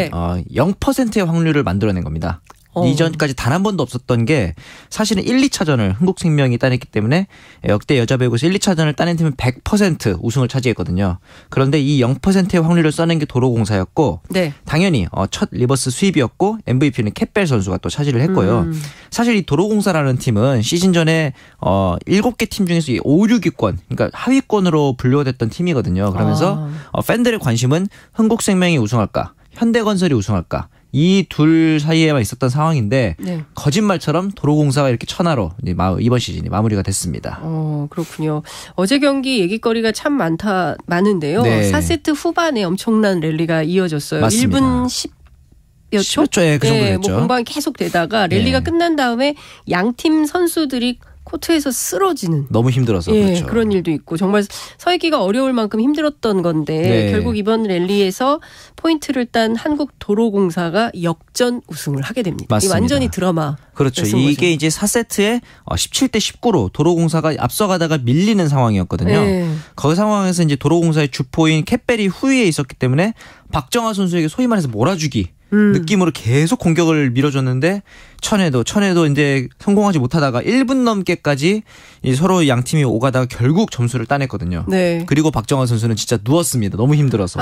0%의 확률을 만들어낸 겁니다. 이전까지 단 한 번도 없었던 게 사실은 1, 2차전을 흥국생명이 따냈기 때문에 역대 여자 배구에서 1, 2차전을 따낸 팀은 100% 우승을 차지했거든요. 그런데 이 0%의 확률을 써낸 게 도로공사였고 당연히 첫 리버스 수입이었고 MVP는 캣벨 선수가 또 차지를 했고요. 사실 이 도로공사라는 팀은 시즌 전에 7개 팀 중에서 5, 6위권 그러니까 하위권으로 분류가 됐던 팀이거든요. 그러면서 팬들의 관심은 흥국생명이 우승할까 현대건설이 우승할까 이 둘 사이에만 있었던 상황인데 거짓말처럼 도로공사가 이렇게 천하로 이번 시즌이 마무리가 됐습니다. 그렇군요. 어제 경기 얘기거리가 참 많은데요. 4세트 후반에 엄청난 랠리가 이어졌어요. 맞습니다. 1분 10여 초? 10초에 그 정도 됐죠. 공방이 계속 되다가 랠리가 끝난 다음에 양팀 선수들이 코트에서 쓰러지는 너무 힘들어서 그렇죠. 그런 일도 있고 정말 서기가 어려울 만큼 힘들었던 건데 결국 이번 랠리에서 포인트를 딴 한국도로공사가 역전 우승을 하게 됩니다. 맞습니다. 이 완전히 드라마. 그렇죠. 이게 이제 4세트에 17대 19로 도로공사가 앞서가다가 밀리는 상황이었거든요. 그 상황에서 이제 도로공사의 주포인 캣벨이 후위에 있었기 때문에 박정아 선수에게 소위 말해서 몰아주기 느낌으로 계속 공격을 밀어줬는데 천에도 이제 성공하지 못하다가 1분 넘게까지 서로 양 팀이 오가다가 결국 점수를 따냈거든요. 그리고 박정아 선수는 진짜 누웠습니다. 너무 힘들어서.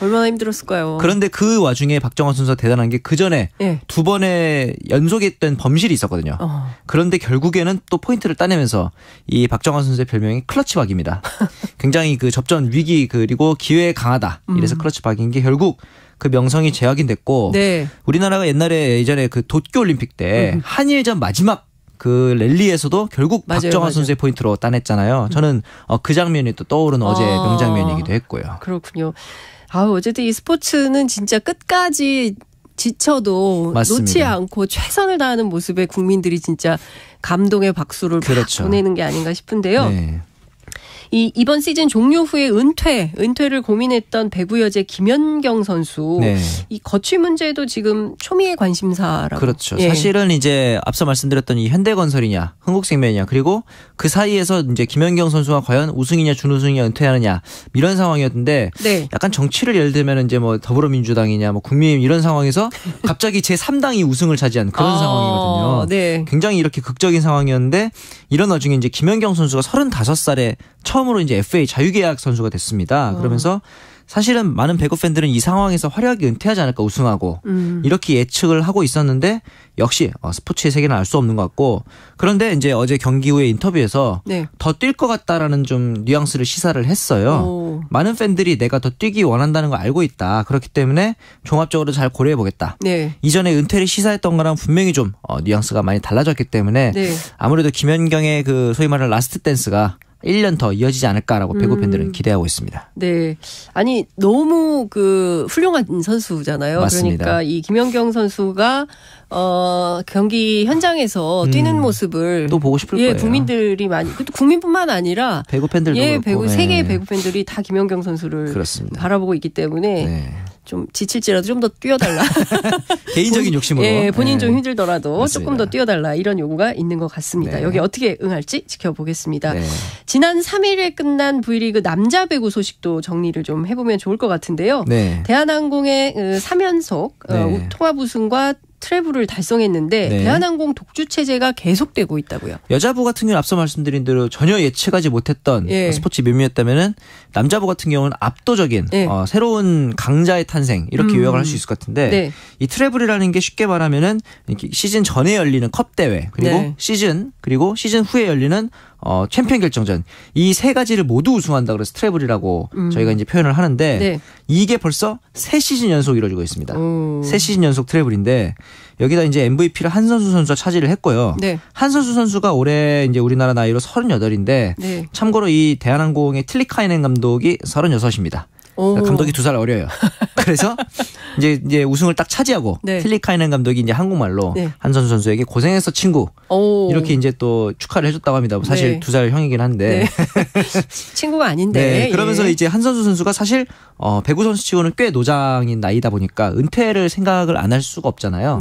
얼마나 힘들었을까요? 그런데 그 와중에 박정아 선수가 대단한 게 그 전에 2번의 연속했던 범실이 있었거든요. 그런데 결국에는 또 포인트를 따내면서 이 박정아 선수의 별명이 클러치박입니다. 굉장히 그 접전 위기 그리고 기회에 강하다. 이래서 클러치박인 게 결국 그 명성이 재확인됐고 우리나라가 예전에 그 도쿄올림픽 때 한일전 마지막 그 랠리에서도 결국 박정아 선수의 포인트로 따냈잖아요. 저는 그 장면이 또 떠오르는 어제 명장면이기도 했고요. 그렇군요. 어쨌든 이 스포츠는 진짜 끝까지 지쳐도 놓지 않고 최선을 다하는 모습에 국민들이 진짜 감동의 박수를 보내는 게 아닌가 싶은데요. 이번 시즌 종료 후에 은퇴를 고민했던 배구 여제 김연경 선수 이 거취 문제도 지금 초미의 관심사라고. 그렇죠. 사실은 이제 앞서 말씀드렸던 이 현대건설이냐 흥국생명이냐 그리고 그 사이에서 이제 김연경 선수가 과연 우승이냐 준우승이냐 은퇴하느냐 이런 상황이었는데 약간 정치를 예를 들면 이제 뭐 더불어민주당이냐 뭐 국민의힘 이런 상황에서 갑자기 제3당이 우승을 차지한 그런 상황이거든요. 굉장히 이렇게 극적인 상황이었는데 이런 와중에 이제 김연경 선수가 35살에 처음으로 이제 FA 자유계약 선수가 됐습니다. 그러면서 사실은 많은 배구 팬들은 이 상황에서 화려하게 은퇴하지 않을까 우승하고 이렇게 예측을 하고 있었는데 역시 스포츠의 세계는 알 수 없는 것 같고 그런데 이제 어제 경기 후에 인터뷰에서 더 뛸 것 같다라는 좀 뉘앙스를 시사를 했어요. 많은 팬들이 내가 더 뛰기 원한다는 걸 알고 있다. 그렇기 때문에 종합적으로 잘 고려해보겠다. 이전에 은퇴를 시사했던 거랑 분명히 좀 뉘앙스가 많이 달라졌기 때문에 아무래도 김연경의 그 소위 말하는 라스트 댄스가 1년 더 이어지지 않을까라고 배구 팬들은 기대하고 있습니다. 아니 너무 그 훌륭한 선수잖아요. 맞습니다. 그러니까 이 김연경 선수가 경기 현장에서 뛰는 모습을 또 보고 싶을 거예요. 국민들이 많이 국민뿐만 아니라 배구 팬들도 그렇고 세계의 배구 팬들이 다 김연경 선수를 바라보고 있기 때문에 좀 지칠지라도 좀 더 뛰어달라. 개인적인 욕심으로. 예, 본인 좀 힘들더라도 맞습니다. 조금 더 뛰어달라 이런 요구가 있는 것 같습니다. 네. 여기 어떻게 응할지 지켜보겠습니다. 네. 지난 3일에 끝난 V리그 남자 배구 소식도 정리를 좀 해보면 좋을 것 같은데요. 네. 대한항공의 3연속 네. 통합 우승과 트래블을 달성했는데 네. 대한항공 독주 체제가 계속되고 있다고요. 여자부 같은 경우는 앞서 말씀드린 대로 전혀 예측하지 못했던 스포츠 묘미였다면은 남자부 같은 경우는 압도적인 새로운 강자의 탄생 이렇게 요약을 할 수 있을 것 같은데 네. 이 트래블이라는 게 쉽게 말하면은 시즌 전에 열리는 컵 대회 그리고 시즌 후에 열리는 챔피언 결정전 이 세 가지를 모두 우승한다 그래서 트래블이라고 저희가 이제 표현을 하는데 이게 벌써 3시즌 연속 이루어지고 있습니다. 3시즌 연속 트래블인데 여기다 이제 MVP를 한선수 선수가 차지를 했고요. 네. 한선수 선수가 올해 이제 우리나라 나이로 38인데 참고로 이 대한항공의 틸리카이넨 감독이 36입니다. 감독이 2살 어려요. 그래서 이제 우승을 딱 차지하고 틸리카이넨 감독이 이제 한국말로 한선수 선수에게 고생했어 친구 이렇게 이제 또 축하를 해줬다고 합니다. 사실 2살 형이긴 한데 친구가 아닌데. 그러면서 이제 한선수 선수가 사실 배구 선수치고는 꽤 노장인 나이다 보니까 은퇴를 생각을 안 할 수가 없잖아요.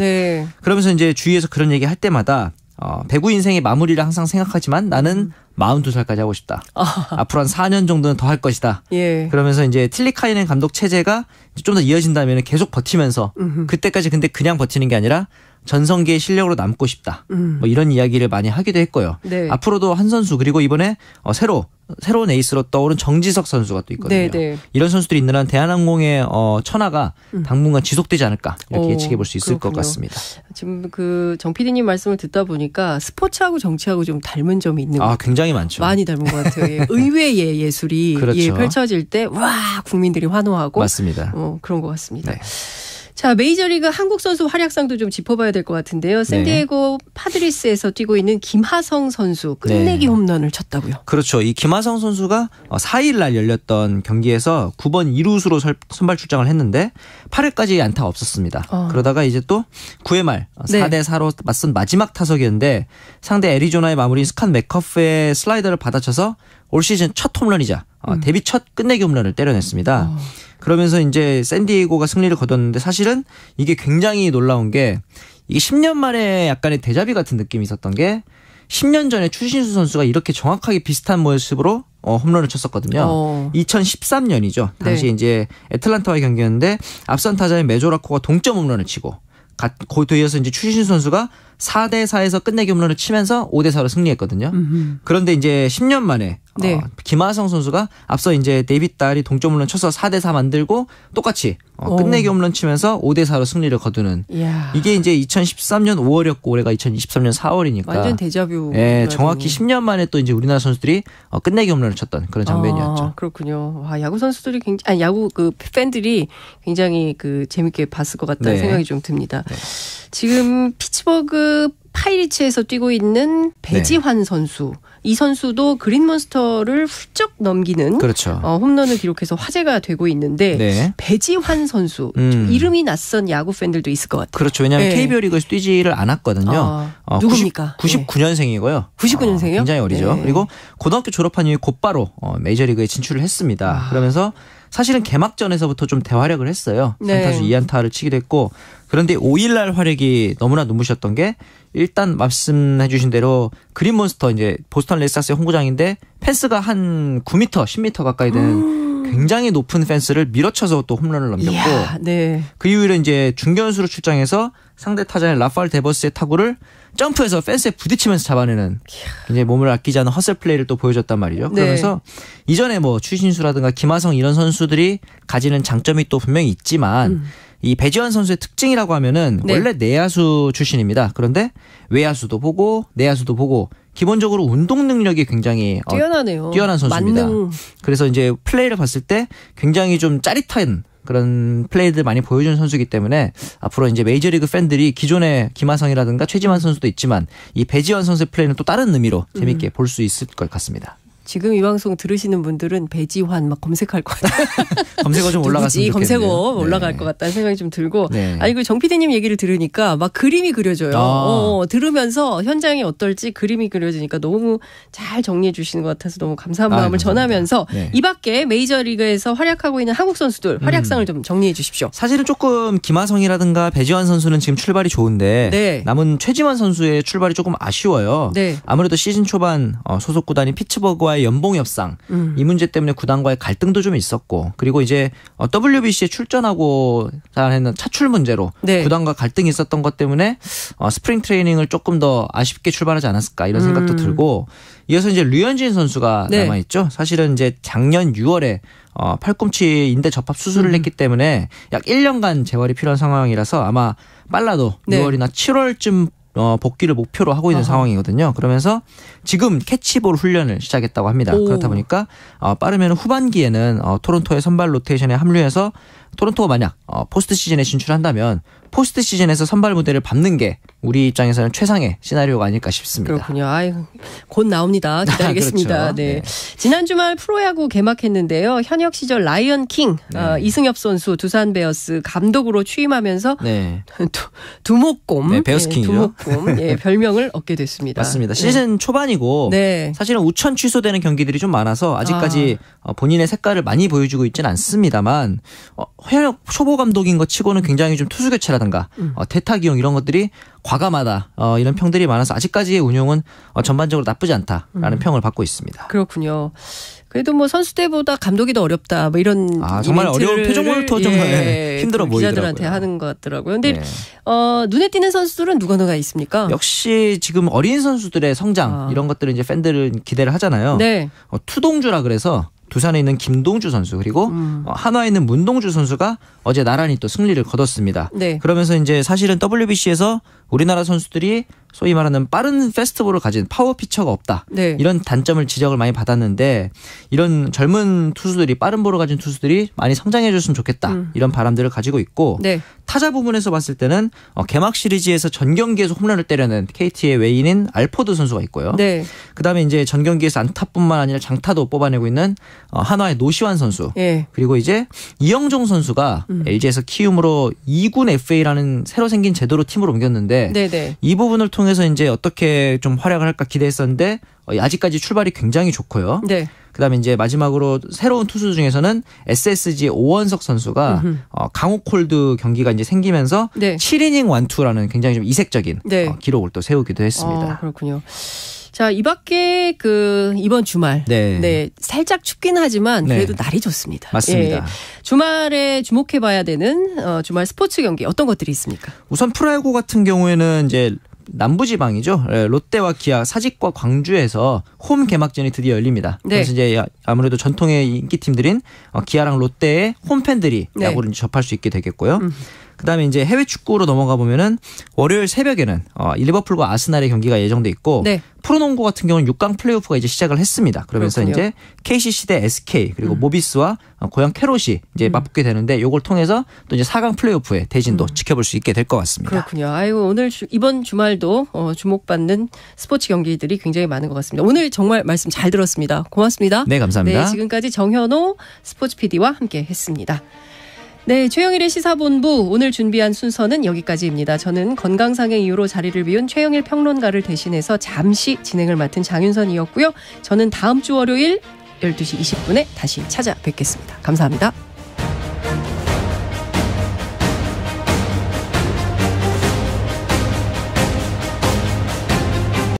그러면서 이제 주위에서 그런 얘기 할 때마다 배구 인생의 마무리를 항상 생각하지만 나는 42살까지 하고 싶다. 앞으로 한 4년 정도는 더 할 것이다. 그러면서 이제 틸리카이넨 감독 체제가 좀 더 이어진다면 계속 버티면서 그때까지 근데 그냥 버티는 게 아니라 전성기의 실력으로 남고 싶다. 뭐 이런 이야기를 많이 하기도 했고요. 앞으로도 한 선수 그리고 이번에 새로운 에이스로 떠오른 정지석 선수가 또 있거든요. 이런 선수들이 있는 한 대한항공의 천하가 당분간 지속되지 않을까 이렇게 예측해 볼 수 있을 것 같습니다. 지금 그 정 PD님 말씀을 듣다 보니까 스포츠하고 정치하고 좀 닮은 점이 있는 것 같아요. 굉장히 많죠. 많이 닮은 것 같아요. 의외의 예술이 펼쳐질 때 와 국민들이 환호하고 맞습니다. 그런 것 같습니다. 자, 메이저리그 한국 선수 활약상도 좀 짚어봐야 될 것 같은데요. 샌디에고 파드리스에서 뛰고 있는 김하성 선수 끝내기 홈런을 쳤다고요. 그렇죠. 이 김하성 선수가 4일 날 열렸던 경기에서 9번 2루수로 선발 출장을 했는데 8회까지 안타가 없었습니다. 그러다가 이제 또 9회 말 4대4로 맞선 마지막 타석이었는데 상대 애리조나의 마무리인 스캇 맥커프의 슬라이더를 받아쳐서 올 시즌 첫 홈런이자 데뷔 첫 끝내기 홈런을 때려냈습니다. 그러면서 이제 샌디에이고가 승리를 거뒀는데 사실은 이게 굉장히 놀라운 게 이게 10년 만에 약간의 데자뷰 같은 느낌이 있었던 게 10년 전에 추신수 선수가 이렇게 정확하게 비슷한 모습으로 홈런을 쳤었거든요. 2013년이죠. 당시 이제 애틀란타와의 경기였는데 앞선 타자인 메조라코가 동점 홈런을 치고 거기에 이어서 이제 추신수 선수가 4대4에서 끝내기 홈런을 치면서 5대4로 승리했거든요. 그런데 이제 10년 만에 김하성 선수가 앞서 이제 데이빗 달이 동점 홈런 쳐서 4대4 만들고 똑같이 끝내기 홈런 치면서 5대4로 승리를 거두는 이게 이제 2013년 5월이었고 올해가 2023년 4월이니까 완전 데자뷰. 정확히 10년 만에 또 이제 우리나라 선수들이 끝내기 홈런을 쳤던 그런 장면이었죠. 그렇군요. 야구 선수들이 굉장히 야구 그 팬들이 굉장히 그 재밌게 봤을 것 같다는 생각이 좀 듭니다. 지금 피츠버그 파이리츠에서 뛰고 있는 배지환 선수. 이 선수도 그린몬스터를 훌쩍 넘기는 홈런을 기록해서 화제가 되고 있는데 배지환 선수 이름이 낯선 야구 팬들도 있을 것 같아요. 그렇죠. 왜냐하면 KBO 리그에서 뛰지를 않았거든요. 누굽니까? 99년생이고요. 99년생이요? 굉장히 어리죠. 그리고 고등학교 졸업한 이후에 곧바로 메이저리그에 진출을 했습니다. 그러면서 사실은 개막전에서부터 좀 대활약을 했어요. 3타수 2안타를 치기도 했고 그런데 5일날 활약이 너무나 눈부셨던 게 일단 말씀해 주신 대로 그린몬스터 이제 보스턴 레드삭스의 홈구장인데 펜스가 한 9m, 10m 가까이 되는 굉장히 높은 펜스를 밀어쳐서 또 홈런을 넘겼고 그 이후에 이제 중견수로 출장해서 상대 타자인 라파엘 데버스의 타구를 점프해서 펜스에 부딪히면서 잡아내는 이제 몸을 아끼지 않은 허슬 플레이를 또 보여줬단 말이죠. 그러면서 이전에 뭐 추신수라든가 김하성 이런 선수들이 가지는 장점이 또 분명히 있지만 이 배지환 선수의 특징이라고 하면은 원래 내야수 출신입니다. 그런데 외야수도 보고 내야수도 보고 기본적으로 운동 능력이 굉장히 뛰어나네요. 뛰어난 선수입니다. 그래서 이제 플레이를 봤을 때 굉장히 좀 짜릿한 그런 플레이들 많이 보여주는 선수이기 때문에 앞으로 이제 메이저리그 팬들이 기존의 김하성이라든가 최지만 선수도 있지만 이 배지환 선수의 플레이는 또 다른 의미로 재밌게 볼 수 있을 것 같습니다. 지금 이 방송 들으시는 분들은 배지환 막 검색할 것 같아요. 검색어 좀 올라갔으면 좋겠네요. 검색어 올라갈 것 같다는 생각이 좀 들고. 네. 아니 그 정 PD님 얘기를 들으니까 막 그림이 그려져요. 들으면서 현장이 어떨지 그림이 그려지니까 너무 잘 정리해 주시는 것 같아서 너무 감사한 마음을 전하면서 이 밖에 메이저리그에서 활약하고 있는 한국 선수들 활약상을 좀 정리해 주십시오. 사실은 조금 김하성이라든가 배지환 선수는 지금 출발이 좋은데 남은 최지만 선수의 출발이 조금 아쉬워요. 아무래도 시즌 초반 소속 구단인 피츠버그와의 연봉 협상 이 문제 때문에 구단과의 갈등도 좀 있었고 그리고 이제 WBC에 출전하고 하는 차출 문제로 구단과 갈등이 있었던 것 때문에 스프링 트레이닝을 조금 더 아쉽게 출발하지 않았을까 이런 생각도 들고 이어서 이제 류현진 선수가 남아있죠. 사실은 이제 작년 6월에 팔꿈치 인대 접합 수술을 했기 때문에 약 1년간 재활이 필요한 상황이라서 아마 빨라도 6월이나 7월쯤 복귀를 목표로 하고 있는 상황이거든요. 그러면서 지금 캐치볼 훈련을 시작했다고 합니다. 그렇다 보니까 빠르면 후반기에는 토론토의 선발 로테이션에 합류해서 토론토가 만약 포스트 시즌에 진출한다면 포스트 시즌에서 선발 무대를 밟는 게 우리 입장에서는 최상의 시나리오가 아닐까 싶습니다. 그렇군요. 곧 나옵니다. 기다리겠습니다. 그렇죠. 네. 지난 주말 프로야구 개막했는데요. 현역 시절 라이언 킹 이승엽 선수 두산 베어스 감독으로 취임하면서 두목곰 베어스킹이죠. 두목곰 별명을 얻게 됐습니다. 맞습니다. 시즌 초반이고 사실은 우천 취소되는 경기들이 좀 많아서 아직까지 본인의 색깔을 많이 보여주고 있지는 않습니다만 현역 초보 감독인 것 치고는 굉장히 좀 투수 교체라든가 대타 기용 이런 것들이 과감하다 이런 평들이 많아서 아직까지의 운용은 전반적으로 나쁘지 않다라는 평을 받고 있습니다. 그렇군요. 그래도 뭐 선수 때보다 감독이 더 어렵다 뭐 이런 정말 어려운 표정부터 좀 힘들어 보이더라고요. 기자들한테 하는 것 같더라고요. 근데 눈에 띄는 선수들은 누가 있습니까? 역시 지금 어린 선수들의 성장 이런 것들을 이제 팬들은 기대를 하잖아요. 투동주라 그래서 두산에 있는 김동주 선수 그리고 한화에 있는 문동주 선수가 어제 나란히 또 승리를 거뒀습니다. 그러면서 이제 사실은 WBC에서 우리나라 선수들이 소위 말하는 빠른 페스티벌을 가진 파워 피처가 없다. 이런 단점을 지적을 많이 받았는데 이런 젊은 투수들이 빠른 볼을 가진 투수들이 많이 성장해 줬으면 좋겠다. 이런 바람들을 가지고 있고 타자 부분에서 봤을 때는 개막 시리즈에서 전 경기에서 홈런을 때려낸 KT의 외인인 알포드 선수가 있고요. 그다음에 이제 전 경기에서 안타뿐만 아니라 장타도 뽑아내고 있는 한화의 노시환 선수. 그리고 이제 이영종 선수가 LG에서 키움으로 2군 FA라는 새로 생긴 제도로 팀으로 옮겼는데 이 부분을 통해서 이제 어떻게 좀 활약을 할까 기대했었는데 아직까지 출발이 굉장히 좋고요. 그다음에 이제 마지막으로 새로운 투수 중에서는 SSG 오원석 선수가 강호 콜드 경기가 이제 생기면서 7이닝 완투라는 굉장히 좀 이색적인 기록을 또 세우기도 했습니다. 그렇군요. 자, 이 밖에 이번 주말. 살짝 춥긴 하지만 그래도 날이 좋습니다. 맞습니다. 주말에 주목해봐야 되는 주말 스포츠 경기 어떤 것들이 있습니까? 우선 프로야구 같은 경우에는 이제 남부지방이죠. 롯데와 기아, 사직과 광주에서 홈 개막전이 드디어 열립니다. 그래서 이제 아무래도 전통의 인기팀들인 기아랑 롯데의 홈팬들이 야구를 접할 수 있게 되겠고요. 그다음에 이제 해외 축구로 넘어가 보면은 월요일 새벽에는 리버풀과 아스날의 경기가 예정돼 있고 프로농구 같은 경우는 6강 플레이오프가 이제 시작을 했습니다. 그러면서 이제 KCC 대 SK 그리고 모비스와 고양 캐롯이 이제 맞붙게 되는데 이걸 통해서 또 이제 4강 플레이오프의 대진도 지켜볼 수 있게 될 것 같습니다. 그렇군요. 오늘 이번 주말도 주목받는 스포츠 경기들이 굉장히 많은 것 같습니다. 오늘 정말 말씀 잘 들었습니다. 고맙습니다. 네, 감사합니다. 지금까지 정현호 스포츠 PD와 함께했습니다. 네, 최영일의 시사본부 오늘 준비한 순서는 여기까지입니다. 저는 건강상의 이유로 자리를 비운 최영일 평론가를 대신해서 잠시 진행을 맡은 장윤선이었고요. 저는 다음 주 월요일 12시 20분에 다시 찾아뵙겠습니다. 감사합니다.